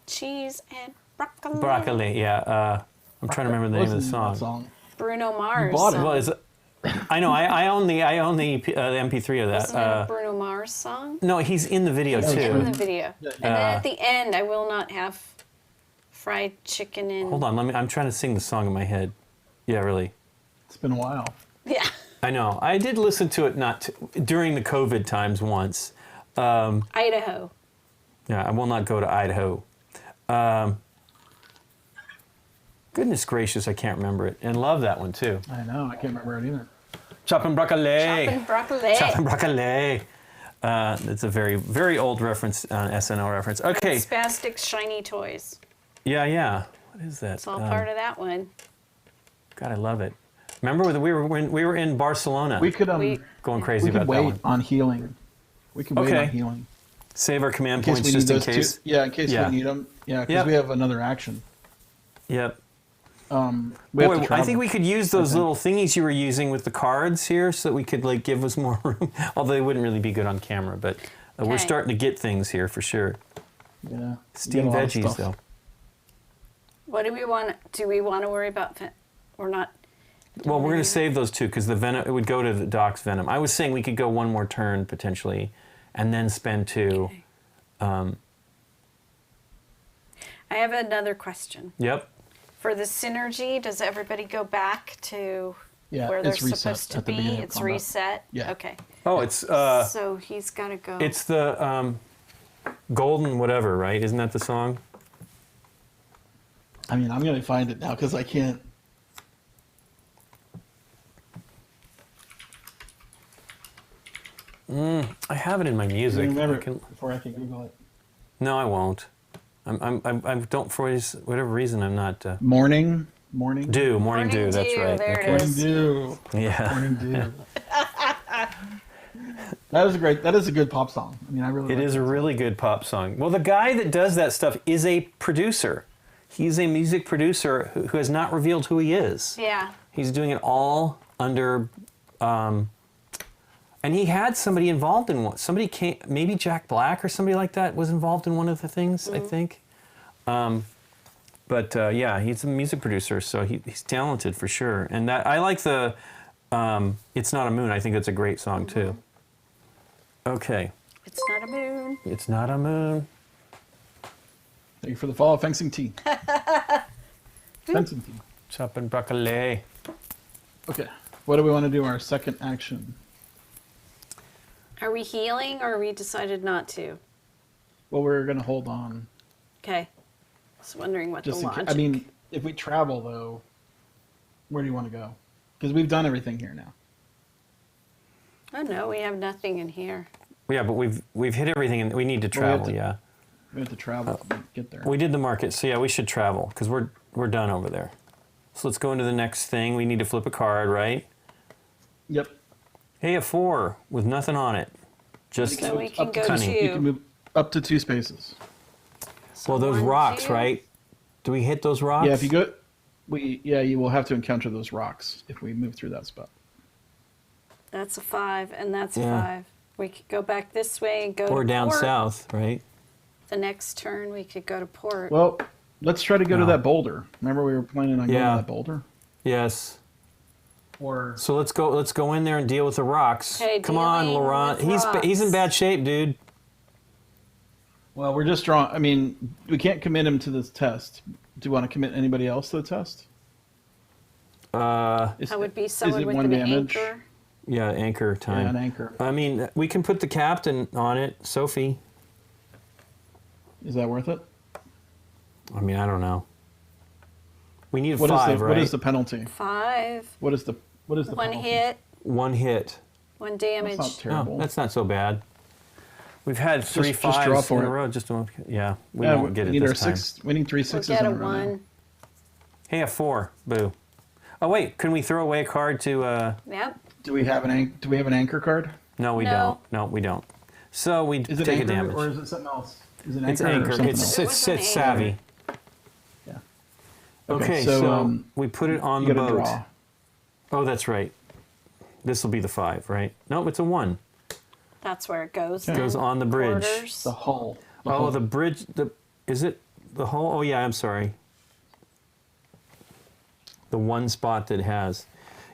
Cheese and broccoli. Broccoli, yeah. I'm trying to remember the name of the Wasn't song. that Bruno Mars. bought it. song. Well, is it, I know, I own the MP3 of Isn't it that. a Bruno Mars song? No, he's in the video He's in the too. video. And then at the end, I will not have fried chicken and. Hold on, I'm trying to sing the song in my head. Yeah, really. It's been a while. Yeah. I know. I did listen to it during the COVID times once. Idaho. Yeah, I will not go to Idaho. Goodness gracious, I can't remember it. And love that one too. I know. I can't remember it either. Chopping broccoli. Chopping broccoli. Chopping broccoli. It's a very, very old reference, SNL reference. Okay. Spastic shiny toys. Yeah. What is that? It's all part of that one. God, I love it. Remember when we were in Barcelona? We could Going crazy we could about that wait one. on healing. We could wait Okay. on healing. Save our command In case points we need just in those case. two. Yeah, in case Yeah. we need them. Yeah, because Yep. we have another action. Yep. We have to Boy, I travel. think we could use those little thingies you were using with the cards here so that we could like give us more room. Although they wouldn't really be good on camera, but we're Okay. starting to get things here for sure. Yeah. Steamed We get a lot of veggies stuff. though. What do we want? Do we want to worry about? We're not. Well, we're going doing to save those two because the venom it would go to the Doc's venom. I was saying we could go one more turn potentially, and then spend 2. Okay. I have another question. Yep. For the synergy, does everybody go back to Yeah, where they're it's reset supposed to at the be? beginning of It's combat. reset? Yeah. Okay. Oh, it's So he's got to go. the golden whatever, right? Isn't that the song? I mean, I'm gonna find it now because I can't. I have it in my music. Remember I can- before I can Google it. No, I won't. I don't for whatever reason I'm not. Morning Morning Morning dew. That's Dew, right. there it Okay. is. Morning Dew. Yeah. Morning Dew. That is a good pop song. I mean, I really. It like is it. a really good pop song. Well, the guy that does that stuff is a producer. He's a music producer who has not revealed who he is. Yeah. He's doing it all under, and he had somebody involved in one. Somebody came, maybe Jack Black or somebody like that was involved in one of the things, I think. But yeah, he's a music producer, so he's talented for sure. And that I like the "It's Not a Moon." I think that's a great song too. Okay, It's not a moon. it's not a moon. Thank you for the follow, Fencing Tea. Fencing Tea. Chopping broccoli. Okay. What do we want to do? Our second action. Are we healing or we decided not to? Well, we're gonna hold on. Okay. Just wondering what Just the in case. logic. I mean, if we travel though, where do you want to go? Because we've done everything here now. Oh no, we have nothing in here. Yeah, but we've hit everything, and we need to Well, we have travel. to- Yeah, We have to travel to get there. we did the market, so yeah, we should travel because we're done over there. So let's go into the next thing. We need to flip a card, right? Yep. Hey, a 4 with nothing on it. Just So we can Up go cunning. to. You can move up to 2 spaces. So well, those 1, rocks, 2. right? Do we hit those rocks? Yeah, if you go, you will have to encounter those rocks if we move through that spot. That's a 5, and that's a Yeah. 5. We could go back this way and go or to down port. south, right? The next turn, we could go to port. Well, let's try to go to No. that boulder. Remember we were planning on going Yeah. to that boulder? Yes. Or So let's go in there and deal with the rocks. Okay, Come on, dealing Laurent. with He's in rocks. bad shape, dude. well, we're just drawing. I mean, we can't commit him to this test. Do you want to commit anybody else to the test? That would be someone it with one an damage? anchor. Yeah, anchor time. Yeah, an anchor. I mean, we can put the captain on it, Sophie. Is that worth it? I mean, I don't know. We need What is 5, the right? what is the penalty? 5. What is the One penalty? hit, 1 hit. 1 damage. That's not terrible. Oh, that's not so bad. We've had 3 just draw fives for in a it. row. Yeah, we Yeah, won't get it need this our time. 6. We need 3 We'll sixes get in a a row now. 1. Hey, a 4. Boo. Oh wait, can we throw away a card to? Yep. Do we have an anchor card? No, we No. don't. No, we don't. So we Is it take anchor a damage. or is it something else? Is it It's anchor? Or anchor. something It's else? It it's, was an it's anchor. savvy. Yeah. Okay, so we put it on you the gotta boat. draw. Oh, that's right. This will be the 5, right? No, it's a 1. That's where it goes. Okay. then. Goes on the bridge. Quarters. The hull. Oh, hull. the bridge. Is it the whole? Oh yeah, I'm sorry. The one spot that has.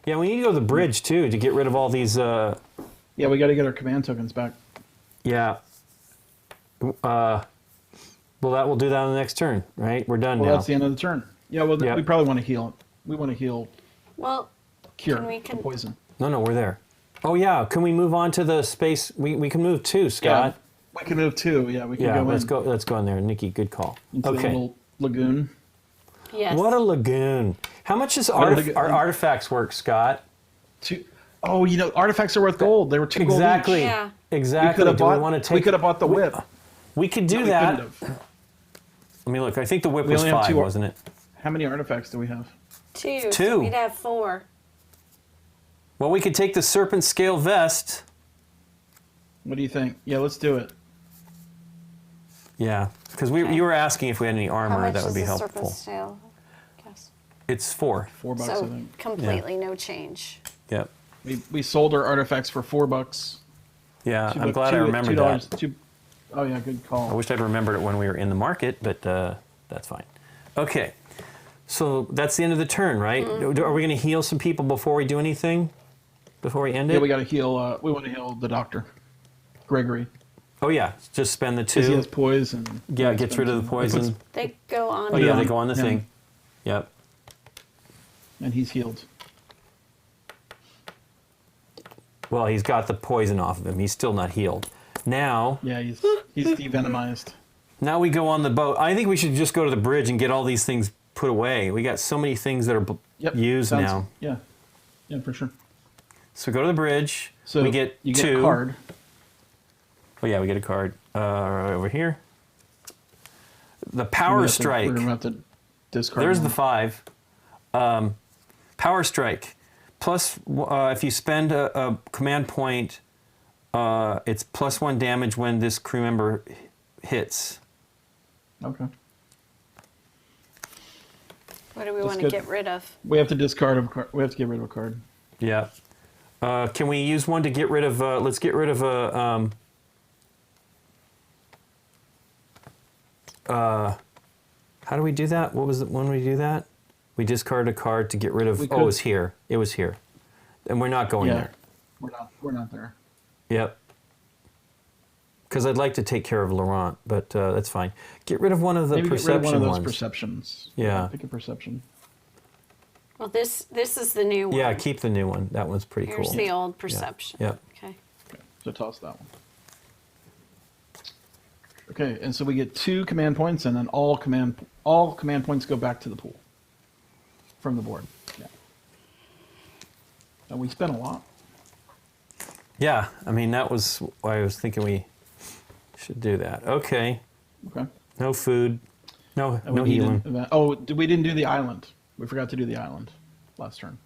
Yeah, we need to go to the bridge too to get rid of all these. Yeah, we got to get our command tokens back. Yeah. Well, that will do that on the next turn, right? We're done Well, now. that's the end of the turn. Yeah, well, Yep. we probably want to heal. We want to heal Well, cure Can we the poison. No, we're there. Oh yeah, can we move on to the space? We can move too, Scott. We can move 2. Yeah, we can Yeah, go let's in go. Let's go in there, Nikki. Good call. into the Okay. little lagoon. yes. What a lagoon! How much is What a lagoon. our artifacts work, Scott? 2. Oh, artifacts are worth gold. They were 2 gold Exactly. each. Yeah. Exactly. We could have Do we bought. want to take? We could have bought the whip. We could do No, we that. couldn't have. I mean, look. I think the whip We was only have 5, 2 wasn't it? How many artifacts do we have? 2. 2. So we'd have 4. Well, we could take the serpent scale vest. What do you think? Yeah, let's do it. Yeah, because Okay. you were asking if we had any How armor much that would is be the helpful. serpent's tail? Guess. It's 4. $4, I So think. completely no change. Yep. We sold our artifacts for $4. Yeah, Two I'm bu- glad two- I remembered $2, that. Oh yeah, good I call. wish I'd remembered it when we were in the market, but that's fine. Okay, so that's the end of the turn, right? Mm-hmm. Are we going to heal some people before we do anything? Before we end it? Yeah, we got to heal. We want to heal the doctor, Gregory, Oh yeah, just spend the because he 2. has poison. Yeah, it gets rid of the poison. They go on. Oh yeah, Yeah. they go on the Yeah. thing. Yep. And he's healed. Well, he's got the poison off of him. He's still not healed. Now Yeah, he's devenomized. Now we go on the boat. I think we should just go to the bridge and get all these things put away. We got so many things that are used sounds- now. Yeah, for sure. So go to the bridge. So we get you 2. get a card. Oh yeah, we get a card over here. The We're power gonna strike. We're gonna have to discard. There's one. the 5. Power strike. Plus, if you spend a command point, it's +1 damage when this crew member hits. Okay. What do we That's want to good. get rid of? We have to discard a card. We have to get rid of a card. Yeah. Can we use one to get rid of? Let's get rid of a. How do we do that? What was it when we do that? We discard a card to get rid of. We Oh, could- it was here. It was here, and we're not going Yeah. there. We're not there. Yep. Because I'd like to take care of Laurent, but that's fine. Get rid of one of the Maybe get rid perception of one of those ones. perceptions. Yeah. Pick a perception. Well, this is the new one. Yeah, keep the new one. That one's pretty Here's cool. the old perception. Yep. Okay. Okay, so toss that one. Okay, and so we get 2 command points, and then all command points go back to the pool from the board. Yeah. And we spent a lot. Yeah, I mean that was why I was thinking we should do that. Okay. Okay. No food. No And no we need an healing. event. Oh, we didn't do the island. We forgot to do the island last turn.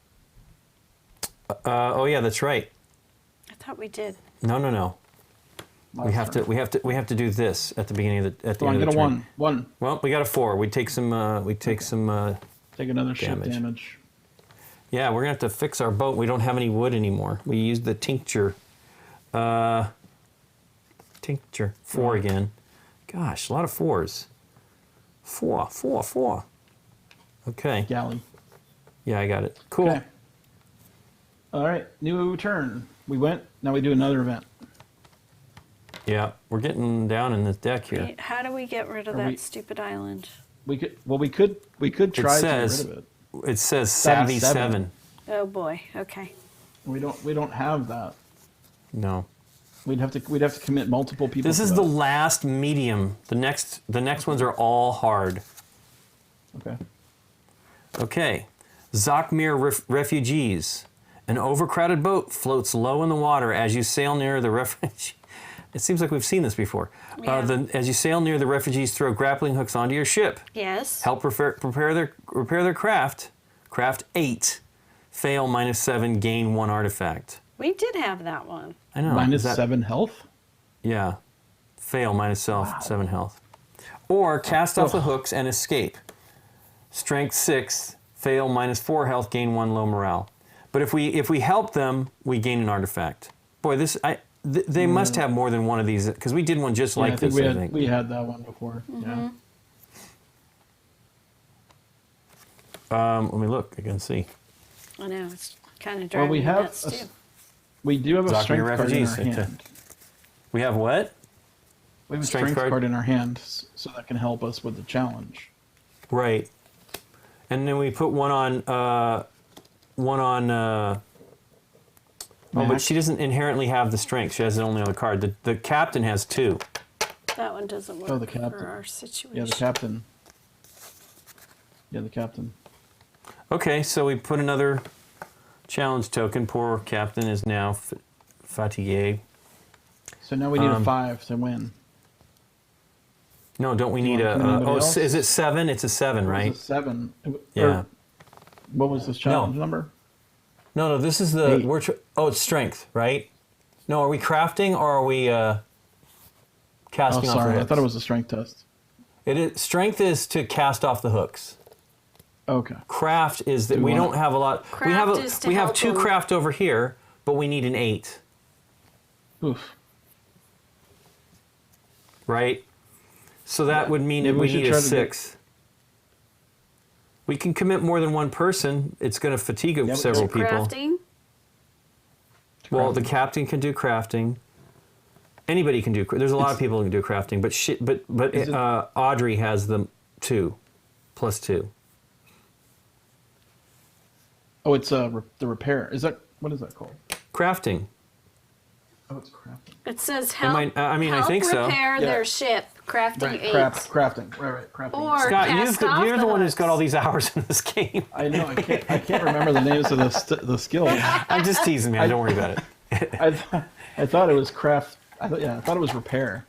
Oh yeah, that's right. I thought we did. No. Last We have turn. to we have to do this at the beginning of the at the Come on, end get of a the turn. 1. Well, we got a 4. We take some Take another ship Damage. damage. yeah, we're going to have to fix our boat. We don't have any wood anymore. We used the tincture. Tincture 4 again. Gosh, a lot of 4s. 4. Okay. Galley. Yeah, I got it. Cool. Okay. All right, new turn. We went. Now we do another event. Yeah, we're getting down in this deck here. Wait, how do we get rid of Are that we- stupid island? We could. Well, we could try says- to get rid of it. It says Savvy 7. Oh boy. Okay. We don't have that. No. We'd have to commit multiple people. This to is that. the last medium. The next ones are all hard. Okay. Okay. Zockmere refugees. An overcrowded boat floats low in the water as you sail near the refugees. It seems like we've seen this before. Yeah. As you sail near the refugees, throw grappling hooks onto your ship. Yes. Help repair their craft. Craft 8. Fail -7. Gain 1 artifact. We did have that one. I know. Minus is that- 7 health? Yeah. Fail -7 health. Or cast off the hooks and escape. Strength 6. Fail -4 health. Gain 1 low morale. But if we help them, we gain an artifact. Boy, they must have more than one of these because we did one just like this. I think we had that one before. Mm-hmm. Yeah. Let me look. I can see. I know, it's kind of Well, driving we me have nuts too. we do have a Zockmere strength card in refugees, our okay. hand. We have what? We have a Strength strength card? card in our hand, so that can help us with the challenge. Right. And then we put one on. Oh, but Mac? she doesn't inherently have the strength. She has it only on the card. The captain has 2. That one doesn't work Oh, the captain. for our situation. Yeah, the captain. Yeah, the captain. Okay, so we put another challenge token. Poor captain is now fatigué. So now we need a 5 to win. No, don't we Do you need want to put anybody else? is it 7? It's a 7, It right? was a 7. Yeah. Or what was this challenge number? No, this is the 8. it's strength, right? No, are we crafting or are we Oh, casting off the sorry. hooks? I thought it was a strength test. Strength is to cast off the hooks. Okay. Craft is that Do we we don't wanna- have a lot. Craft is to we have help 2 them. craft over here, but we need an 8, Oof. right? So that would mean Maybe that we we should need a try to 6. We can commit more than one person. It's going to fatigue but several people. Crafting? Well, the captain can do crafting. Anybody can do. There's a lot of people who can do crafting, but Is it- Audrey has them 2, +2. Oh, it's the repair. What is that called? Crafting. Oh, it's crafting. It says help, I mean, I help think so. repair Yeah. their ship, crafting Right, 8. crafting. Right, crafting. Or Scott, cast off you're the one who's got hooks. all these hours in this game. I know. I can't remember the names of the skills. I'm just teasing, man. Don't worry about it. I thought it was craft. I thought it was repair.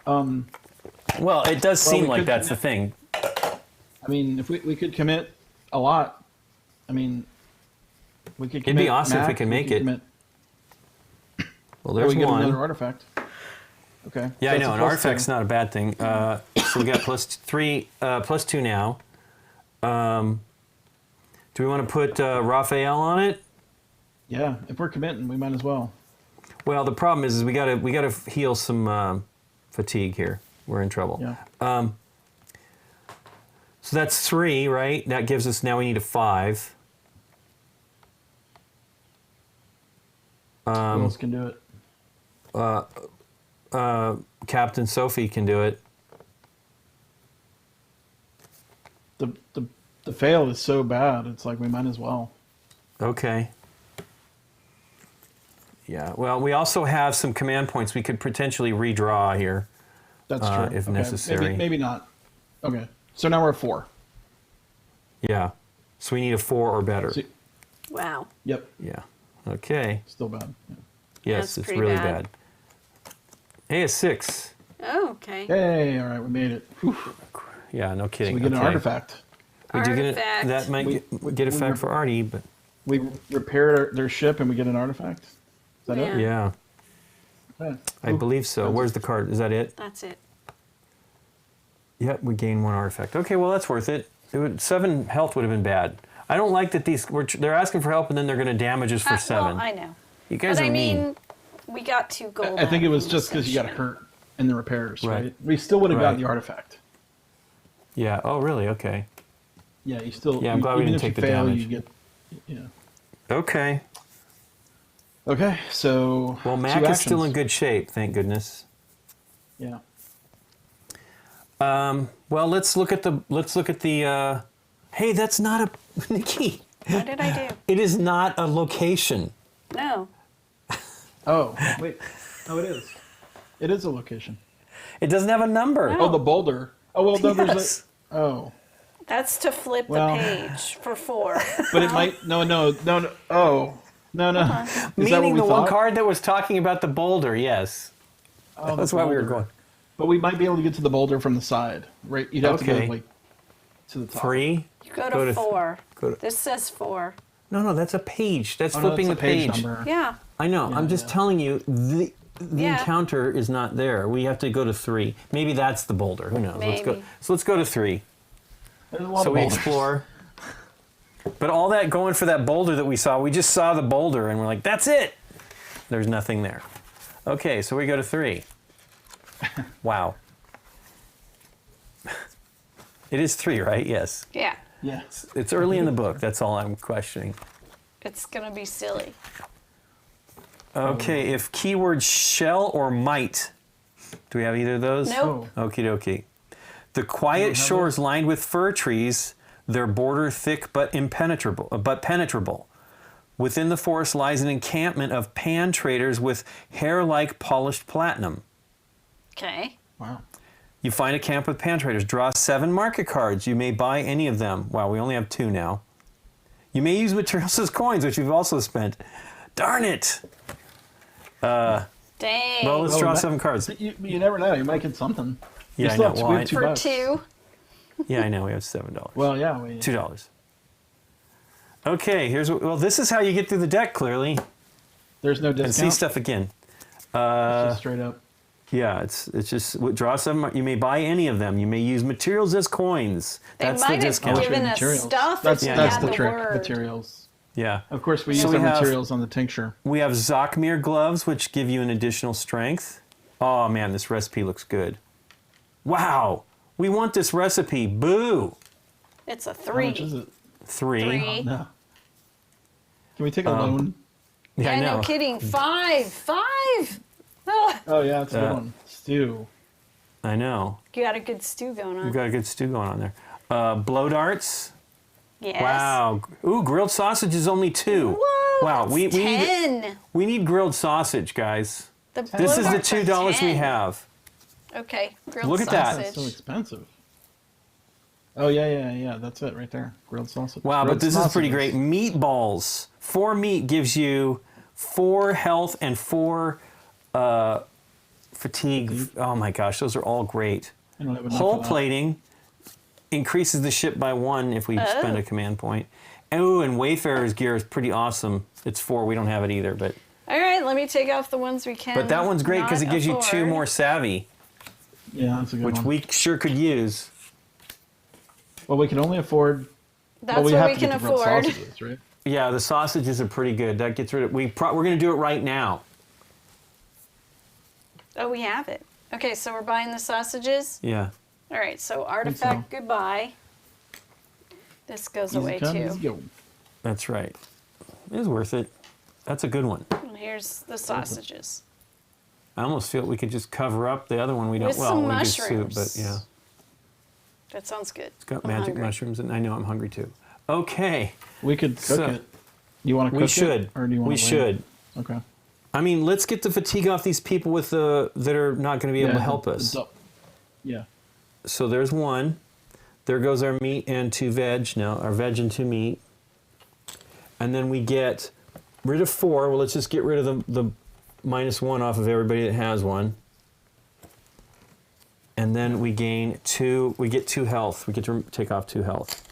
Well, it does seem we like could that's the commit. thing. I mean, if we could commit a lot, I mean, we could. It'd be commit awesome if we Mac, can make could it. commit- Well, we there's get another one. artifact. Okay. Yeah, I That's know. a An plus artifact's 2. not a bad thing. So we got +2 now. Do we want to put Raphael on it? Yeah, if we're committing, we might as well. Well, the problem is we gotta heal some fatigue here. We're in trouble. Yeah. So that's 3, right? That gives us now we need a 5. Who else can do it? Captain Sophie can do it. The fail is so bad. It's like we might as well. Okay. Yeah. Well, we also have some command points we could potentially redraw here. That's true. If Okay, necessary. Maybe not. Okay. So now we're at 4. Yeah. So we need a 4 or better. So- Wow. Yep. Yeah. Okay. Still bad. Yeah. Yes, That's it's pretty really bad. bad. Hey, a 6. Oh, okay. Hey, all right, we made it. Whew. Yeah, no So kidding. we get an Okay. artifact. We do get it. Artifact. That might get a fact for Artie, but We repair their ship and we get an artifact. Is that Yeah. it? yeah, Yeah. I Ooh. believe so. Where's the card? Is that it? That's it. Yep, we gain 1 artifact. Okay, well that's worth it. 7 health would have been bad. I don't like that they're asking for help and then they're going to damage us for 7. Well, I know. You guys But are I mean. mean, we got 2 gold. I think out it was of just this because you got session. hurt in the repairs, Right. right? We still would have Right. gotten the artifact. Yeah. Oh, really? Okay. Yeah, you still. Yeah, I'm glad we even didn't if take the you fail, damage. you get. Yeah. Okay. Okay, so. Well, 2 Mac is still in actions. good shape, thank goodness. Yeah. Well, let's look at the. Hey, that's not a Nikki. What did I do? It is not a location. No. Oh wait. Oh, it is. It is a location. It doesn't have a number. No. Oh, the boulder. Oh well, no, there's Yes. a. Oh. That's to flip Well- the page for 4. But it might. No. Oh. No. Is that what Meaning we the one thought? card that was talking about the boulder, yes. Oh, That's the why we were boulder. going. But we might be able to get to the boulder from the side, right? You'd have to Okay. go like to the top. 3. You go Go to to 4. go to- This says 4. No, that's a page. That's Oh, no, flipping that's the a page page. number. Yeah. I know. I'm just telling you, the Yeah. encounter is not there. We have to go to 3. Maybe that's the boulder. Who knows? Let's go. Maybe. So let's go to 3. There's a lot So of we boulders. explore. But all that going for that boulder that we saw, we just saw the boulder and we're like, that's it. There's nothing there. Okay, so we go to 3. Wow. It is 3, right? Yes. Yeah. Yeah. It's early in the book. That's all I'm questioning. It's going to be silly. Okay, if keyword shall or might. Do we have either of those? Nope. Okie dokie. The quiet shores lined with fir trees, their border thick but penetrable. Within the forest lies an encampment of pan traders with hair-like polished platinum. Okay. Wow. You find a camp with pan traders. Draw 7 market cards. You may buy any of them. Wow, we only have 2 now. You may use materials as coins, which we've also spent. Darn it! Dang. Well, let's Oh, draw that- 7 cards. You never know. You might get something. Yeah, You I still know. have to Well, spend I- $2 For bucks. 2. Yeah, I know. We have $7. Well, yeah. $2. Okay, here's what. Well, this is how you get through the deck clearly. There's no And discount. see stuff again. It's just straight up. Yeah, it's just draw 7. You may buy any of them. You may use materials as coins. They That's the might have discount. given us Materials. stuff That's, if you that's had the the trick. word. Materials. Yeah. Of course, we So use we our have- materials on the tincture. We have Zockmere gloves, which give you an additional strength. Oh man, this recipe looks good. Wow, we want this recipe. Boo. It's a How much is 3. it? 3. 3. No. Can we take a loan? Yeah, I Yeah, know. no kidding. 5. 5. Oh, Oh yeah, that's a good Uh, one. Stew. I know. you got a good stew going on. We've got a good stew going on there. Blow darts. Yes. Wow. Ooh, grilled sausage is only 2. Whoa, Wow, that's we need 10. we need grilled sausage, guys. The This is the Blue Darts are $2 we 10. have. Okay, grilled Look at that. sausage. That's so expensive. Oh yeah. That's it right there. Grilled sausage. Wow, Grilled but this is pretty sausages. great. Meatballs. 4 meat gives you 4 health and 4 fatigue. Oh my gosh, those are all great. I don't have enough Hull of that. plating increases the ship by 1 if we spend a command point. Oh, and Wayfarer's gear is pretty awesome. It's 4. We don't have it either, but All right, let me take off the ones we can. that one's great because it not gives you 2 afford. more savvy, Yeah, that's a good which one. we sure could use. Well, we can only afford. That's well, we what have we to can get the grilled afford. sausages, right? Yeah, the sausages are pretty good. That gets rid of. We're going to do it right now. Oh, we have it. Okay, so we're buying the sausages. Yeah. All right, so artifact goodbye. This goes away Easy come, too. easy go. That's right. It was worth it. That's a good one. And here's the sausages. I almost feel we could just cover up the other one. We don't. With Well, some we just soup, mushrooms. but yeah, That sounds good. it's got I'm magic hungry. mushrooms, and I know I'm hungry too. Okay, We could cook So, it. You want to cook we it? should. Or do you want We to should. Okay. I mean, let's get the fatigue off these people with the that are not going to be able to help us. Yeah. So there's 1. There goes our meat and 2 veg. Now our veg and 2 meat, and then we get rid of 4. Well, let's just get rid of the -1 off of everybody that has 1. And then we gain 2. We get 2 health. We get to take off 2 health.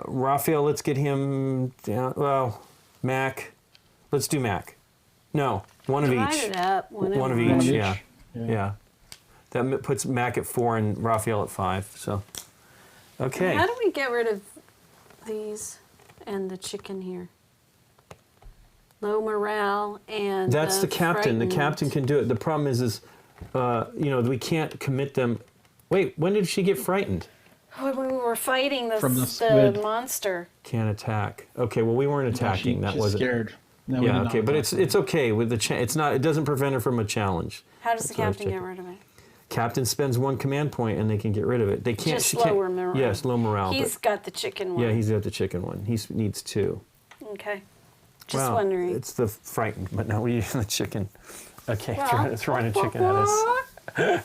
Raphael, let's get him down. Well, Mac. Let's do Mac. No, 1 of Divide each. it up. One of everyone. each. Each. Yeah. Yeah. Yeah. That puts Mac at 4 and Raphael at 5. So, okay. How do we get rid of these and the chicken here? Low morale and That's the captain. The frightened. captain can do it. The problem is we can't commit them. Wait, when did she get frightened? When we were fighting From the the squid. monster. Can't attack. Okay, well we weren't attacking. That she's wasn't. scared. No, we Yeah. did not Okay, but attack. it's okay with the. It's not. It doesn't prevent her from a challenge. How does the That's what I was captain get checking. rid of it? Captain spends 1 command point and they can get rid of it. They can't. Just she can't, lower morale. Yes, low morale. He's but, got the chicken one. yeah, he's got the chicken one. He needs 2. Okay. Just Well, wondering. It's the frightened, but now we're using the chicken. Okay, Well, throwing a chicken at us.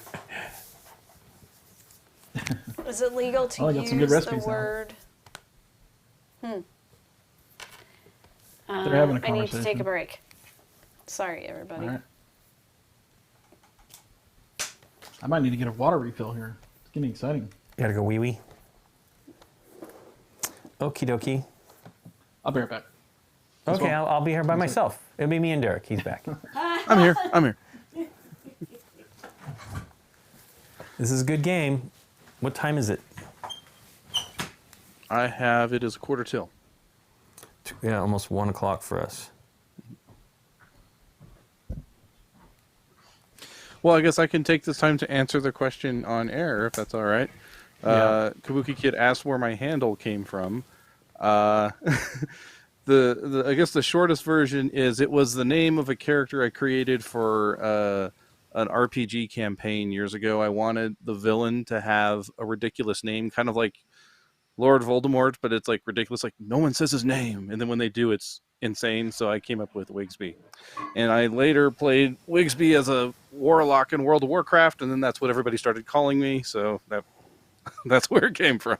Is it legal to Oh, I got use some good the recipes now. word? They're having a I need to take conversation. a break. Sorry, everybody. All right. I might need to get a water refill here. It's getting exciting. You gotta go wee wee. Okie dokie. I'll be right back. Okay, I'll be here by myself. It'll be me and Derek. He's back. I'm here. I'm here. This is a good game. What time is it? I have it as a quarter till. Yeah, almost 1 o'clock for us. Well, I guess I can take this time to answer the question on air, if that's all right. Yeah. Kabuki Kid asked where my handle came from. I guess the shortest version is it was the name of a character I created for an RPG campaign years ago. I wanted the villain to have a ridiculous name, kind of like Lord Voldemort, but it's like ridiculous. Like no one says his name, and then when they do, it's insane. So I came up with Wigsby, and I later played Wigsby as a warlock in World of Warcraft, and then that's what everybody started calling me. So that's where it came from.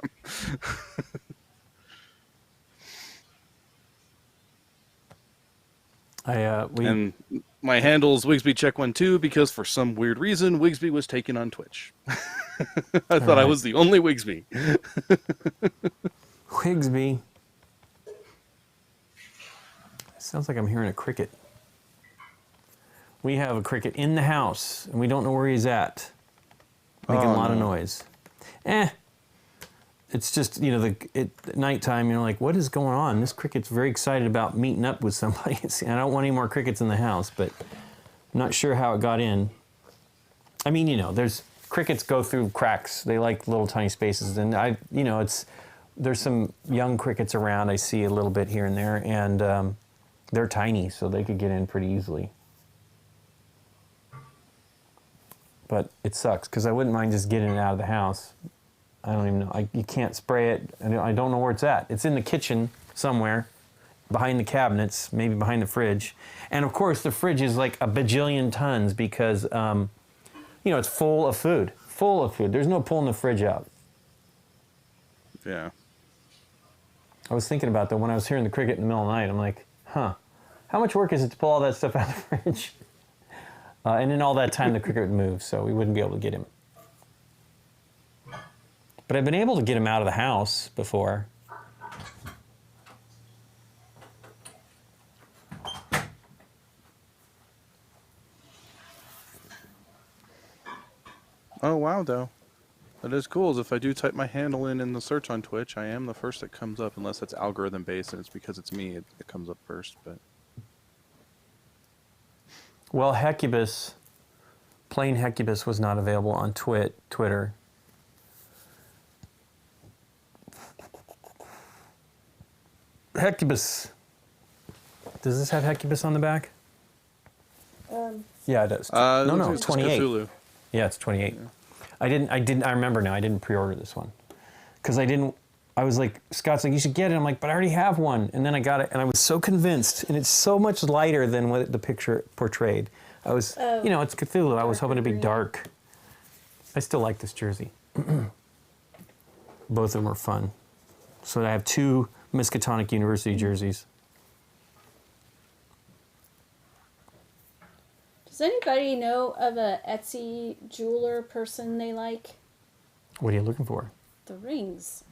And my handle is Wigsby Check12 because for some weird reason Wigsby was taken on Twitch. I thought I was the only Wigsby. Wigsby. Sounds like I'm hearing a cricket. We have a cricket in the house, and we don't know where he's at. Making a lot of noise. It's just, at nighttime, you're like, what is going on? This cricket's very excited about meeting up with somebody. I don't want any more crickets in the house, but I'm not sure how it got in. I mean, there's crickets go through cracks. They like little tiny spaces, and there's some young crickets around. I see a little bit here and there, and they're tiny, so they could get in pretty easily. But it sucks because I wouldn't mind just getting it out of the house. I don't even know. You can't spray it. I don't know where it's at. It's in the kitchen somewhere, behind the cabinets, maybe behind the fridge. And of course, the fridge is like a bajillion tons because, it's full of food. Full of food. There's no pulling the fridge out. Yeah. I was thinking about that when I was hearing the cricket in the middle of the night. I'm like, how much work is it to pull all that stuff out of the fridge? And in all that time, the cricket would move, so we wouldn't be able to get him. But I've been able to get him out of the house before. Oh, wow, though. That is cool, is if I do type my handle in the search on Twitch, I am the first that comes up, unless it's algorithm-based, and it's because it's me, it comes up first, but... Well, Hecubus, plain Hecubus was not available on Twitter. Hecubus. Does this have Hecubus on the back? Yeah, it does. No, it's 28. Cthulhu. Yeah, it's 28. Yeah. I remember now. I didn't pre-order this one because I was like, Scott's like, you should get it. I'm like, but I already have one. And then I got it, and I was so convinced. And it's so much lighter than what the picture portrayed. I was, it's Cthulhu. I was hoping to be dark. I still like this jersey. Both of them are fun. So I have 2 Miskatonic University jerseys. Does anybody know of a Etsy jeweler person they like? What are you looking for? The rings.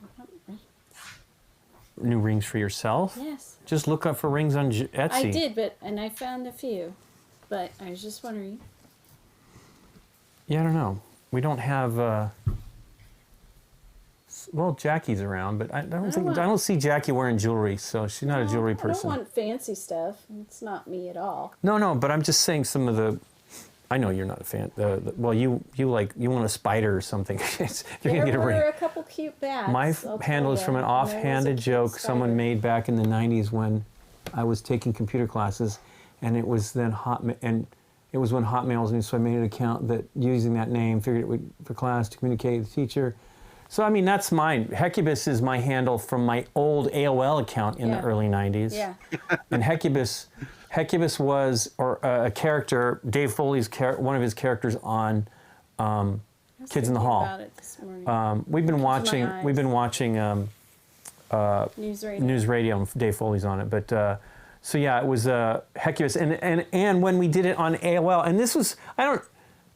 New rings for yourself? Yes. Just look up for rings on Etsy. I did, and I found a few. But I was just wondering. Yeah, I don't know. We don't have. Well, Jackie's around, but I don't see Jackie wearing jewelry, so she's not a jewelry person. I don't want fancy stuff. It's not me at all. No, but I'm just saying some of the. I know you're not a fan. Well, you want a spider or something. You're gonna get a ring. There were a couple cute bags. My handle is from an offhanded joke someone made back in the '90s when I was taking computer classes, and it was then it was when Hotmail was new, so I made an account that using that name, figured it would for class to communicate with the teacher. So I mean that's mine. Hecubus is my handle from my old AOL account in the early '90s. Yeah. And Hecubus was a character, Dave Foley's one of his characters on was Kids in the thinking Hall. About it this morning. We've been watching. eyes. We've been watching News radio. News Radio, and Dave Foley's on it. But so yeah, it was Heculus, and when we did it on AOL, and this was I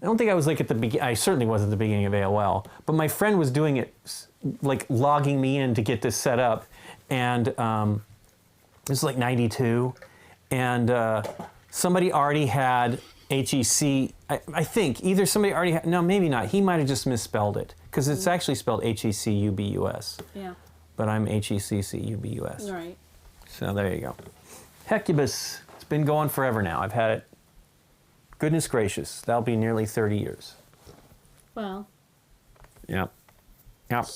don't think I was like at the beginning. I certainly wasn't at the beginning of AOL, but my friend was doing it, like logging me in to get this set up, and this was like '92, and somebody already had HEC. I think either somebody already had. No, maybe not. He might have just misspelled it because it's actually spelled HECUBUS. Yeah. But I'm HECCUBUS. Right. So there you go. Hecubus. It's been going forever now. I've had it. Goodness gracious, that'll be nearly 30 years. Well, Yep. Yep.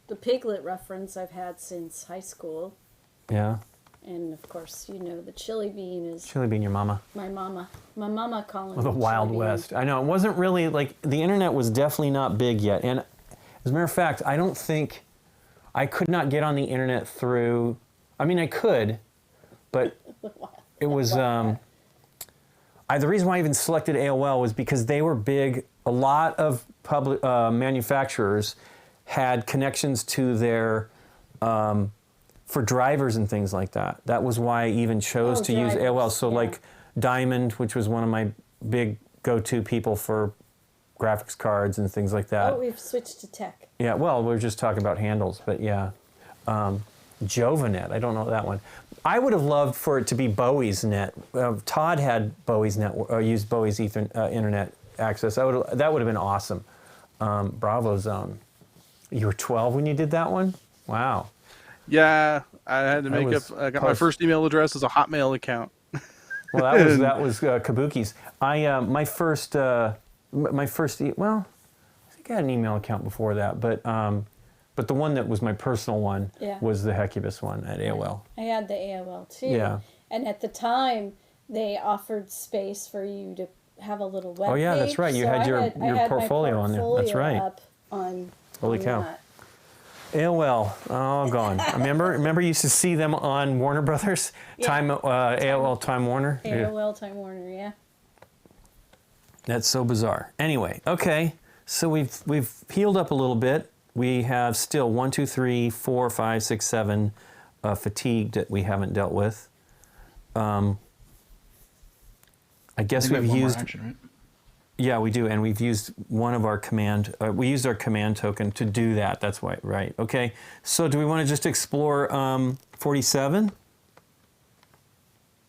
the piglet reference I've had since high school, Yeah. and of course, you know, the chili bean is Chili bean, your mama. my mama. My mama calling The me Wild chili bean. West. I know, it wasn't really, like, the internet was definitely not big yet. And as a matter of fact, I don't think, I could not get on the internet through, I mean, I could, but it was, the reason why I even selected AOL was because they were big. A lot of public manufacturers had connections to their, for drivers and things like that. That was why I even chose to use drivers, AOL. So yeah. like Diamond, which was one of my big go-to people for graphics cards and things like that. Oh, we've switched to tech. Yeah, well, we were just talking about handles, but yeah. Jovanet, I don't know that one. I would have loved for it to be Bowie's net. Todd had Bowie's net, used Bowie's internet access. That would have been awesome. Bravo Zone. You were 12 when you did that one? Wow. Yeah, I had to That make was up. I got my first email address as a Hotmail account. Well, that was Kabuki's. My first, well, I think I had an email account before that, but the one that was my personal one Yeah. was the Hecubus one at AOL. I had the AOL too. Yeah. And at the time, they offered space for you to have a little web Oh, yeah, that's page. right. You So had I your I had my portfolio on there. That's portfolio right. Up on, Holy on cow. that. AOL, all gone. Remember you used to see them on Warner Brothers? Yeah. AOL Time Warner? Yeah. AOL Time Warner, yeah. That's so bizarre. Anyway, okay. So we've healed up a little bit. We have still 1, 2, 3, 4, 5, 6, 7 fatigue that we haven't dealt with. I guess I think we we've have one more used. action, right? Yeah, we do, and we've used one of our command. We used our command token to do that. That's why, right? Okay. So, do we want to just explore 47?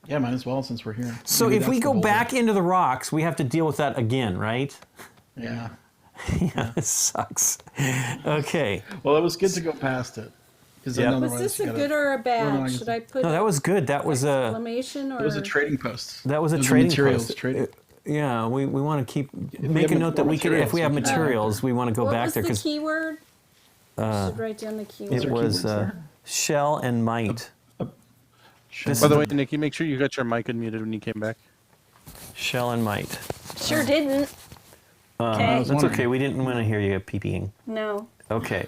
Yeah, might as well since we're here. So, Maybe if we that's the go boulder. back into the rocks, we have to deal with that again, right? Yeah. Yeah, it sucks. Okay. Well, it was good to go past it. 'Cause then Yeah. Was otherwise this you a gotta- good or a Well, no, bad? I guess- Should I put No, that was good. That was a exclamation or? It was a trading post. that was a It trading materials post. trading. Yeah, we want to keep we make a have note that more we could if we have materials, we can- materials, we want to go What back was there the because keyword? I should write down the keyword. it there was keywords there? shell and might. This By is the way, Nikki, make sure you got your mic unmuted when you came back. Shell and might. Sure didn't. Okay. That's okay. We didn't want to hear you peeing. No. Okay.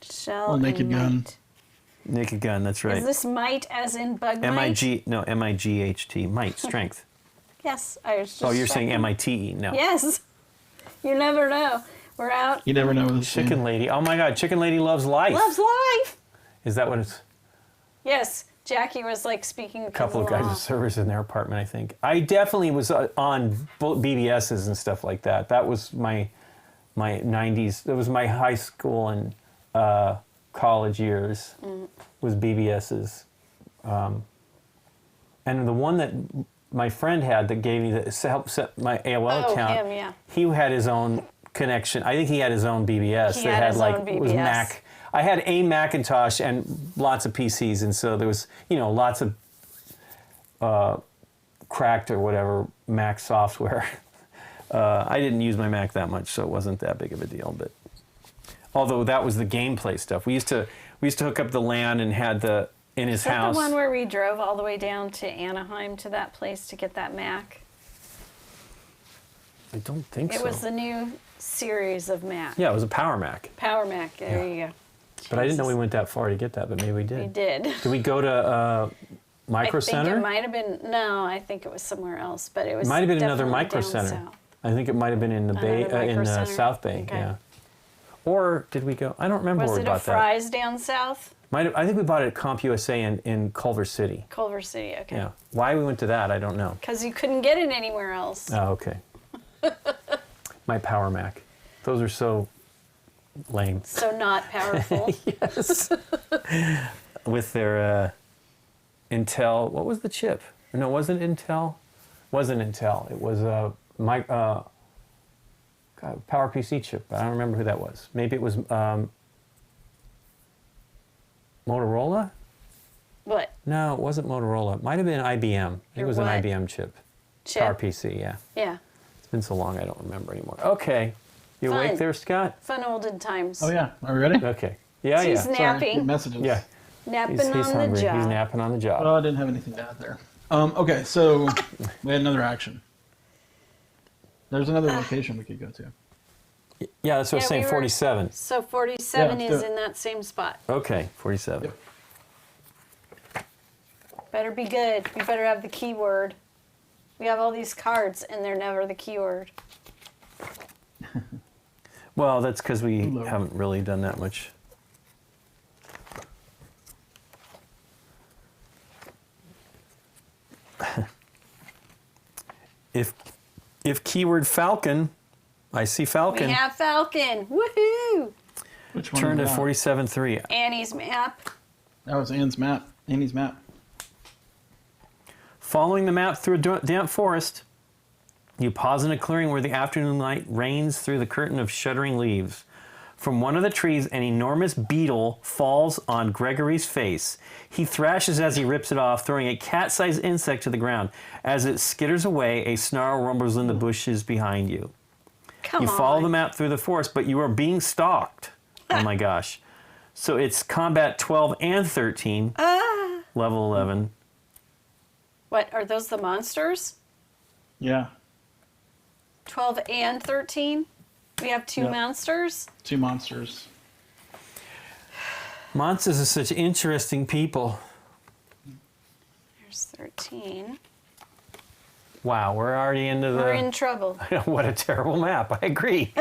Shell Well, naked and gun. might. Naked gun. That's right. Is this might as in bug might? MIGHT. Might. Strength. Yes, I was just Oh, you're saying checking. MITE. No. Yes. You never know. We're out. You never know with this Chicken thing. Lady. Oh my God. Chicken Lady loves life. Loves life. Is that what it's? Yes. Jackie was like speaking A couple of guys with servers in their apartment, I think. I definitely was on BBSs and stuff like that. That was my 90s. That was my high school and college years. Was BBSs. And the one that my friend had that gave me the help set my AOL Oh, account. him, yeah. He had his own connection. I think he had his own BBS. He that had his like own was BBS. Mac. I had a Macintosh and lots of PCs, and so there was lots of cracked or whatever Mac software. I didn't use my Mac that much, so it wasn't that big of a deal. But although that was the gameplay stuff, we used to hook up the LAN and had in his Is that house. the one where we drove all the way down to Anaheim to that place to get that Mac? I don't think It so. was the new series of Mac. Yeah, it was a Power Mac. Power Mac. There you go. But I didn't know we went that far to get that, but maybe we did. We did. Did we go to Micro I think Center? it might have been. No, I think it was somewhere else, but it was. Might have been another definitely Micro down Center. south. I think it might have been in the Bay, Another in micro center. South Bay. Okay. Yeah. Or did we go? I don't remember Was where we it a bought that. Fry's down south? I think we bought it at Comp USA in Culver City. Culver City, okay. Yeah. Why we went to that, I don't know. Because you couldn't get it anywhere else. Oh, okay. My Power Mac. Those are so lame. So not powerful. Yes. With their Intel, what was the chip? No, it wasn't Intel. Wasn't Intel. It was PowerPC chip. I don't remember who that was. Maybe it was Motorola? What? No, it wasn't Motorola. It might have been IBM. It Your was what? an IBM chip. Chip? PowerPC, yeah. Yeah. It's been so long I don't remember anymore. Okay. You Fun. awake there, Scott? Fun olden times. Oh yeah, are we ready? Okay. Yeah, He's yeah. napping. Get messages. Yeah. Napping He's on hungry. the job. He's napping on the job. Oh, I didn't have anything to add there. Okay, so we had another action. There's another location we could go to. Yeah, that's what I was Yeah, saying, we were- 47. So 47 Yeah, let's is do it. in that same spot. Okay, 47. Yep. Better be good. We better have the keyword. We have all these cards and they're never the keyword. Well, that's because we Hello. haven't really done that much. If keyword Falcon, I see Falcon. We have Falcon. Woohoo! Which one? Turn to was that? 47.3. Annie's map. That was Annie's map. Following the map through a damp forest, you pause in a clearing where the afternoon light rains through the curtain of shuddering leaves. From one of the trees, an enormous beetle falls on Gregory's face. He thrashes as he rips it off, throwing a cat-sized insect to the ground. As it skitters away, a snarl rumbles in the bushes behind you. Come You on. follow the map through the forest, but you are being stalked. Oh my gosh. So it's combat 12 and 13, level 11. What, are those the monsters? Yeah, 12 and 13? We have two Yep. monsters? 2 monsters. Monsters are such interesting people. There's 13. Wow, we're already into the... We're in trouble. What a terrible map. I agree.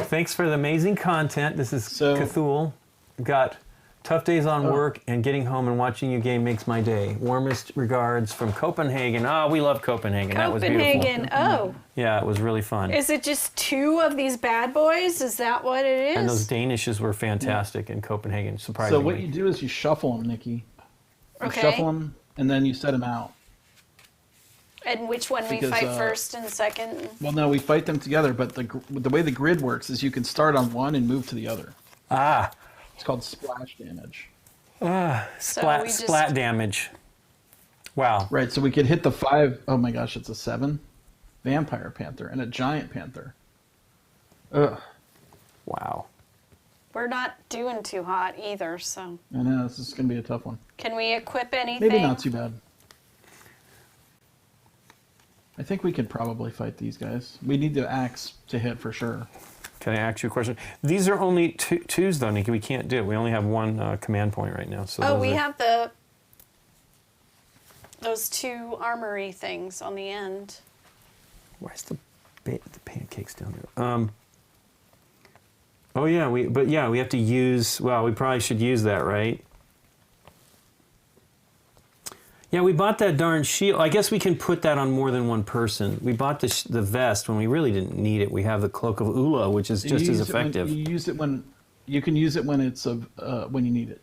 Thanks for the amazing content. This is So- Cthulhu. Got tough days on work, and getting home and watching you game makes my day. Warmest regards from Copenhagen. Ah, we love Copenhagen. That was beautiful. Copenhagen. Oh, Yeah, it was really fun. is it just 2 of these bad boys? Is that what it is? And those Danishes were fantastic in Copenhagen, surprisingly. So what you do is you shuffle them, Nikki. You Okay. shuffle them, and then you set them out. And which one we Because, fight first and second? Well, no, we fight them together, but the way the grid works is you can start on one and move to the other. Ah, It's called splash damage. splat, we just- splat damage. Wow. Right, so we could hit the 5. Oh my gosh, it's a 7 vampire panther and a giant panther. Ugh, Wow. We're not doing too hot either, so. I know, this is going to be a tough one. Can we equip anything? Maybe not too bad. I think we could probably fight these guys. We need the axe to hit for sure. Can I ask you a question? These are only twos, though, Nikki. We can't do it. We only have one command point right now. So Oh, those we are- have those 2 armory things on the end. Where's the pancakes down there? Oh yeah, we have to use. Well, we probably should use that, right? Yeah, we bought that darn shield. I guess we can put that on more than one person. We bought the vest when we really didn't need it. We have the cloak of Ula, which is just as effective. You use it when you can use it when it's when you need it.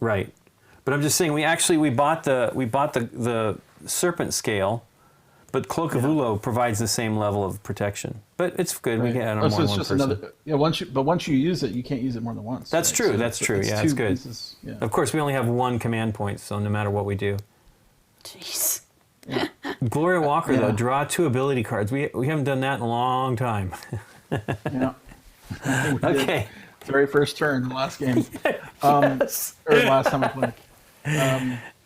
Right. But I'm just saying we bought the serpent scale, but Cloak of Ulo provides the same level of protection. But it's good. We Right. get it on Oh, more so than it's one just person. another. Yeah, once you use it, you can't use it more than once. That's right? true. So That's true. Yeah, two it's good. pieces, yeah. Of course, we only have one command point, so no matter what we do. Jeez. Gloria Walker, Yeah. though, draw 2 ability cards. We haven't done that in a long time. Yeah. We did. Okay. Very first turn, the last game, Yes. or last time I played.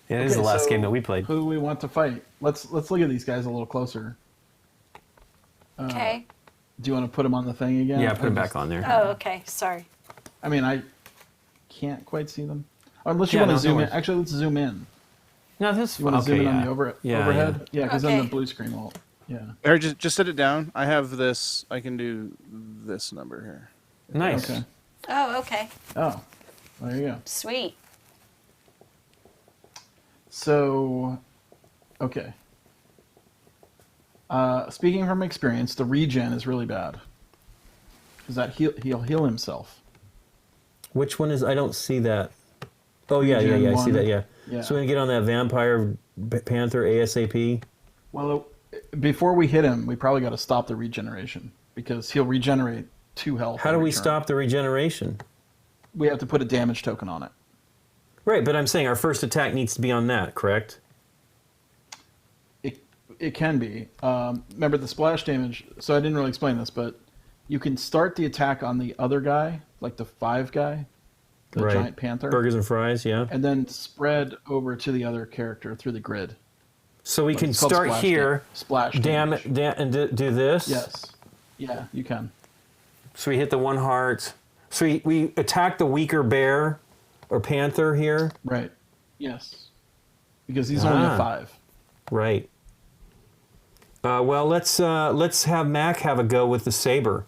It is the Okay, last so game that we played. Who do we want to fight? Let's look at these guys a little closer. Okay. Do you want to put them on the thing again? Yeah, put Or them just- back on there. Oh, okay. Sorry. I mean, I can't quite see them. Unless you Yeah, want no, to zoom no in. worries. actually, let's zoom in. No, this. You want to okay, zoom in yeah. on the Yeah, overhead? Yeah, because then Okay. the blue screen will. Yeah. Or just set it down. I have this. I can do this number here. Nice. Okay. Oh, okay. Oh, there you go. Sweet. So, okay. Speaking from experience, the regen is really bad. Because that he'll heal himself. Which one is? I don't see that. Oh yeah, Regen I see 1. that. Yeah. Yeah. So we're gonna get on that vampire panther ASAP. Well, before we hit him, we probably got to stop the regeneration because he'll regenerate 2 health. How do every we turn. stop the regeneration? We have to put a damage token on it. Right, but I'm saying our first attack needs to be on that, correct? It can be. Remember the splash damage. So I didn't really explain this, but you can start the attack on the other guy, like the 5 guy, the Right. giant panther, Burgers and fries, yeah. and then spread over to the other character through the grid. So we But can it's called start splash here, splash damage, damage. and do this. Yes. Yeah, you can. So we hit the 1 heart. So we attack the weaker bear or panther here. Right. Yes. Because he's only Ah. a 5. Right. Well, let's have Mac have a go with the saber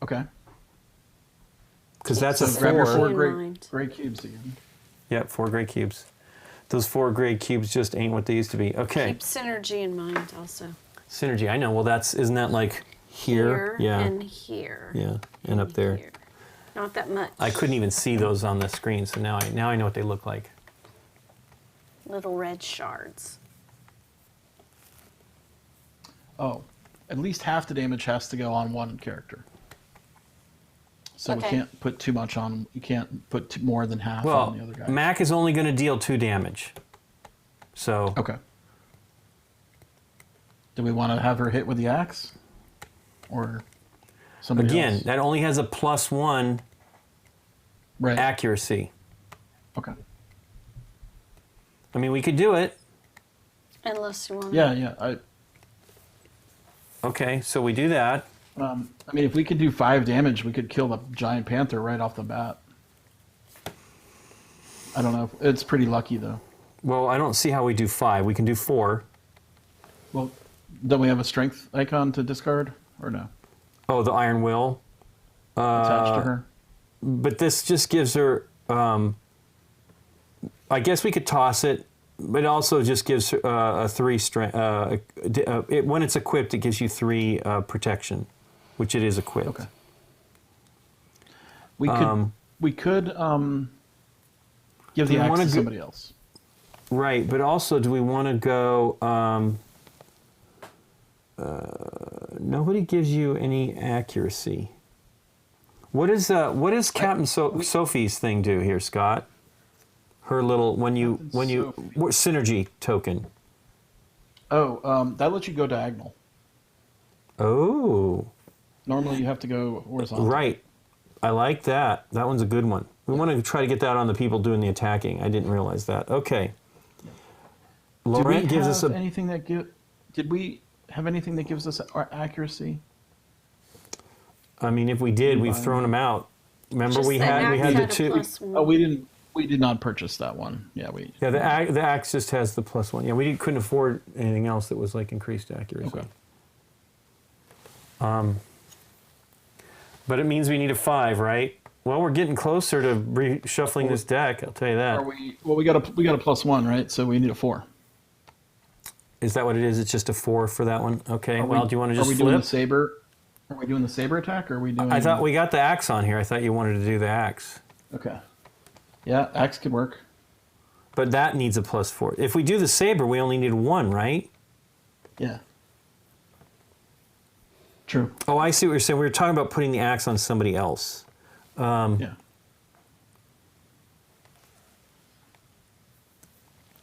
Okay. because that's a So grab your 4 4. In gray, mind. gray cubes again. Yep, 4 gray cubes. Those 4 gray cubes just ain't what they used to be. Okay. Keep synergy in mind also. Synergy. I know. Well, isn't that like here? Yeah. and here. Yeah, and up there. Here. Not that much. I couldn't even see those on the screen, so now I know what they look like. Little red shards. Oh, at least half the damage has to go on one character. So we Okay. can't put too much on. You can't put more than half Well, on the other guy. Mac is only going to deal 2 damage. So Okay. Do we want to have her hit with the axe, or somebody again, else? that only has a +1 Right. accuracy. Okay. I mean, we could do it. Unless you want Yeah, yeah. Okay, so we do that. I mean, if we could do 5 damage, we could kill the giant panther right off the bat. I don't know. It's pretty lucky though. Well, I don't see how we do 5. We can do 4. Well, don't we have a strength icon to discard, or no? Oh, the Iron Will. Attached to her. But this just gives her. I guess we could toss it, but it also just gives her a 3 strength. When it's equipped, it gives you 3 protection, which it is equipped. Okay. We could give the we axe wanna to go- somebody else. Right, but also, do we want to go? Nobody gives you any accuracy. What does Captain Sophie's thing do here, Scott? Her little Captain what synergy token. Oh, that lets you go diagonal. Oh, Normally, you have to go horizontal. right. I like that. That one's a good one. We want to try to get that on the people doing the attacking. I didn't realize that. Okay. Did we Laurent gives have us a. anything that Did we have anything that gives us our accuracy? I mean, if we did, we've thrown them out. Remember, Just we the had axe the a 2. +1. Oh, we didn't. We did not purchase that one. Yeah, we. Yeah, the axe just has the +1. Yeah, we couldn't afford anything else that was like increased accuracy. Okay. But it means we need a 5, right? Well, we're getting closer to reshuffling this deck. I'll tell you that. Are we? Well, we got a +1, right? So we need a 4. Is that what it is? It's just a 4 for that one. Okay. Are Well, we, do you want to just Are we doing the flip? saber? Are we doing the saber attack? Or are we doing? I thought we got the axe on here. I thought you wanted to do the axe, Okay. Yeah, axe could work. but that needs a +4. If we do the saber, we only need 1, right? Yeah. True. Oh, I see what you're saying. We were talking about putting the axe on somebody else. Yeah.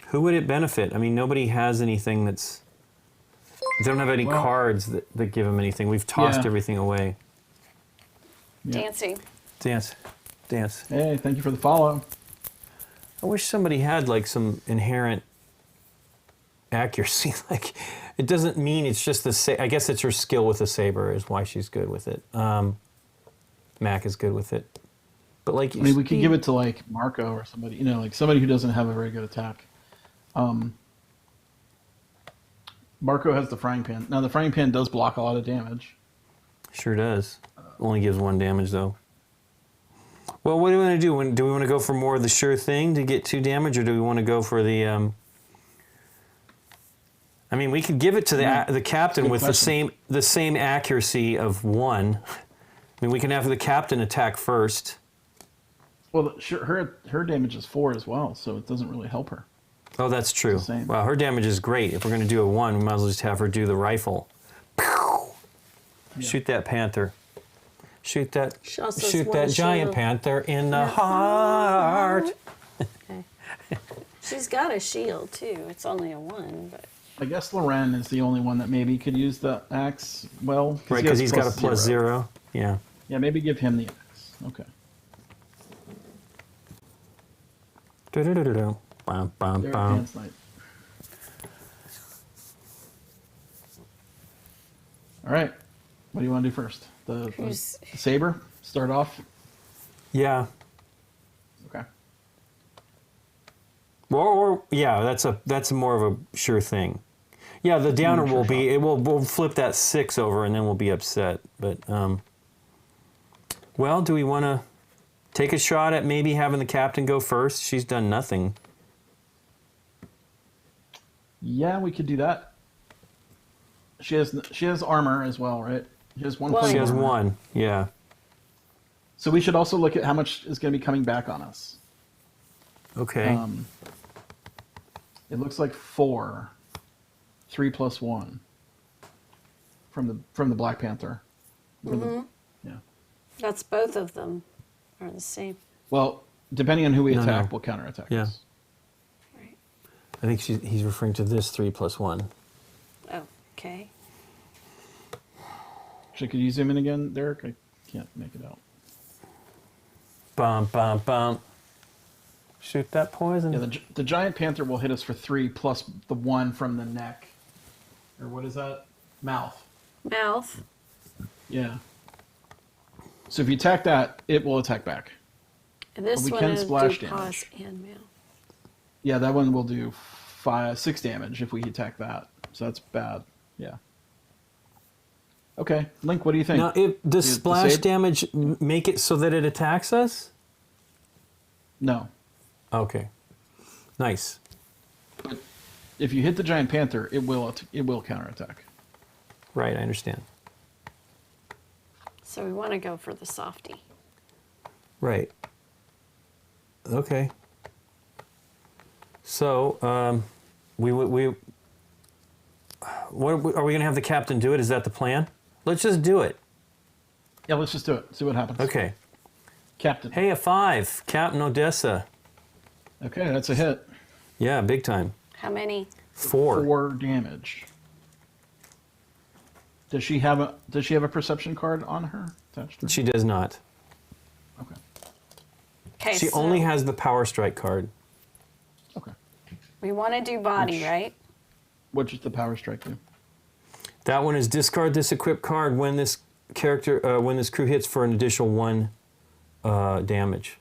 Who would it benefit? I mean, nobody has anything that's. They don't have any Well- cards that give them anything. We've tossed Yeah. everything away. Yeah. Dancing. Dance. Hey, thank you for the follow. I wish somebody had like some inherent accuracy. Like, it doesn't mean it's just I guess it's her skill with the saber is why she's good with it. Mac is good with it, but like, I mean, we could give it to like Marco or somebody, like somebody who doesn't have a very good attack. Marco has the frying pan. Now the frying pan does block a lot of damage. Sure does. Only gives 1 damage though. Well, what do we want to do? Do we want to go for more of the sure thing to get 2 damage, or do we want to go for the? I mean, we could give it to the captain with the same accuracy of 1. I mean, we can have the captain attack first. Well, sure, her damage is 4 as well, so it doesn't really help her. Oh, that's true. It's the same. Wow, her damage is great. If we're going to do a 1, we might as well just have her do the rifle. Pew! Yeah. Shoot that panther. Shoot that one giant shield. panther in the heart. Okay. She's got a shield too. It's only a 1, but I guess Loren is the only one that maybe could use the axe well. Right, because he's got a +0. Yeah. Yeah, maybe give him the axe. Okay. Do-do-do-do-do. Bum, bum, There, bum. Dance Night. All right. What do you want to do first? The saber? Start off? Yeah. Okay. Or yeah, that's more of a sure thing. Yeah, the downer will be we'll flip that 6 over and then we'll be upset. But well, do we want to take a shot at maybe having the captain go first? She's done nothing. Yeah, we could do that. She has armor as well, right? She has 1 Well, point She has armor. 1. Yeah. So we should also look at how much is going to be coming back on us. Okay. It looks like 4. 3 plus 1 from the Black Panther. Yeah. that's both of them are the same. Well, depending on who we No, attack, no. will counterattack Yeah. us. Right. I think he's referring to this 3 plus 1. Oh, okay. Actually, could you zoom in again, Derek? I can't make it out. Bum, bum, bum. Shoot that poison. Yeah, the Giant Panther will hit us for 3 plus the 1 from the neck. Or what is that? Mouth. Mouth. Yeah. So if you attack that, it will attack back. And this we one can is splash do paws damage. and mouth. Yeah, that one will do 6 damage if we attack that. So that's bad. Yeah. Okay, Link, what do you think? Now, does The splash saber? damage make it so that it attacks us? No. Okay. Nice. But if you hit the Giant Panther, it will counterattack. Right, I understand. So we want to go for the softy. Right. Okay. So, what are we going to have the captain do it? Is that the plan? Let's just do it. Yeah, let's just do it. See what happens. Okay. Captain. Hey, a 5. Captain Odessa. Okay, that's a hit. Yeah, big time. How many? 4. 4 damage. Does she have a perception card on her? Attached to her? She does not. Okay. Okay, She so only has the power strike card. Okay. we want to do body, Which- right? What does the power strike do? That one is discard this equipped card when this when this crew hits for an additional 1 damage.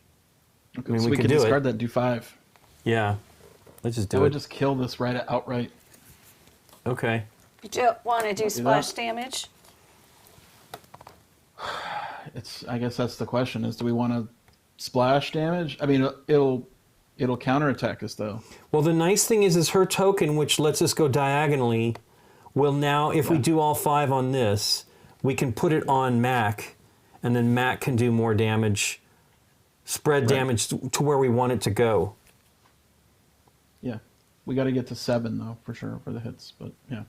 Okay, mean, so we we could can do it. discard that and do 5. Yeah. Let's just That do would it. just kill this outright. Okay. You do want to do do splash that. damage? I guess that's the question: is do we want to splash damage? I mean, it'll counterattack us though. Well, the nice thing is her token, which lets us go diagonally, will now, if we do all 5 on this, we can put it on Mac, and then Mac can do more damage, spread damage to where we want it to go. Yeah, we got to get to 7 though for sure for the hits, but yeah.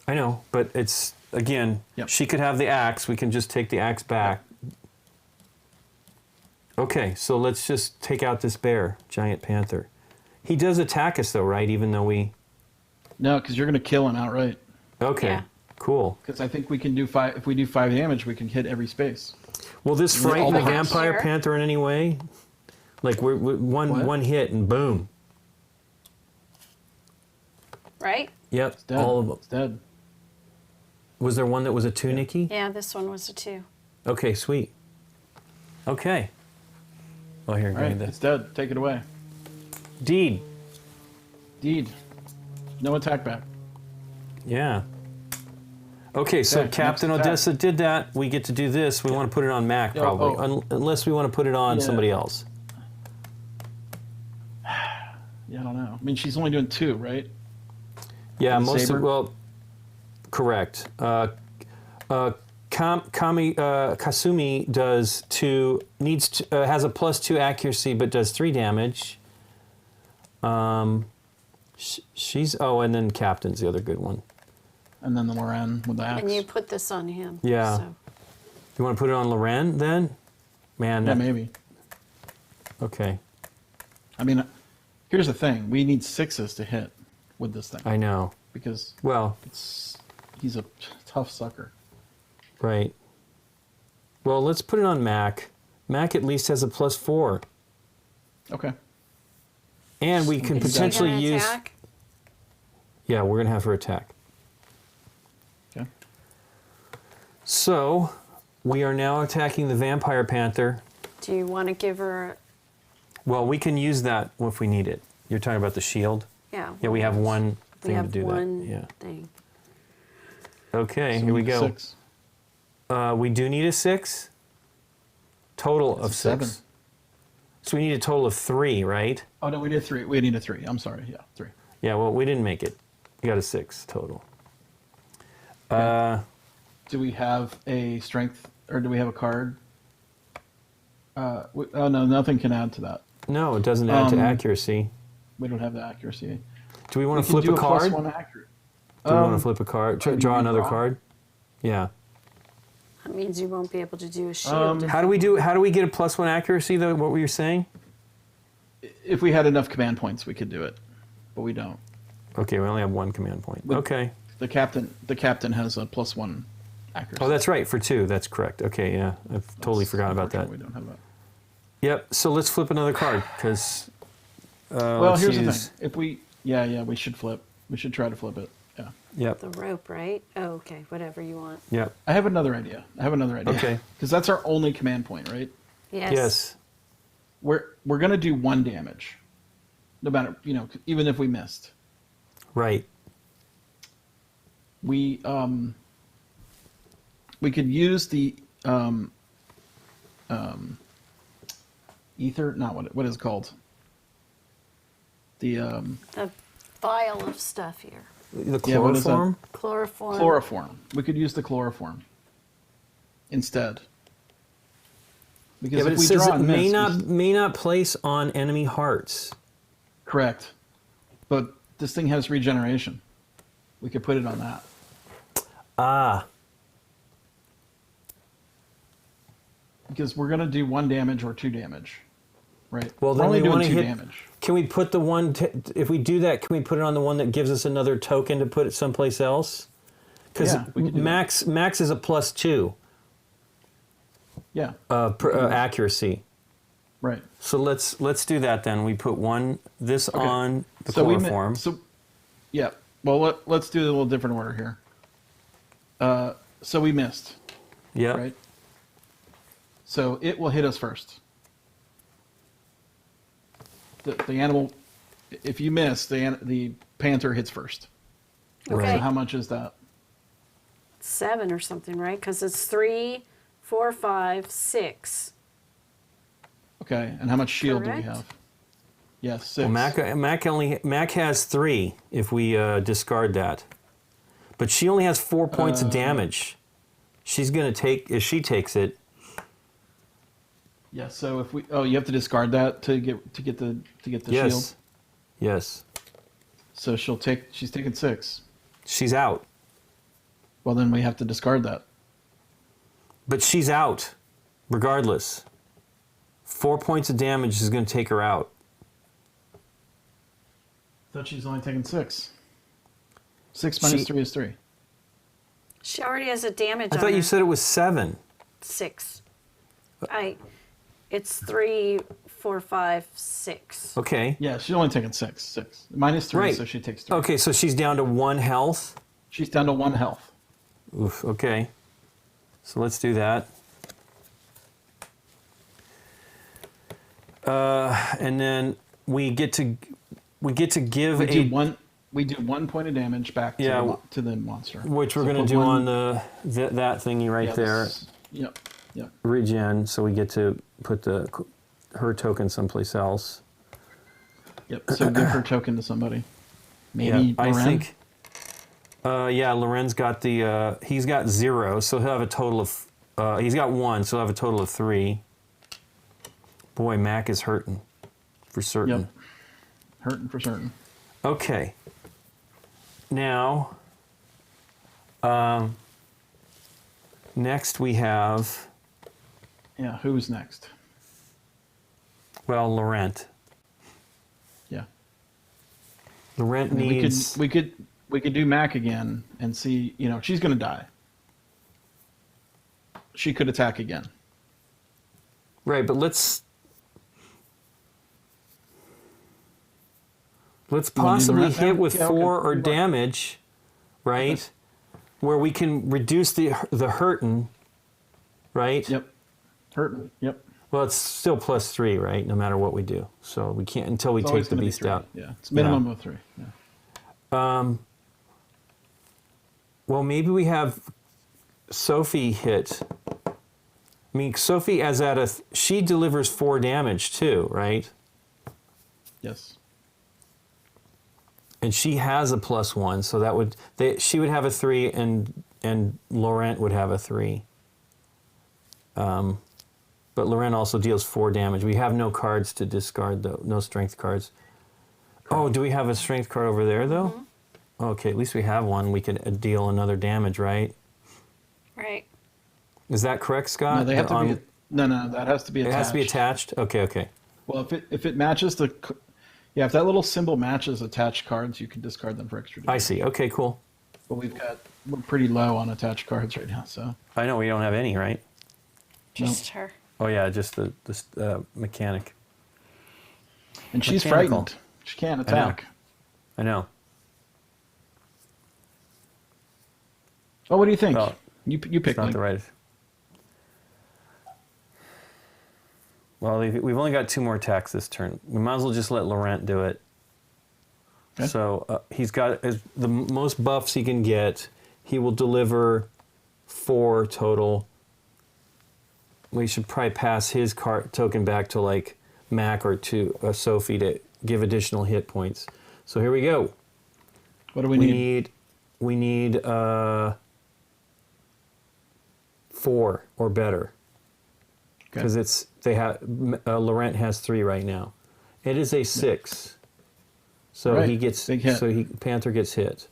I know, but it's, again, Yep. she could have the axe. We can just take the axe back. Okay, so let's just take out this bear, Giant Panther. He does attack us though, right? Even though we... No, because you're gonna kill him outright. Okay, Yeah. cool. Because I think we can do 5. If we do 5 damage, we can hit every space. Will this frighten the Not Vampire sure. Panther in any way? Like, we're What? one hit and boom. Right? Yep, It's dead. all of them. It's dead. Was there one that was a 2, Nikki? Yeah, this one was a 2. Okay, sweet. Okay. Oh, here, All give right, me it's this. dead. Take it away. Deed. Deed. No attack back. Yeah. Okay, so Okay, Captain next attack. Odessa did that. We get to do this. We want to put it on Mac, Yeah, probably. oh. Unless we want to put it on Yeah. somebody else. Yeah, I don't know. I mean, she's only doing 2, right? Yeah, The most saber? of, well, correct. Kasumi does 2, has a +2 accuracy, but does 3 damage. She's, and then Captain's the other good one. And then the Loren with the axe. And you put this on him. Yeah. So. You want to put it on Loren then? Man, Yeah, maybe. Okay. I mean, here's the thing. We need 6s to hit with this thing. I know. Because Well, he's a tough sucker. right. Well, let's put it on Mac. Mac at least has a +4. Okay. And we can Is she potentially Gonna use... attack? Yeah, we're going to have her attack. Okay. So, we are now attacking the Vampire Panther. Do you want to give her? Well, we can use that if we need it. You're talking about the shield? Yeah. Yeah, we have one We thing have to do one that. Yeah. thing. Okay, So here we need go. 6. We do need a 6. Total of It's a 7. 6. So we need a total of 3, right? Oh, no, we did 3. We need a 3. I'm sorry. Yeah, 3. Yeah, well, we didn't make it. We got a 6 total. Do we have a strength, or do we have a card? Oh, no, nothing can add to that. No, it doesn't add to Um, accuracy. We don't have the accuracy. Do we want We to can flip do a card? +1 accurate. Do we want to flip a card? you Draw mean another draw? card? Yeah. That means you won't be able to do a shield. How do we get a +1 accuracy though? What were you saying? If we had enough command points, we could do it, but we don't. Okay, we only have 1 command point. But- Okay. The captain has a +1 accuracy. Oh, that's right, for 2. That's correct. Okay, yeah. I've totally forgot about that. We don't have that. Yep, so let's flip another card, because... Well, here's the thing. If we, we should flip. We should try to flip it. Yeah. Yep, The rope, right? Oh, okay. Whatever you want. yep. I have another idea. Okay. Because that's our only command point, right? Yes. Yes. We're gonna do 1 damage, no matter even if we missed. Right. We could use the ether. Not what is it called. The A vial of stuff here. The Yeah, what is that? chloroform? Chloroform. chloroform. We could use the chloroform instead. Because Yeah, but if it we says draw it and may miss, not, may not place on enemy hearts. correct. But this thing has regeneration. We could put it on that. Ah, Because we're gonna do 1 damage or 2 damage, right? well We're then only we doing want to 2 hit... damage. Can we put the one... if we do that, can we put it on the one that gives us another token to put it someplace else? Because Yeah, we could do that. max is a +2 Yeah, accuracy. right. So let's do that then. We put on the chloroform. Yeah. Well, let's do it a little different order here. So we missed, Yep. right? So it will hit us first. The animal, if you miss, the panther hits first. Okay. So how much is that? 7 or something, right? Because it's 3, 4, 5, 6. Okay, and how much shield do we Correct. have? Yes, 6. Well, Mac has 3 if we discard that, but she only has 4 points of damage. She's gonna take if she takes it. Yeah. So if we, you have to discard that to get the shield. Yes, yes. So she's taking 6. She's out, Well, then we have to discard that. but she's out, regardless. 4 points of damage is gonna take her out. Thought she's only taking 6. 6 minus 3 is 3. She already has a damage I on thought her. you said it was 7. 6. It's 3, 4, 5, 6. Okay. Yeah, she's only taking 6. 6 minus 3, Right. so she takes 3. Okay, so she's down to 1 health. She's down to 1 health. Oof, okay. So let's do that. And then we get to give We do 1 point of damage back to the monster, which we're going to do on that thingy right there. Yep. Regen, so we get to put her token someplace else. Yep. So give her token to somebody. Maybe I Loren? think. Loren's got he's got 0, so he'll have a total of. He's got 1, so he'll have a total of 3. Boy, Mac is hurting, for certain. Yep. Hurting for certain. Okay. Now, next we have. Yeah. Who's next? Well, Laurent. Yeah. Laurent needs. We could do Mac again and see. She's gonna die. She could attack again. Right, but let's possibly hit with 4 or damage, right? Okay. Where we can reduce the hurtin', right? Yep. Hurtin'. Yep. Well, it's still +3, right? No matter what we do, so we can't until we take the beast out. Yeah, it's minimum of 3. Yeah. Well, maybe we have Sophie hit. I mean, Sophie, she delivers 4 damage too, right? Yes. And she has a +1, so she would have a 3, and Laurent would have a 3. But Laurent also deals 4 damage. We have no cards to discard, though. No strength cards. Correct. Oh, do we have a strength card over there, though? Mm-hmm. Okay, at least we have one. We can deal another damage, right? Right. Is that correct, Scott? No, they have to be. No, that has to be attached. It has to be attached? Okay. Well, if it matches if that little symbol matches attached cards, you can discard them for extra damage. I see. Okay, cool. But we're pretty low on attached cards right now, so. I know we don't have any, right? Just her. Oh yeah, just the mechanic. And she's frightened. She can't attack. I know. Oh, what do you think? Well, you pick. It's not the right. Well, we've only got 2 more attacks this turn. We might as well just let Laurent do it. Okay. So he's got the most buffs he can get. He will deliver 4 total. We should probably pass his token back to like Mac or to Sophie to give additional hit points. So here we go. What do we need? We need 4 or better. Because Laurent has 3 right now. It is a 6. So right. He gets Big hit. So Panther gets hit.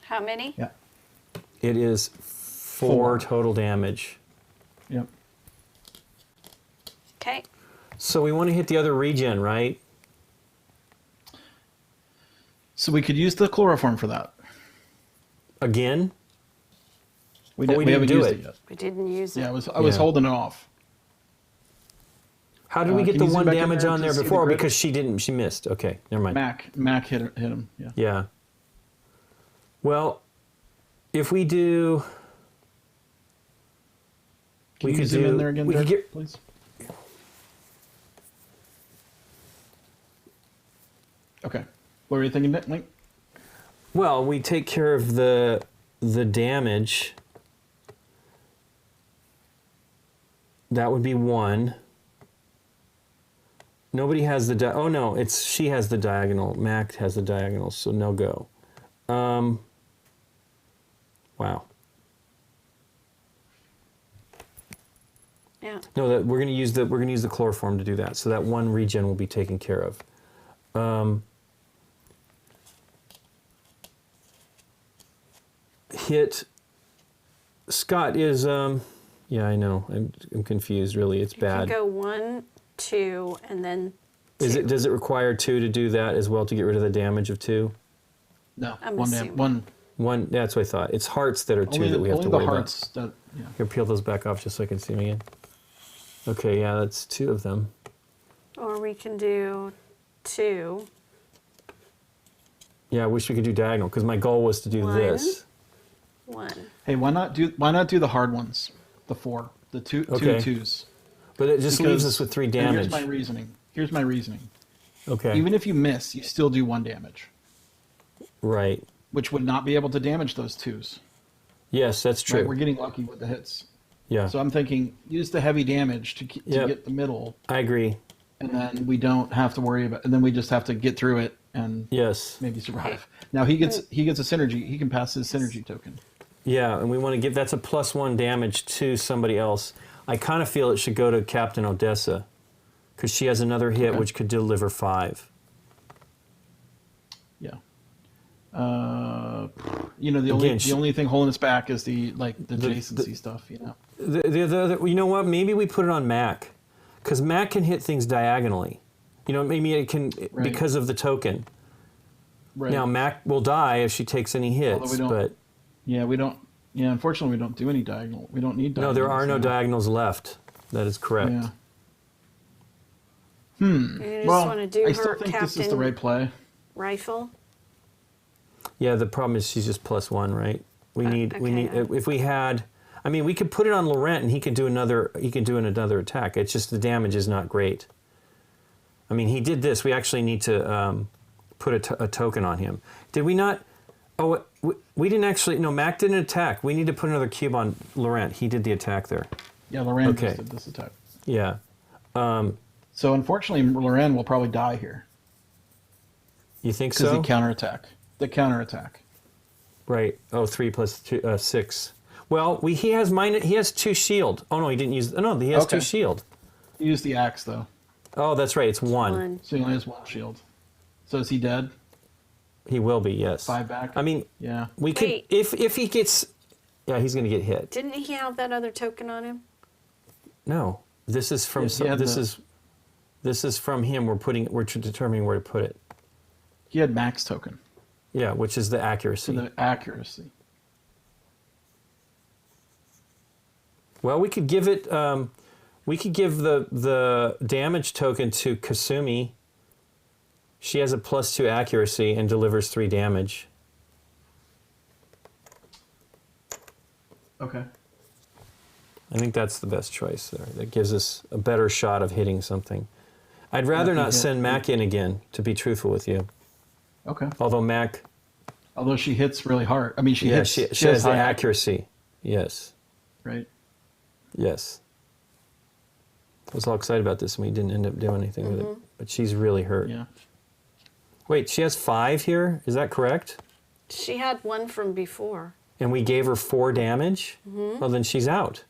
How many? Yeah. It is 4 total damage. Yep. Okay. So we want to hit the other regen, right? So we could use the chloroform for that. Again? We didn't haven't do used it it yet. We didn't use it. Yeah, I was holding it off. How did we get the 1 damage on there before? Because she missed. Okay, never mind. Mac hit him. Yeah. Yeah. Well, if we do, Can you zoom in there again, Derek, please? Okay. What were you thinking, Link? Well, we take care of the damage. That would be 1. Nobody has the oh no, she has the diagonal. Mac has the diagonal, so no go. Wow. Yeah. No, we're gonna use the chloroform to do that. So that 1 regen will be taken care of. Hit. Scott is yeah, I know. I'm confused. Really, it's bad. You can go 1, 2, and then 2. Does it require 2 to do that as well to get rid of the damage of 2? No, I'm one. assuming. One. That's what I thought. It's hearts that are 2 that we have to worry about. Only the hearts. Yeah. Here, peel those back off just so I can see them again. Okay, yeah, that's 2 of them. Or we can do 2. Yeah, I wish we could do diagonal because my goal was to do 1. this. 1. Hey, why not do the hard ones? The 4, the 2 Okay. 2s. But it just leaves us with 3 damage. Here's my reasoning. Okay. Even if you miss, you still do 1 damage, Right. which would not be able to damage those 2s. Yes, that's true. Right? We're getting lucky with the hits. Yeah. So I'm thinking use the heavy damage to Yep. get the middle, I agree. and then we don't have to worry about. And then we just have to get through it and Yes. maybe survive. Now he gets a synergy. He can pass his synergy token. Yeah, and we want to give that's a +1 damage to somebody else. I kind of feel it should go to Captain Odessa because she has another hit Okay. which could deliver 5. Yeah. The Again, only thing holding us back is the adjacency stuff. You know what? Maybe we put it on Mac because Mac can hit things diagonally. Maybe it can Right. because of the token. Right. Now Mac will die if she takes any hits, we don't- but we don't. Yeah, unfortunately, we don't do any diagonal. We don't need no, diagonals. there are no now. diagonals left. That is correct. Yeah. You just Well, want to do I still her think Captain this is the right play. Rifle. Yeah, the problem is she's just +1, right? We need okay. if we had. I mean, we could put it on Laurent and he could do another. He could do another attack. It's just the damage is not great. I mean, he did this. We actually need to put a token on him. Did we not? Oh, we didn't actually. No, Mac didn't attack. We need to put another cube on Laurent. He did the attack there. Yeah, Loran Okay. just did this attack. Yeah. So unfortunately, Loran will probably die here You think because so? the counterattack. The counterattack. Right. Oh, 3 plus 2, 6. Well, he has 2 shield. Oh no, he didn't use. No, he has 2 Okay. shield. He used the axe though, Oh, that's right. It's 1. One. so he only has 1 shield. So is he dead? He will be. Yes. 5 back. I mean, Yeah. we could Wait. if he gets. Yeah, he's going to get hit. Didn't he have that other token on him? No, this is from Yeah, he had this is from him. We're determining where to put it. He had max token Yeah, which is the for accuracy. the accuracy. Well, we could give it. We could give the damage token to Kasumi. She has a +2 accuracy and delivers 3 damage. Okay. I think that's the best choice there. That gives us a better shot of hitting something. I'd rather if we not hit- send Mac in again, to be truthful with you. Okay. Although Mac, Although she hits really hard. I mean, she yeah, hits. she has the high accuracy. Yes, right? yes. I was all excited about this, and we didn't end up doing anything with it. But she's really hurt. Yeah. Wait, she has 5 here? Is that correct? She had 1 from before. And we gave her 4 damage? Well, then she's out.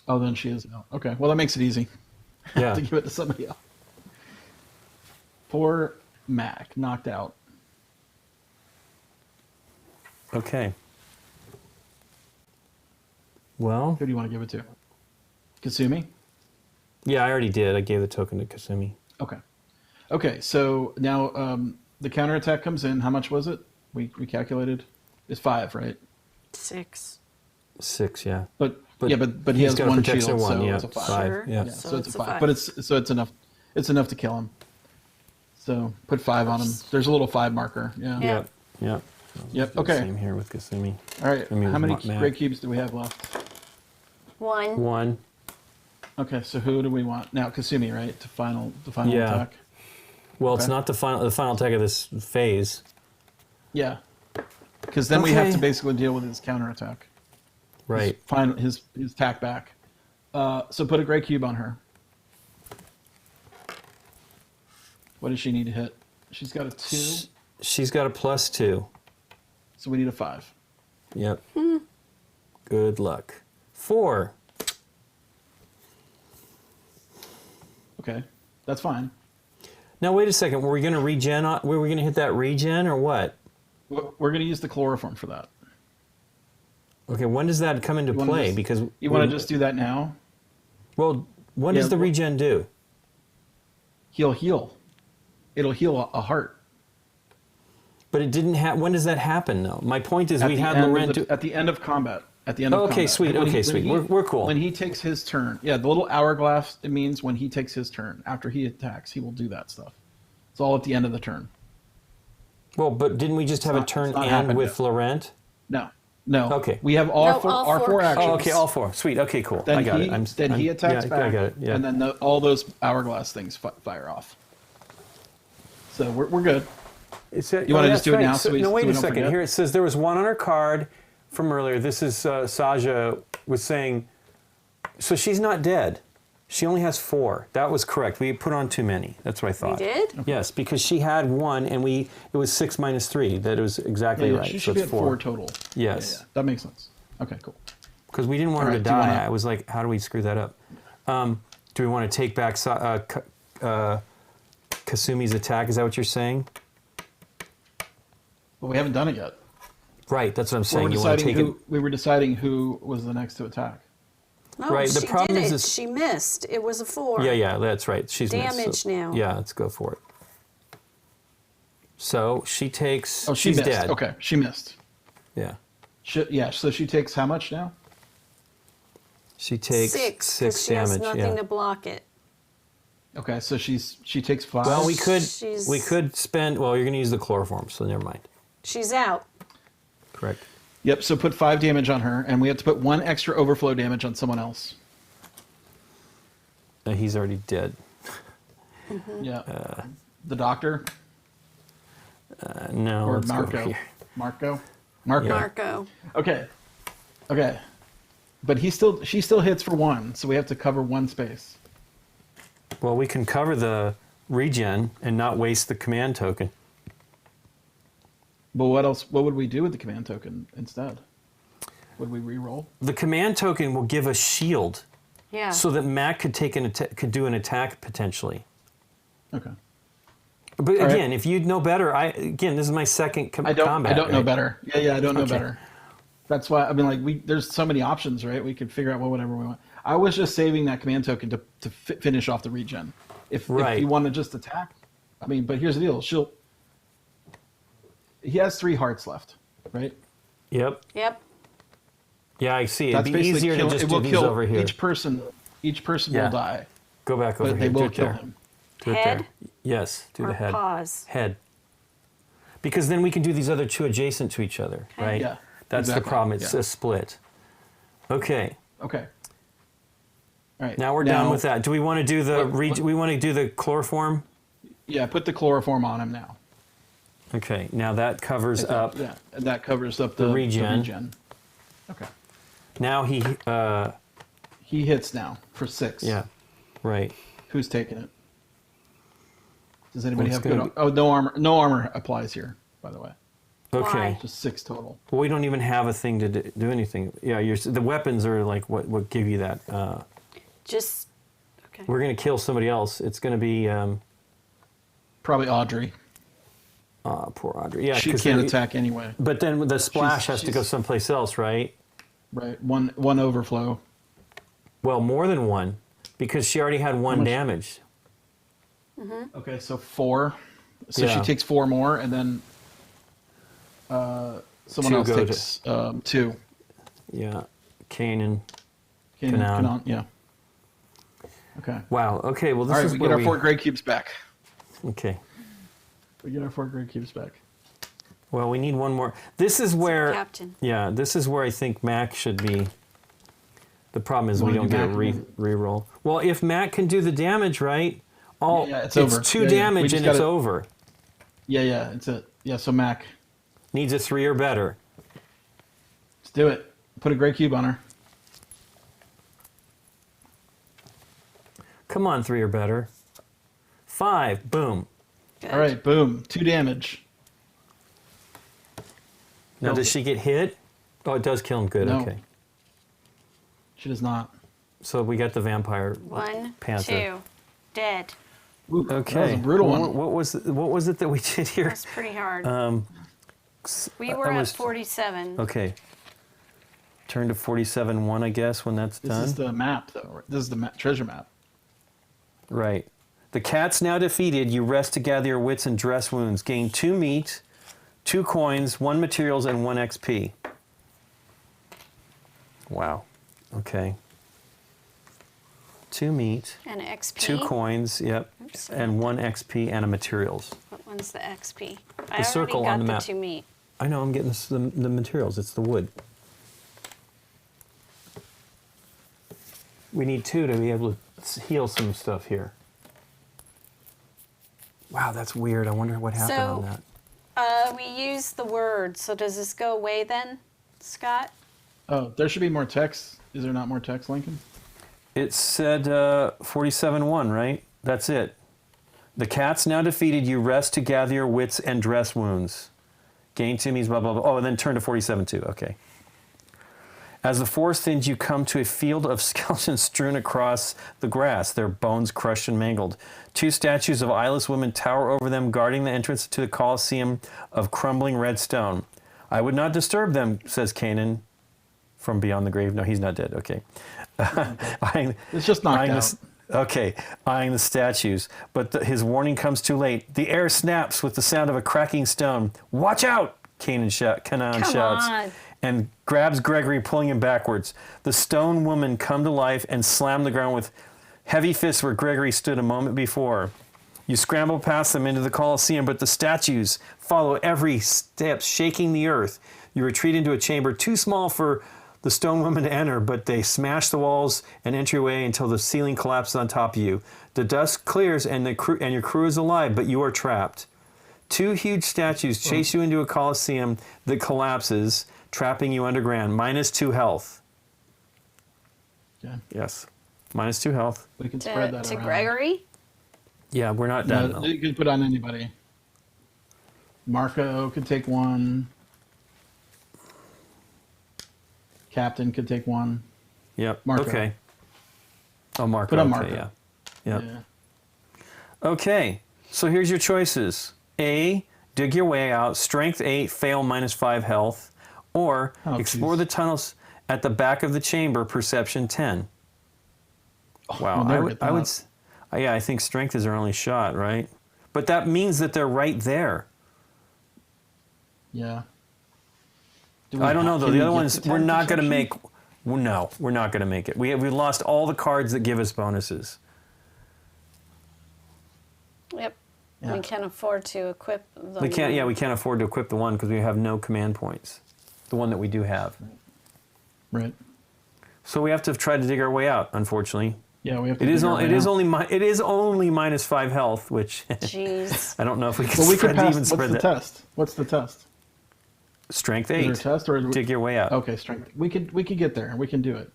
Oh, then she is out. Okay. Well, that makes it easy Yeah. to give it to somebody else. Poor Mac, knocked out. Okay. Well, Who do you want to give it to? Kasumi? yeah, I already did. I gave the token to Kasumi. Okay. Okay, so now the counterattack comes in. How much was it? We calculated. It's 5, right? 6. 6, yeah. But But yeah, but he he's has got a 1 protection shield, of 1, so yeah. it's a 5. 5, Sure. yeah. Yeah, So so it's a it's a 5. five. But it's enough. It's enough to kill him. So put 5 on him. There's a little 5 marker. Yeah. Yeah. Yep, yep. Yep. Do the Okay. Same here with Kasumi. All right. I mean, How many Mac. great cubes do we have left? 1. 1. Okay, so who do we want now? Kasumi, right? The final Yeah. attack. Well, it's Okay. not the final attack of this phase. Yeah. Because then we have Okay. to basically deal with his counterattack. Right. His attack back. So put a gray cube on her. What does she need to hit? She's got a 2, She's got a +2. so we need a 5. Yep. Good luck. 4. Okay, that's fine. Now wait a second. Were we going to regen? Were we going to hit that regen or what? We're going to use the chloroform for that. Okay. When does that come into You wanna play? just- Because You want to just do that now? well, when Yeah, does the well- regen do? He'll heal. It'll heal a heart. But it didn't have. When does that happen though? My point is, we had Laurent do. At the end of combat. At the end of Oh, combat. okay, sweet. When Okay, sweet. We're cool. When he takes his turn. Yeah, the little hourglass, it means when he takes his turn. After he attacks, he will do that stuff. It's all at the end of the turn. Well, but didn't we just have a not- turn it's not end happened with yet. Laurent? No. No. Okay. We have all No, four, all our four. four actions. Oh, okay, all 4. Sweet. Okay, cool. Then I got he, it. he attacks yeah, back. I got it. Yeah. And then all those hourglass things fire off. So we're good. It said, You wanna that's just do it right. now so we- no, so wait we a don't second. forget? Here it says there was one on her card from earlier. This is Saja was saying, so she's not dead. She only has 4. That was correct. We put on too many. That's what I We thought. did? Yes, because she had 1, and it was 6 minus 3. That was exactly Yeah, right. she so should be it's at 4 total. Yes. Yeah, that makes sense. Okay, cool. Because we didn't want her to All right, do you die. wanna- I was like, how do we screw that up? Do we want to take back Kasumi's attack? Is that what you're saying? But we haven't done it yet. Right, that's what I'm saying. We You want to take it. we were deciding who was the next to attack. No, Right, the she problem did is it. She missed. It was a 4. Yeah, that's right. She's missed, Damage now. Yeah, let's go for it. So she takes. Oh, she she's missed. dead. Okay, she missed. Yeah, Yeah, so she takes how much now? she takes 6. 6 She has damage. nothing Yeah. to block it. Okay, so she takes 5. Well, we She's- could spend. Well, you're going to use the chloroform, so never mind. She's out. Correct. Yep, so put 5 damage on her, and we have to put 1 extra overflow damage on someone else. He's already dead. Yeah. The doctor No, or let's go over Marco. here. Marco. Marco. Okay. But she still hits for 1, so we have to cover 1 space. Well, we can cover the regen and not waste the command token. But what else? What would we do with the command token instead? Would we re-roll? The command token will give us shield, Yeah. so that Mac could could do an attack potentially. Okay. But All right. again, if you know better, this is my second I don't. combat. I don't know right? better. Yeah, I don't know Okay. better. That's why I mean, like there's so many options, right? We could figure out whatever we want. I was just saving that command token to finish off the regen. If Right. you want to just attack, I mean, but here's the deal. He has 3 hearts left, right? Yep. Yep. Yeah, I see. It'd That's be basically easier to just it do will these kill over here. Each person Yeah. will die, Go back over but here. they Do will it kill there. him. Do it Head there. Yes, do or the head. paws. Head. Because then we can do these other 2 adjacent to each other, right? Yeah, That's exactly. the problem. It's Yeah. a split. Okay. Okay. All right. Now we're done with that. Do we want to do the What- we want to do the chloroform? Yeah, put the chloroform on him now. Okay. Now that covers up. Yeah, and that covers up the regen. Okay. Now He hits now for 6. yeah. Right. Who's taking it? Does anybody Well, have it's good? gonna Oh, no armor. No armor applies here, by the way. Okay. Why? Just 6 total. Well, we don't even have a thing to do anything. Yeah, the weapons are like what give you that. Just. Okay. We're gonna kill somebody else. It's gonna be Probably Audrey. poor Audrey. Yeah, She 'cause can't then- attack anyway. But then the splash has to go she's- someplace else, right? Right. One overflow. Well, more than 1, because she already had 1 much- damage. Okay, so 4. So Yeah. she takes 4 more, and then someone 2 else go to- takes 2. Yeah, Kanan. Kanan, yeah. Okay. Wow. Okay. Well, this All right, is we where get our 4 grade cubes back. Okay. We get our 4 grade cubes back. Well, we need 1 more. This is where. Captain. Yeah, this is where I think Mac should be. The problem is we Wanna don't do get a Mac? re-roll. Well, if Mac can do the damage, right? Oh, Yeah, it's over. 2 Yeah, damage we just and it's gotta- over. Yeah, it's it. Yeah, so Mac, Needs a 3 or better. let's do it. Put a grade cube on her. Come on, 3 or better. 5. Boom. Good. All right, boom. 2 damage. Now, Kills does it. she get hit? Oh, it does kill him. Good. No. Okay. She does not. So we got the vampire. 1, Panther. 2. Dead. Ooh, Okay. That was a brutal Well, one. What was it that we did here? That's pretty hard. We I were at was- 47. Okay. Turn to 47-1, I guess, when that's This done. is the map, though. Right? This is the treasure map. Right. The cat's now defeated. You rest to gather your wits and dress wounds. Gain 2 meat, 2 coins, 1 materials, and 1 XP. Wow. Okay. 2 meat, And XP. 2 coins, yep, Oops. and 1 XP and a materials. What one's the XP? The circle I on already the got map. the 2 meat. I know, I'm getting the materials. It's the wood. We need 2 to be able to heal some stuff here. Wow, that's weird. I wonder what happened So- on that. We use the word. So does this go away then, Scott? Oh, there should be more text. Is there not more text, Lincoln? It said 47-1, right? That's it. The cat's now defeated. You rest to gather your wits and dress wounds. Gain Timmy's blah, blah, blah. Oh, and then turn to 47-2. Okay. As the forest thins, you come to a field of skeletons strewn across the grass, their bones crushed and mangled. 2 statues of eyeless women tower over them, guarding the entrance to the Colosseum of crumbling red stone. I would not disturb them, says Canaan from beyond the grave. No, he's not dead. Okay. It's just knocked out. Eyeing the statues. But his warning comes too late. The air snaps with the sound of a cracking stone. Watch out! Canaan shouts. on. And grabs Gregory, pulling him backwards. The stone woman come to life and slam the ground with heavy fists where Gregory stood a moment before. You scramble past them into the Colosseum, but the statues follow every step, shaking the earth. You retreat into a chamber too small for the stone woman to enter, but they smash the walls and entryway until the ceiling collapses on top of you. The dust clears and your crew is alive, but you are trapped. 2 huge statues chase you into a Colosseum that collapses, trapping you underground. -2 health. Yeah. Yes. -2 health. We can spread To, that to around. Gregory? Yeah, we're not done. No, though. you can put on anybody. Marco could take 1. Captain could take 1. Yep. Marco. Okay. Oh, Marco. Put on okay, Marco. yeah. Yep. Yeah. Okay. So here's your choices. A, dig your way out. Strength 8, fail -5 health. Or Oh, explore geez. the tunnels at the back of the chamber, perception 10. Wow. we'll never get I would. that. Yeah, I think strength is our only shot, right? But that means that they're right there. Yeah. I don't know though. Can The we other get ones to we're 10 not going to perception? make. Well, no, we're not going to make it. We lost all the cards that give us bonuses. Yep. Yeah. We can't afford to equip the We can't. one. Yeah, we can't afford to equip the one because we have no command points. The one that we do have. Right. So we have to try to dig our way out. Unfortunately, Yeah, we have to. it is. figure It it is out. only. It is only -5 health, which Jeez. I don't know if we can Well, we could spread, pass. even What's spread the that. test? What's the test? Strength Is there a 8. test or Dig your way out. Okay, strength. We could get there. We can do it.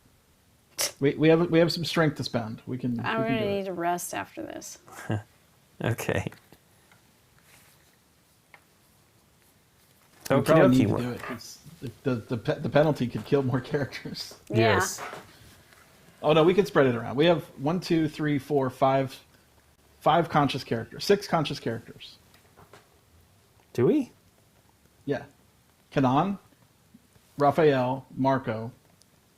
We have some strength to spend. We can. I'm we can going do to it. need to rest after this. Okay. We Okie probably need dokie. to do it 'cause the penalty could kill more characters. Yeah. Yes. Oh no, we can spread it around. We have 1, 2, 3, 4, 5, 5 conscious characters. 6 conscious characters. Do we? Yeah, Kanan, Raphael, Marco.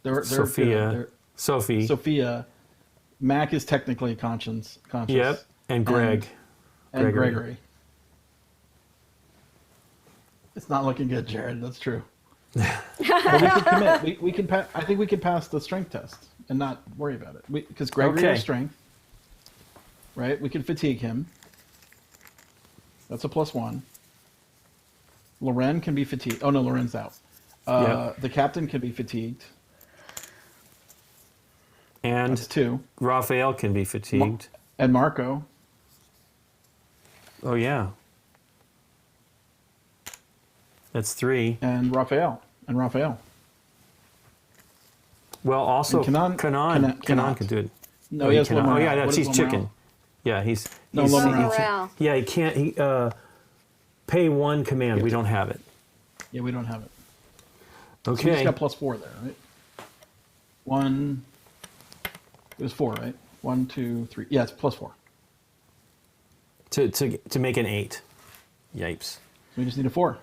They're Sophia. good. Sophie. Sophia. Mac is technically conscious. Yep. And Greg. And Gregory. Gregory. It's not looking good, Jared. That's true. But we can commit. We can. I think we can pass the strength test and not worry about it. Because Gregory Okay. has strength. Right. We can fatigue him. That's a +1. Loren can be fatigued. Oh no, Loren's out. The captain can be fatigued. And That's 2. Raphael can be fatigued. And Marco. Oh yeah. That's 3. And Raphael. Well, also And Kanan Kanan could do it. No, Oh, he has cannot. low Oh yeah, morale. that's What he's is low chicken. morale? Yeah, he's No, he's- low he morale. can't- Morale. Yeah, he can't. He pay 1 command. We don't have it. Yeah, we don't have it. So we Okay. just got +4 there, right? 1. It was 4, right? 1, 2, 3. Yeah, it's +4. To make an 8. Yipes. We just need a 4.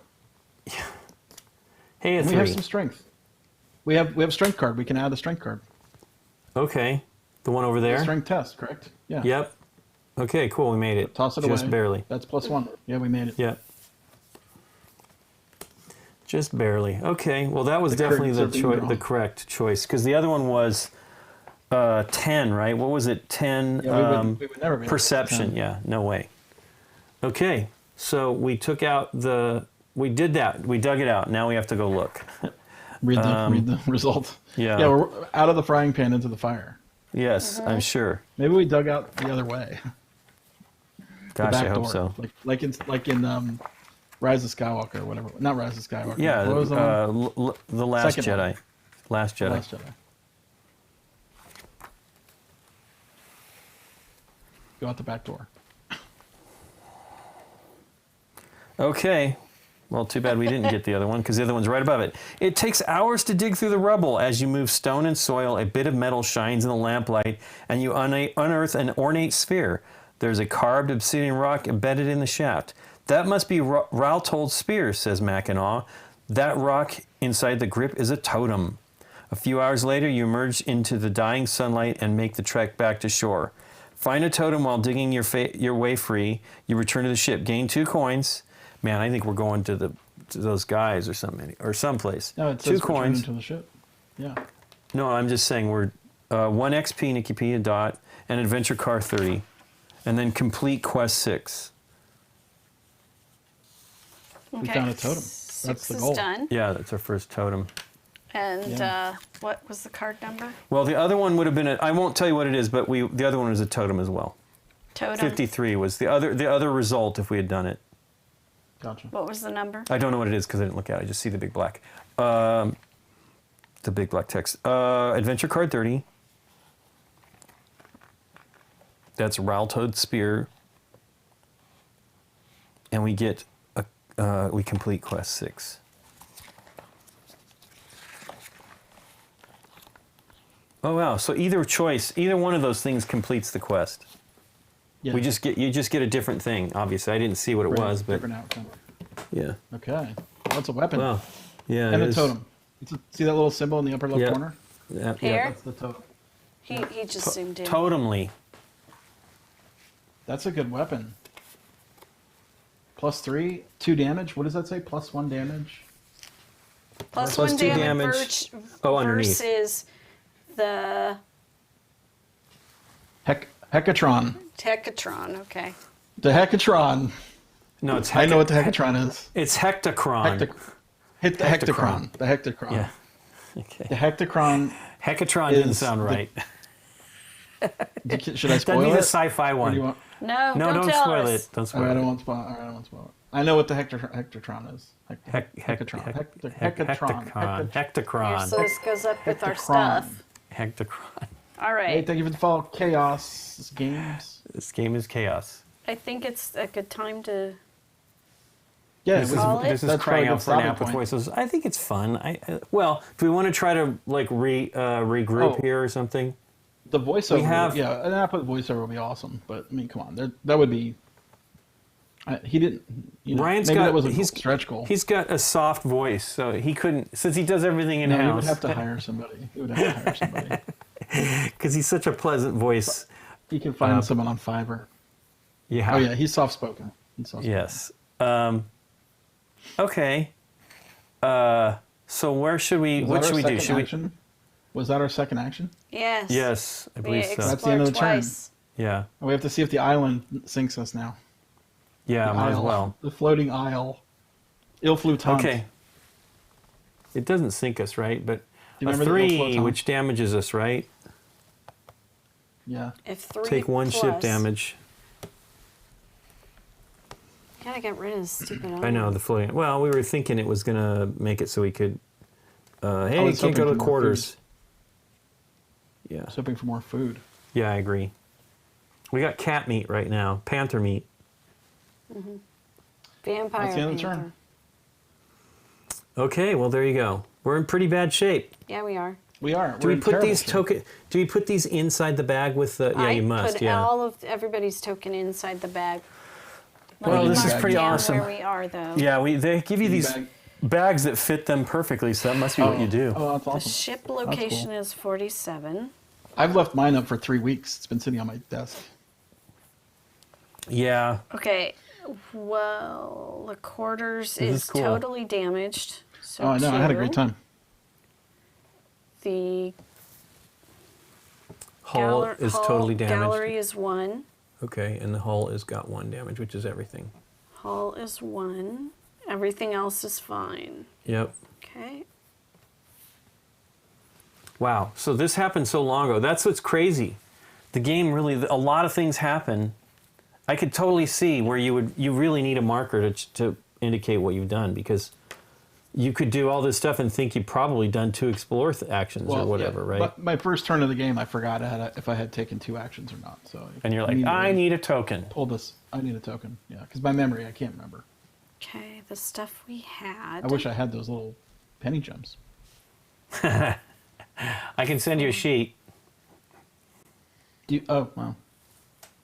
Hey, a And 3. we have some strength. We have strength card. We can add a strength card. Okay. The one over there. Strength test, correct? Yeah. Yep. Okay, cool. We made it. Toss it away. Just barely. That's +1. Yeah, we made it. Yep. Just barely. Okay. Well, that was The definitely curtains are being drawn. the correct choice because the other one was 10, right? What was it? 10 Yeah, we would never be able to perception. 10. Yeah. No way. Okay. So we took out we did that. We dug it out. Now we have to go look. Read the result. yeah. Yeah, we're out of the frying pan into the fire. Yes, I'm sure. Maybe we dug out the other way. Gosh, back I hope door. so. Like in Rise of Skywalker or whatever. Not Rise of Skywalker. Yeah, What was the one? the Last Second Jedi. one. Last Jedi. Last Jedi. Go out the back door. Okay. Well, too bad we didn't get the other one because the other one's right above it. It takes hours to dig through the rubble. As you move stone and soil, a bit of metal shines in the lamplight, and you unearth an ornate sphere. There's a carved obsidian rock embedded in the shaft. That must be Raltold's spear, says Mackinaw. That rock inside the grip is a totem. A few hours later, you emerge into the dying sunlight and make the trek back to shore. Find a totem while digging your way free. You return to the ship. Gain 2 coins. Man, I think we're going to those guys or something or someplace. No, it 2 says return coins. into the ship. Yeah. No, I'm just saying we're 1 XP, Nikki P, a dot, and adventure car 30, and then complete quest 6. We found a totem. That's the goal. Is done. Yeah, that's our first totem. And Yeah. what was the card number? Well, the other one would have been I won't tell you what it is, but the other one was a totem as well. Totem. 53 was the other result if we had done it. Gotcha. What was the number? I don't know what it is because I didn't look at it. I just see the big black. The big black text. Adventure card 30. That's Raltoad's spear. And we get we complete quest 6. Oh wow! So either one of those things completes the quest. Yeah. You just get a different thing. Obviously, I didn't see what it was, but Different outcome. yeah. Okay. Well, that's a weapon. Wow. Yeah. And it a is. totem. See that little symbol in the upper left Yeah. corner? Yeah. Here? That's the totem. He just zoomed in. Totemly. That's a good weapon. +3, 2 damage. What does that say? +1 damage. Plus Plus 1 2 damage, damage. Oh, underneath. versus the Hecatron. Hecatron. Okay. The Hecatron. No, it's I know what the Hecatron is. It's Hectacron. Hit the Hectacron. Hectacron. The Hectacron. Yeah. Okay. The Hectacron. Hecatron didn't is sound the- right. Should I spoil That'd be it? the sci-fi Or do one. you want? No, No, don't tell spoil us. it. Don't All spoil right, I it. don't want to spoil. All right, I don't want to spoil it. I know what the Hectacron is. Hecatron. Hectacron. Here, Hectacron. so this goes up with our Hectacron. stuff. Hectacron. All Hey, right. thank you for the follow. Chaos Games. This game is chaos. I think it's a good time to. Yeah, This it was- Call it? is that's crying probably a out for an stopping app with point. voices. I think it's fun. Well, do we want to try to like regroup Oh. here or something? The voiceover, have- yeah, an app with voiceover would be awesome. But I mean, come on, that would be. He didn't. You know, Ryan's maybe got that was a he's stretch goal. He's got a soft voice, so he couldn't since he does everything in No, he would house. have to hire somebody. He would have to hire somebody. Because he's such a pleasant voice. He can find someone on Fiverr. Yeah. Oh yeah, he's soft spoken. Yes. Okay. So where should we? What should we do? Should we? Action? Was that our second action? Yes. Yes, I We believe so. That's the end of the explored turn. twice. Yeah. Oh, we have to see if the island sinks us now. Yeah. The Might as isle. well. The floating isle. Il flutante. Okay. It doesn't sink us, right? But you a remember the 3, Floton? which damages us, right? Yeah. If 3 Take 1 ship plus- damage. Gotta get rid of this stupid. I know the floating. Well, we were thinking it was gonna make it so we could. Hey, you was can't hoping go to for the more quarters. Yeah. I was hoping for more food. Yeah, I agree. We got cat meat right now. Panther meat. Vampire. That's the end of the Panther. turn. Okay, well there you go. We're in pretty bad shape. Yeah, we are. We are. Do we put these token? Do we put these inside the bag with the? Yeah, I you must. put Yeah. all of everybody's token inside the bag. Let Well, me this is mark pretty down awesome. Where we are, though. Yeah, they give you these Bag. bags that fit them perfectly, so that must be what you do. Oh, that's The awesome. ship location cool. is 47. I've left mine up for 3 weeks. It's been sitting on my desk. Yeah. Okay. Well, the quarters This is is cool. totally damaged. So Oh, I know. I had a 2. great time. The Hull is totally damaged. Gallery is 1. Okay, and the hull has got 1 damage, which is everything. Hull is 1. Everything else is fine. Yep. Okay. Wow. So this happened so long ago. That's what's crazy. The game really, a lot of things happen, I could totally see where you really need a marker to indicate what you've done, because you could do all this stuff and think you've probably done 2 explore actions or whatever, right? But my first turn of the game, I forgot if I had taken 2 actions or not. So And you're like, I need a token. pull this. I need a token. Yeah, because by memory, I can't remember. Okay, the stuff we had. I wish I had those little penny gems. I can send you a sheet. Oh well.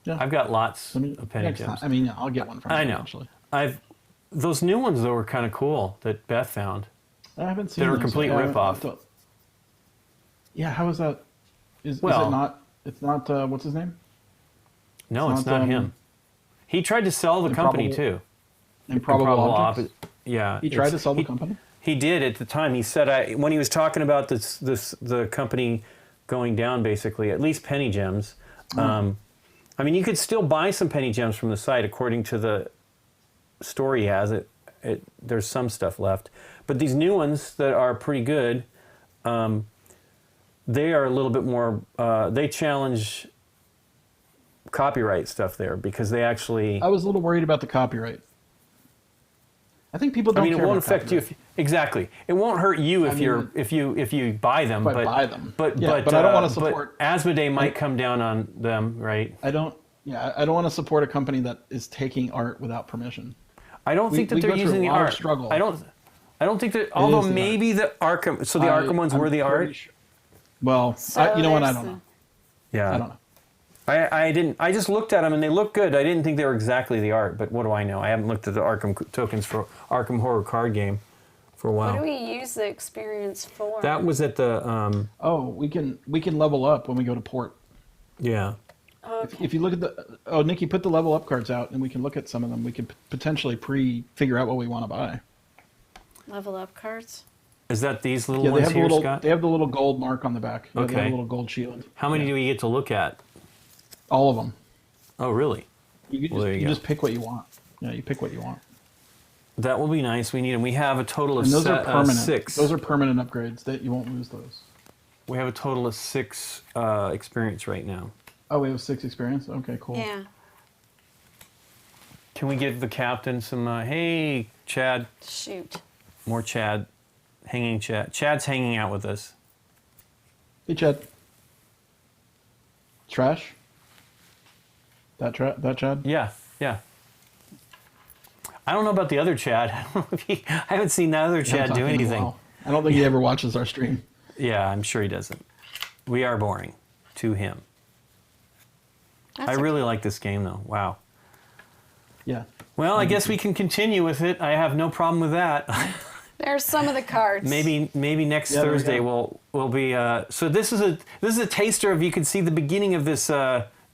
Yeah. I've got lots Let me- of penny next time. gems. I mean, I'll get one from you I know. eventually. Those new ones though were kind of cool that Beth found. I haven't seen. That are those. complete Yeah, rip-off. Yeah, how is that? Is it Well- not? It's not. What's his name? No, It's it's not, not him. He tried to sell the company Improbable- too. Improbable Objects. Yeah. He tried to sell the he- company. He did at the time. He said when he was talking about the company going down, basically, at least penny gems. I mean, you could still buy some penny gems from the site according to the story he has. There's some stuff left, but these new ones that are pretty good, they are a little bit more. They challenge copyright stuff there because they actually. I was a little worried about the copyright. I think people don't. I mean, it care won't about affect you copyright. exactly. It won't hurt you if mean, if you buy them. if I but buy them. But Yeah, but I don't wanna support- But Asmodee might come down on them, right? I don't. Yeah, I don't want to support a company that is taking art without permission. I don't think that we they're go through using a the lot of art. struggle. I don't think that. Although is the maybe the Arkham. So the Arkham ones were the I'm art. pretty sure. Well, So you know what? I there's don't know. Yeah. I don't know. I didn't. I just looked at them and they look good. I didn't think they were exactly the art, but what do I know? I haven't looked at the Arkham tokens for Arkham Horror card game for a while. What do we use the experience for? That was at the Oh, we can level up when we go to port. yeah. If you look at the Nikki, put the level up cards out, and we can look at some of them. We can potentially figure out what we want to buy. Level up cards. Is that these little Yeah, they ones have here, little. Scott? They have the little gold mark on the back. Yeah, They have Okay. a little gold shield. How many do we get to look at? All of them. Oh, really? You Well, there you go. just pick what you want. Yeah, you pick what you want. That will be nice. We need them. We have a total of And those are permanent. 6. Those are permanent upgrades. That you won't lose those. We have a total of 6 experience right now. Oh, we have 6 experience. Okay, cool. Yeah. Can we give the captain some? Hey, Chad. Shoot. More Chad. Hanging Chad. Chad's hanging out with us. Hey, Chad. Trash. That Chad. Yeah, yeah. I don't know about the other Chad. I don't know if I haven't seen that other Haven't Chad talked do to him in a anything. while. I don't think he ever watches our stream. Yeah, I'm sure he doesn't. We are boring to him. That's I really like this game, though. Wow. Yeah. Well, I guess we can continue with it. I have no problem with that. There's some of the cards. maybe next Yeah, there we Thursday go. we'll be. So this is a taster of. You can see the beginning of this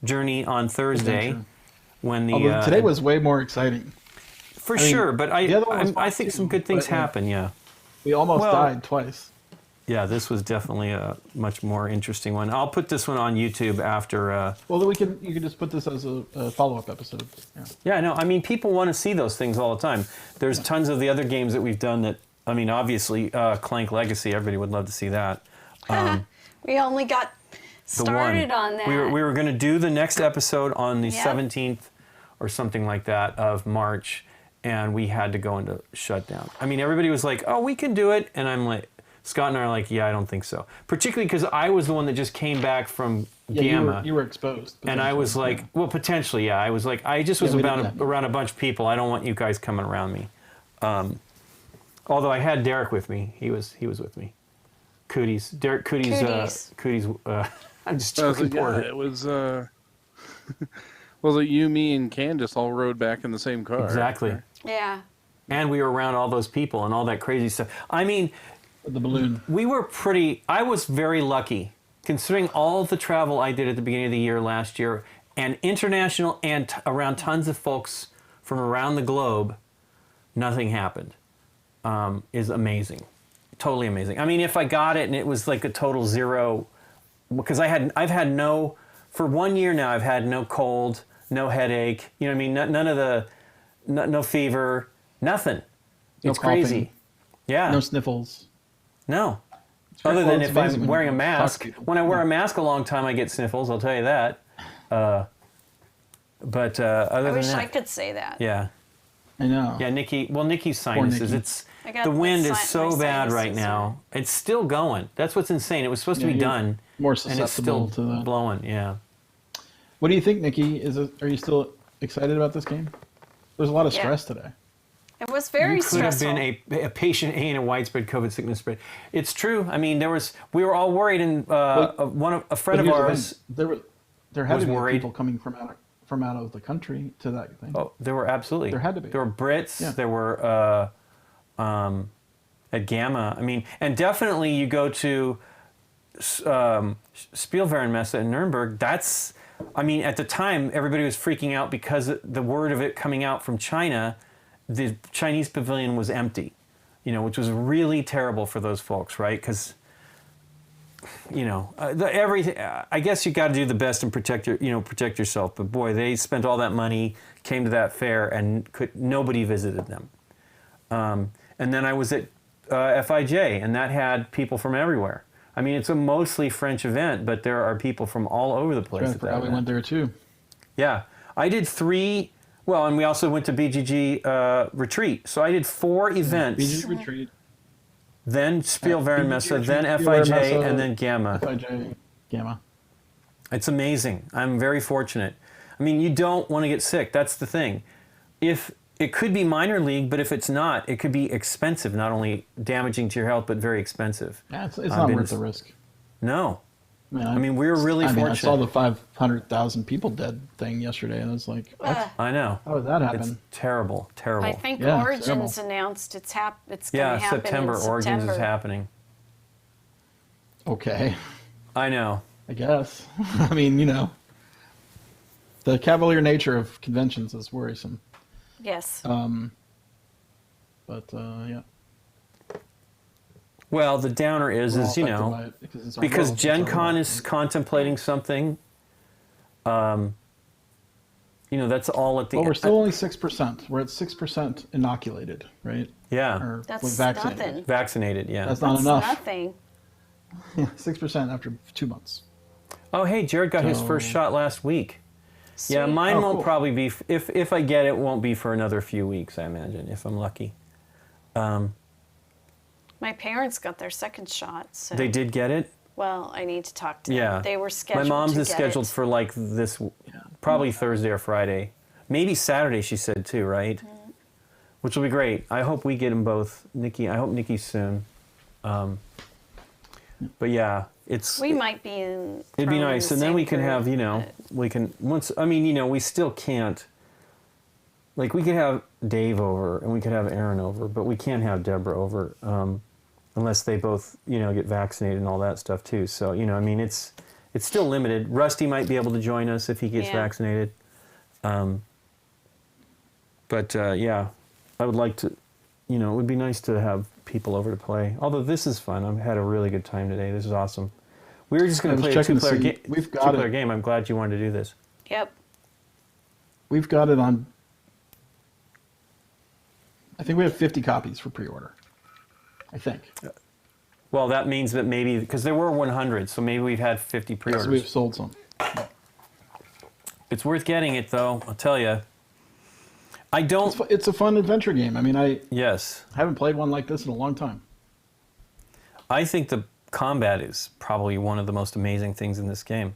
journey on Thursday, Adventure. when the Although today was way more exciting. for I mean, sure. But the other one was I fun think too, some good things but, happen. Yeah. We almost Well- died twice. Yeah, this was definitely a much more interesting one. I'll put this one on YouTube after. Well, then you can just put this as a follow-up episode. Yeah. Yeah, no, I mean, people want to see those things all the time. There's tons of the other games that we've done that, I mean, obviously, Clank Legacy, everybody would love to see that. We only got The started on that. We were going to do the next episode on the Yep. 17th or something like that of March, and we had to go into shutdown. I mean, everybody was like, oh, we can do it. And I'm like, Scott and I are like, yeah, I don't think so. Particularly because I was the one that just came back from Yeah, Gamma. you were exposed. And I was like, yeah. well, potentially, yeah. I was like, I just was Yeah, we around did that. around a bunch of people. I don't want you guys coming around me. Although I had Derek with me. He was with me. Cooties. Derek Cooties. Cooties. I'm just I was joking. like, Poor yeah, Derek. it was. Was it you, me, and Candace all rode back in the same car? Exactly. Yeah. And we were around all those people and all that crazy stuff. I mean, the balloon. I was very lucky considering all the travel I did at the beginning of the year last year and international and around tons of folks from around the globe. Nothing happened. Is amazing. Totally amazing. I mean, if I got it and it was like a total zero, because I've had for 1 year now, I've had no cold, no headache, you know what I mean? None of the, no fever, nothing. No It's crazy. coughing. Yeah. No sniffles. No. very- Other well, than it's if amazing I'm when wearing a you talk mask. to people. When I wear a mask a long time, I get sniffles, I'll tell you that. But I other wish than I that, could say that. yeah. I know. Yeah, Nikki. Well, Nikki's sinuses. Nikki. It's I got the wind is my so bad right sinuses now. It's still going. That's what's insane. It was supposed to be you're done, more and it's still susceptible to that. blowing. Yeah. What do you think, Nikki? Are you still excited about this game? There's a lot of Yeah. stress today. It was very You could have stressful. been a patient A in a widespread COVID sickness spread. It's true. I mean, we were all worried, and a friend of But here's ours. the thing. There had was to be worried. people coming from out of the country to that thing. Oh, there were absolutely. There had to be. There were Brits. Yeah. There were at Gamma. I mean, and definitely you go to Spielwarenmesse in Nuremberg. That's. I mean, at the time, everybody was freaking out because the word of it coming out from China, the Chinese pavilion was empty, which was really terrible for those folks, right? Because, everything. I guess you got to do the best and protect yourself. But boy, they spent all that money, came to that fair, and nobody visited them. And then I was at FIJ, and that had people from everywhere. I mean, it's a mostly French event, but there are people from all over the place. I forgot we went there too. Yeah. I did 3, well, and we also went to BGG Retreat. So I did 4 events. BGG Retreat. Then Spielwarenmesse, BGG then Retreat, FIJ, Spielwarenmesse, and then Gamma. FIJ, Gamma. It's amazing. I'm very fortunate. I mean, you don't want to get sick. That's the thing. If it could be minor league, but if it's not, it could be expensive, not only damaging to your health, but very expensive. Yeah, it's not worth the risk. No. Man, I mean, we were really fortunate. I saw the 500,000 people dead thing yesterday, and I was like, what? I know. How did that happen? It's terrible, terrible. I think Yeah, Origins terrible. announced it's going to yeah, happen September. in Origins September. is happening. Okay, I know. I guess. I mean, the cavalier nature of conventions is worrisome. Yes. But yeah. Well, the downer is We're all affected by it it's our because world. Gen It's our Con world. is contemplating something. That's all at the Well, we're end. still only 6%. We're at 6% inoculated, right? Yeah. Or That's vaccinated. nothing. Vaccinated, yeah. That's not That's enough. nothing. 6% after 2 months. Oh, hey, Jared got his So- first shot last week. Yeah, Sweet. mine Oh, won't cool. probably be, if I get it, won't be for another few weeks, I imagine, if I'm lucky. My parents got their second shot. So. They did get it? Well, I need to talk to Yeah. them. They were scheduled My mom's to is get scheduled it. for like this, probably Thursday or Friday. Maybe Saturday, she said too, right? Mm-hmm. Which will be great. I hope we get them both. Nikki, I hope Nikki soon. But yeah, We might be in. it'd be thrown in nice. the And then same we can have, group, we can, we still can't, like we could have Dave over and we could have Aaron over, but we can't have Deborah over unless they both, get vaccinated and all that stuff too. So, it's still limited. Rusty might be able to join us if he gets Yeah. vaccinated. But yeah, I would like to, it would be nice to have people over to play. Although this is fun. I've had a really good time today. This is awesome. We were just going to I was play a checking to two-player, see- we've got two-player it. game. I'm glad you wanted to do this. Yep. We've got it on. I think we have 50 copies for pre-order. I think. Well, that means that maybe, because there were 100, so maybe we've had 50 pre-orders. So we've sold some. It's worth getting it, though, I'll tell you. I don't... It's a fun adventure game. I mean, I Yes. haven't played one like this in a long time. I think the combat is probably one of the most amazing things in this game.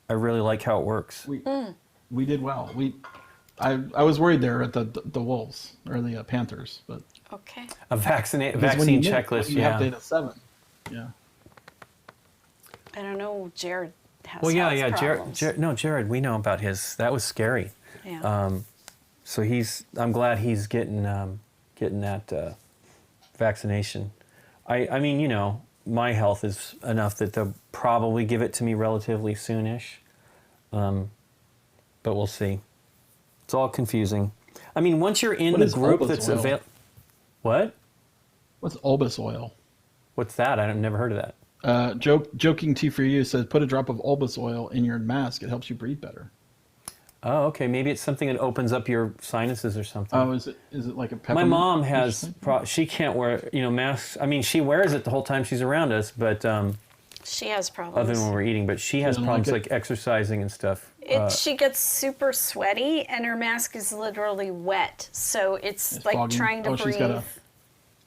I really like how it works. We did well. I was worried there at the wolves or the panthers, but Okay. A vaccine because when you miss, checklist, when you have yeah. data 7. Yeah. I don't know. Jared has. Well, yeah, health yeah. problems. Jared, we know about his. That was scary. Yeah. So I'm glad he's getting that vaccination. I mean, my health is enough that they'll probably give it to me relatively soonish. But we'll see. It's all confusing. I mean, once you're in What the is group Olbas that's oil? available. What? What's Olbas oil? What's that? I've never heard of that. Joking T for you says put a drop of Olbas oil in your mask. It helps you breathe better. Oh, okay. Maybe it's something that opens up your sinuses or something. Oh, is it like a My peppermint? mom or has, something? she can't wear, masks. I mean, she wears it the whole time she's around us, but She has other problems. than when we're eating, but she has doesn't problems like it? like exercising and stuff. She gets super sweaty, and her mask is literally wet. So it's like fogging. trying to breathe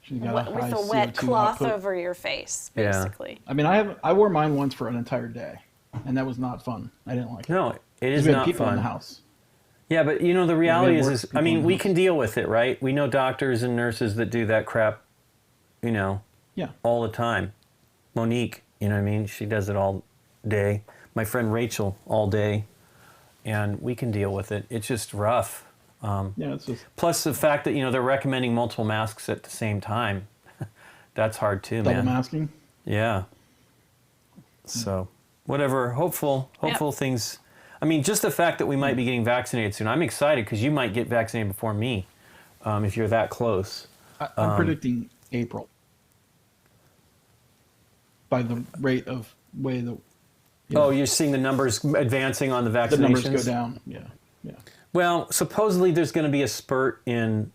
She's got a with high a wet CO2 cloth output. over your face, Yeah. basically. I mean, I wore mine once for an entire day, and that was not fun. I didn't like it. No, it is We had not people fun. in the house. Yeah, but you know, the reality work is, I people mean, in the we house. can deal with it, right? We know doctors and nurses that do that crap, you know, Yeah. all the time. Monique, you know what I mean? She does it all day. My friend Rachel, all day. And we can deal with it. It's just rough. Yeah, it's just Plus the fact that, you know, they're recommending multiple masks at the same time. That's hard too, double man. masking. Yeah. So, whatever. Hopeful things. I mean, just the fact that we might be getting vaccinated soon. I'm excited because you might get vaccinated before me if you're that close. I'm predicting April. By the rate of way the You're seeing the numbers advancing on the vaccinations? the numbers go down. Yeah, yeah. Well, supposedly there's going to be a spurt in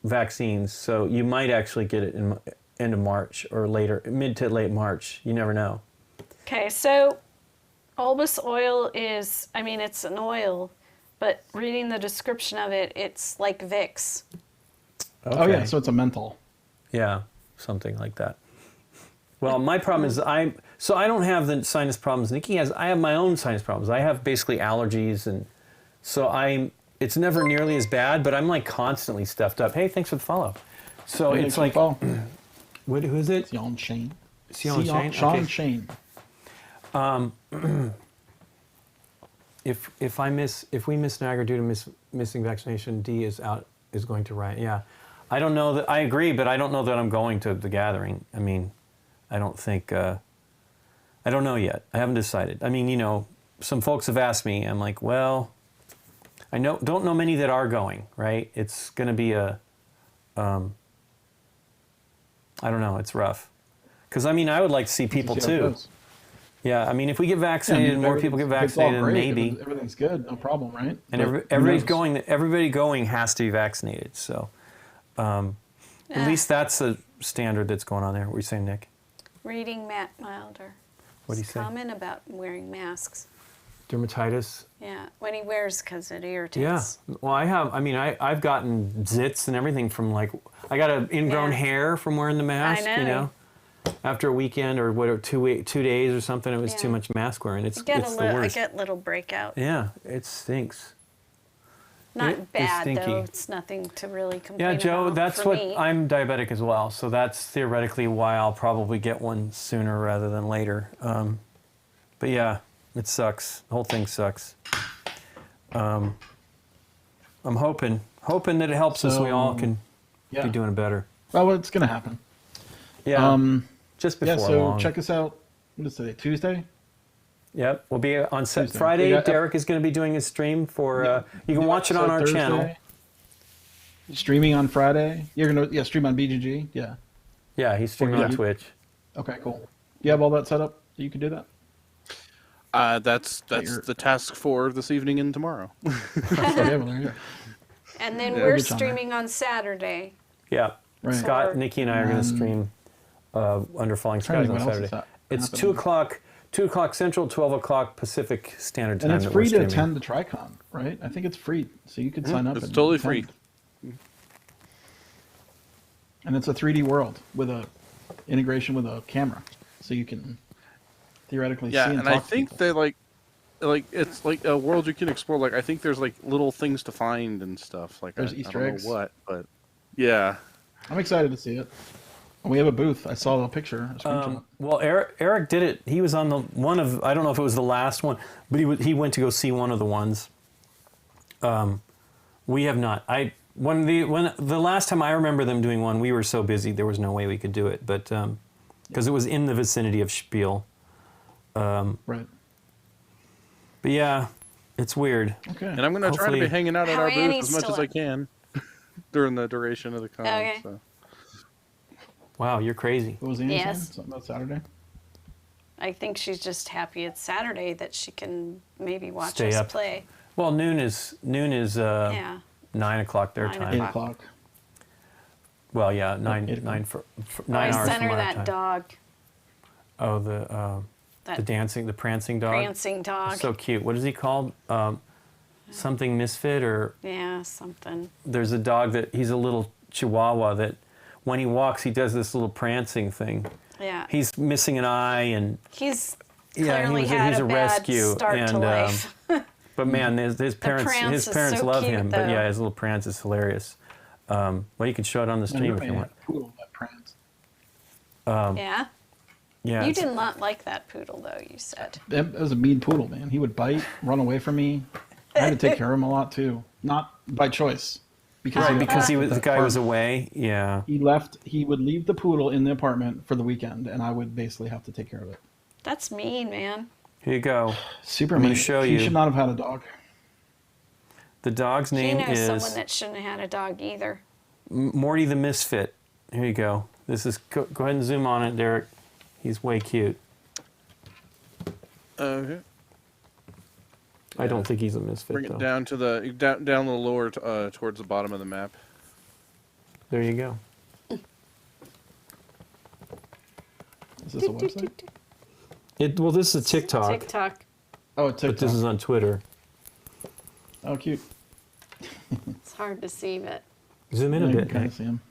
vaccines, so you might actually get it in end of March or later, mid to late March. You never know. Okay, so bulbous oil is, I mean, it's an oil, but reading the description of it, it's like Vicks. Okay. Oh yeah, so it's a menthol. Yeah, something like that. Well, my problem is I don't have the sinus problems Nikki has. I have my own sinus problems. I have basically allergies, and so it's never nearly as bad, but I'm like constantly stuffed up. Hey, thanks for the follow. So Hey, it's thanks like, for the who is it? Sean Shane. Sean Shane? Sean Okay. Shane. If we miss Niagara due to missing vaccination, D is going to riot. Yeah, I don't know that I agree, but I don't know that I'm going to the gathering. I mean, I don't think I don't know yet. I haven't decided. I mean, you know, some folks have asked me. I'm like, well, don't know many that are going. Right? It's going to be I don't know. It's rough. Because I mean, I would like to see people See how it too. goes. Yeah, I mean, if we get vaccinated, if more people get everything's- if it's all vaccinated, great, maybe. if everything's good, no problem, right? And But who everybody's knows? going. Everybody going has to be vaccinated. So, at least that's the standard that's going on there. What are you saying, Nick? Reading Matt Milder. What do you His say? comment about wearing masks. Dermatitis. Yeah, when he wears because it irritates. Yeah. Well, I've gotten zits and everything from like I got an ingrown Yeah. hair from wearing the mask. know. You know, after a weekend or whatever, 2 days or something, it was too Yeah. much mask wearing. It's I get the worst. I get little breakout. Yeah, it stinks. Not It is bad stinky. though. It's nothing to really complain Yeah, Joe, about that's for what me. I'm diabetic as well, so that's theoretically why I'll probably get one sooner rather than later. But yeah, it sucks. The whole thing sucks. I'm hoping that it helps us. We all can Yeah. be doing better. Well, it's gonna happen. Yeah, just before Yeah. So long. check us out. What is today? Tuesday. Yep, we'll be on set Tuesday. Friday. We got- Derek is going to be doing a stream for. You can watch it on our Thursday. channel. Streaming on Friday. You're gonna stream on BGG. Yeah. Yeah, he's streaming on Yeah. Twitch. Okay. Cool. You have all that set up. You can do that. That's you're- the task for this evening and tomorrow. Okay, well, there you go. And then Yeah. we're Good time. streaming on Saturday. Yeah, Right. Scott, Nikki, and I are going to stream Under Falling trying to Skies think on what else is Saturday. hap- It's happening. 2 o'clock Central, 12 o'clock Pacific Standard Time. And it's that we're free to streaming. attend the TriCon, right? I think it's free, so you could sign up. It's and totally attend. free. And it's a 3D world with a integration with a camera, so you can theoretically Yeah, see and and talk I to think people. they like it's like a world you can explore. Like I think there's like little things to find and stuff. Like There's I Easter don't eggs. know what, but yeah. I'm excited to see it. And we have a booth. I saw the picture. a screenshot. Well, Eric did it. He was on the one of, I don't know if it was the last one, but he went to go see one of the ones. We have not. When the last time I remember them doing one, we were so busy there was no way we could do it. But because it was in the vicinity of Spiel. Right. But yeah, it's weird. Okay. And I'm gonna try to Hopefully- be hanging out at How our booth Annie's as much still as I up? can during the duration of the con. Okay. So. Wow, you're crazy. What was Annie saying? Yes. Something about Saturday? I think she's just happy it's Saturday that she can maybe watch Stay us up. play. Well, noon is Yeah. 9 o'clock their 9 time. 8 o'clock. o'clock. Well, yeah, 9 8 o'clock. for Oh, 9 I hours sent from her our that time. dog. the That dancing, the prancing dog. prancing dog. So cute. What is he called? Something misfit, or Yeah, something. there's a dog that he's a little Chihuahua that when he walks he does this little prancing thing. Yeah. He's missing an eye, and He's yeah, clearly he's had a bad rescue, start to and life. but man, his parents prance is so love cute, him. But though. yeah, his little prance is hilarious. Well, you can show it on the stream if you want. Poodle that prance. Yeah. Yeah, You it's- did not like that poodle, though, you said. That was a mean poodle, man. He would bite, run away from me. I had to take care of him a lot too, not by choice, because because the guy was away. Yeah. He left. He would leave the poodle in the apartment for the weekend, and I would basically have to take care of it. That's mean, man. Here you go. Super I'm mean. gonna show He you. should not have had a dog. The dog's He name knows is someone that shouldn't have had a dog either. Morty the Misfit. Here you go. This is go ahead and zoom on it, Derek. He's way cute. Okay. I don't think he's a misfit Bring though. it down to the down a little lower towards the bottom of the map. There you go. Is this a website? Well, this is a TikTok, TikTok. Oh, but TikTok. this is on Twitter. Oh, cute. It's hard to see, but Zoom in a Yeah, you bit, can kind Nick. of see him.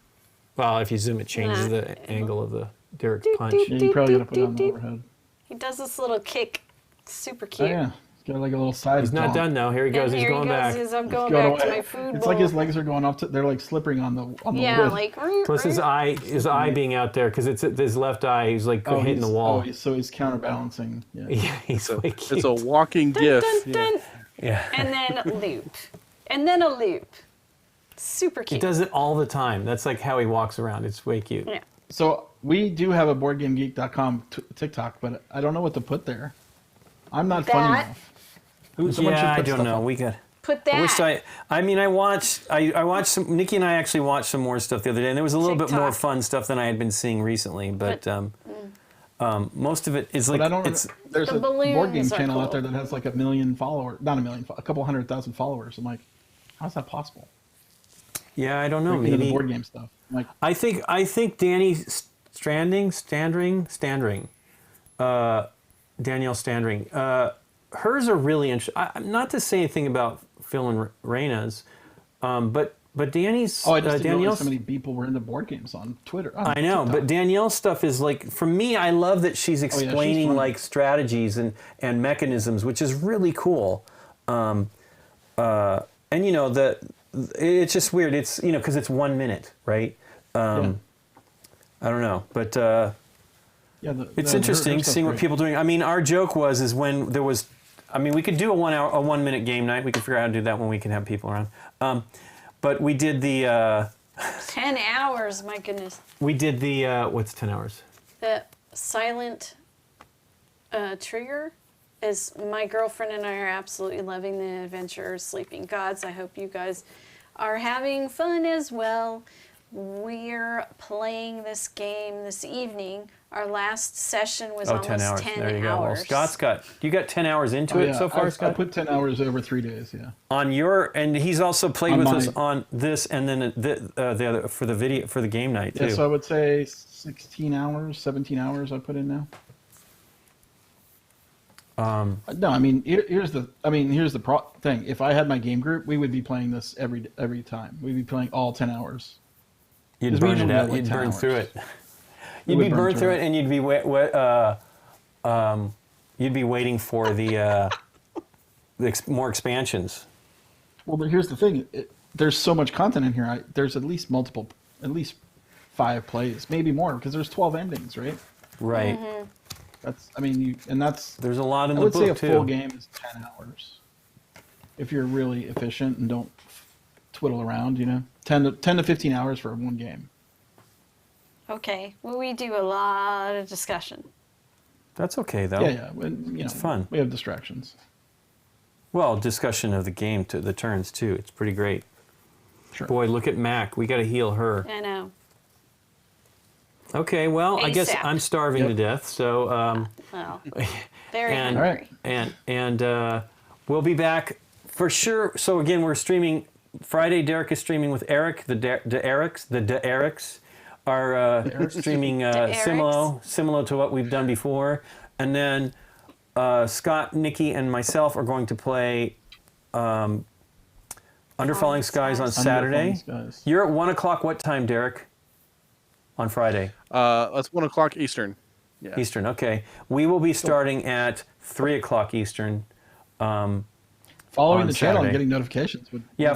Well, if you zoom, it changes Nah. the angle of the Derek's punch. Yeah, you probably gotta put it on the overhead. he does this little kick. Super Oh cute. yeah, he's got like a little side. He's not jump. done though. Here he goes. And He's here going he goes. back. I'm going Going back to away. my food It's bowl. like his legs are going off. They're like slippering on the yeah, wood. like. Plus his eye being out there because it's his left eye. He's like hitting the wall. so he's counterbalancing. Yeah. Yeah, he's way It's cute. a walking Dun, gif. dun, Yeah. dun. Yeah. And then loop. And then a loop. Super He cute. does it all the time. That's like how he walks around. It's way cute. Yeah. So we do have a BoardGameGeek.com TikTok, but I don't know what to put there. I'm not funny That? enough. Someone should Yeah, I put don't stuff know. up. We got. Put that. I wish I mean, I watched some. Nikki and I actually watched some more stuff the other day, and there was a little bit more TikTok. fun stuff than I had been seeing recently. But most of it is like But I don't. it's. There's The a board game balloons are channel out cool. there that has like 1 million followers. Not 1 million, a couple 100,000 followers. I'm like, how's that possible? Yeah, I don't know. Into the Maybe board game stuff. I'm like, I think Danny Standring, Danielle Standring. Hers are really interesting. Not to say anything about Phil and Raina's, but Danny's. oh, I just didn't realize Danielle's. so many people were into board games on Twitter. On I know, TikTok. but Danielle's stuff is like, for me, I love that she's explaining funny. like strategies and mechanisms, which is really cool. And you know, it's just weird. It's, you know, because it's 1 minute, right? Yeah. I don't know, but Yeah, it's her interesting stuff's seeing what great. people are doing. I mean, our joke is when there was, I mean, we could do a 1 minute game night. We could figure out how to do that when we can have people around. But we did the 10 hours, my goodness. what's 10 hours? The silent trigger is my girlfriend and I are absolutely loving the adventure of Sleeping Gods. I hope you guys are having fun as well. We're playing this game this evening. Our last session was almost 10 hours. 10 There you go. Well, hours. You got 10 hours into Oh, it yeah, so far, I Scott? put 10 hours over 3 days. Yeah. And he's also played On with my- us on this and then the other for the game night too. Yeah, so I would say 16 hours, 17 hours I put in now. No, I mean here's the thing. If I had my game group, we would be playing this every time. We'd be playing all 10 hours. You'd Because we burn it usually out. have, like, You'd 10 burn hours. through it. We You'd would be burn burned through through it. it, and you'd be waiting for the more expansions. Well, but here's the thing. There's so much content in here. There's at least 5 plays, maybe more, because there's 12 endings, right? Right. That's There's a lot in I the would say a book full too. game is 10 hours. If you're really efficient and don't twiddle around, 10 to 15 hours for one game. Okay, well, we do a lot of discussion. That's okay though. Yeah. It's fun. We have distractions. Well, discussion of the game to the turns too. It's pretty great. Sure. Boy, look at Mac. We got to heal her. I know. Okay, well, I guess ASAP. I'm starving Yep. to death. So, Well, very And- hungry. All right. and we'll be back for sure. So again, we're streaming Friday. Derek is streaming with Eric, the Erics. streaming Eric's. similar to what we've done before. And then Scott, Nikki, and myself are going to play Under Falling Skies on Saturday. Skies. You're at 1 o'clock. What time, Derek? On Friday? That's 1 o'clock Eastern. Yeah. Eastern, okay. We will be starting at 3 o'clock Eastern. Following on the channel Saturday. and getting notifications.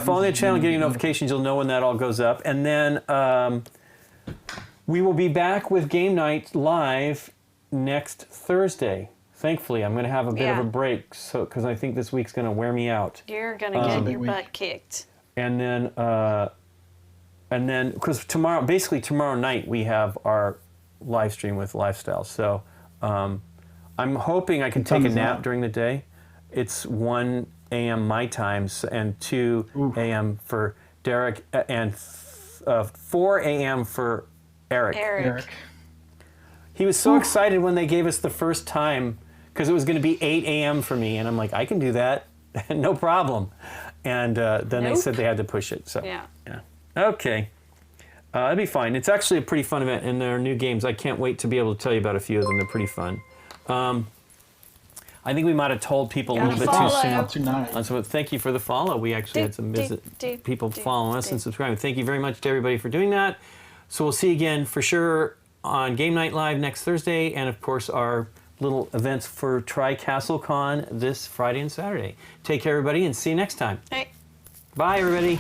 Following the channel, getting notifications, you'll know when that all goes up. And then we will be back with Game Night live next Thursday. Thankfully, I'm going to have a bit of a break, because I think this week's going to wear me out. You're going to get your butt kicked. And then, because tomorrow night we have our live stream with Lifestyle. So I'm hoping I can take a nap during the day. It's 1 a.m. my time and 2 a.m. for Derek and 4 a.m. for Eric. He was so excited when they gave us the first time, because it was going to be 8 a.m. for me. And I'm like, I can do that. No problem. And then they said they had to push it. So yeah. Okay. It'll be fine. It's actually a pretty fun event, and there are new games. I can't wait to be able to tell you about a few of them. They're pretty fun. I think we might have told people a little bit too soon. So thank you for the follow. We actually had some people following us and subscribing. Thank you very much to everybody for doing that. So we'll see you again for sure on Game Night Live next Thursday, and of course our little events for Tri-Castle Con this Friday and Saturday. Take care, everybody, and see you next time. Hey. Bye, everybody.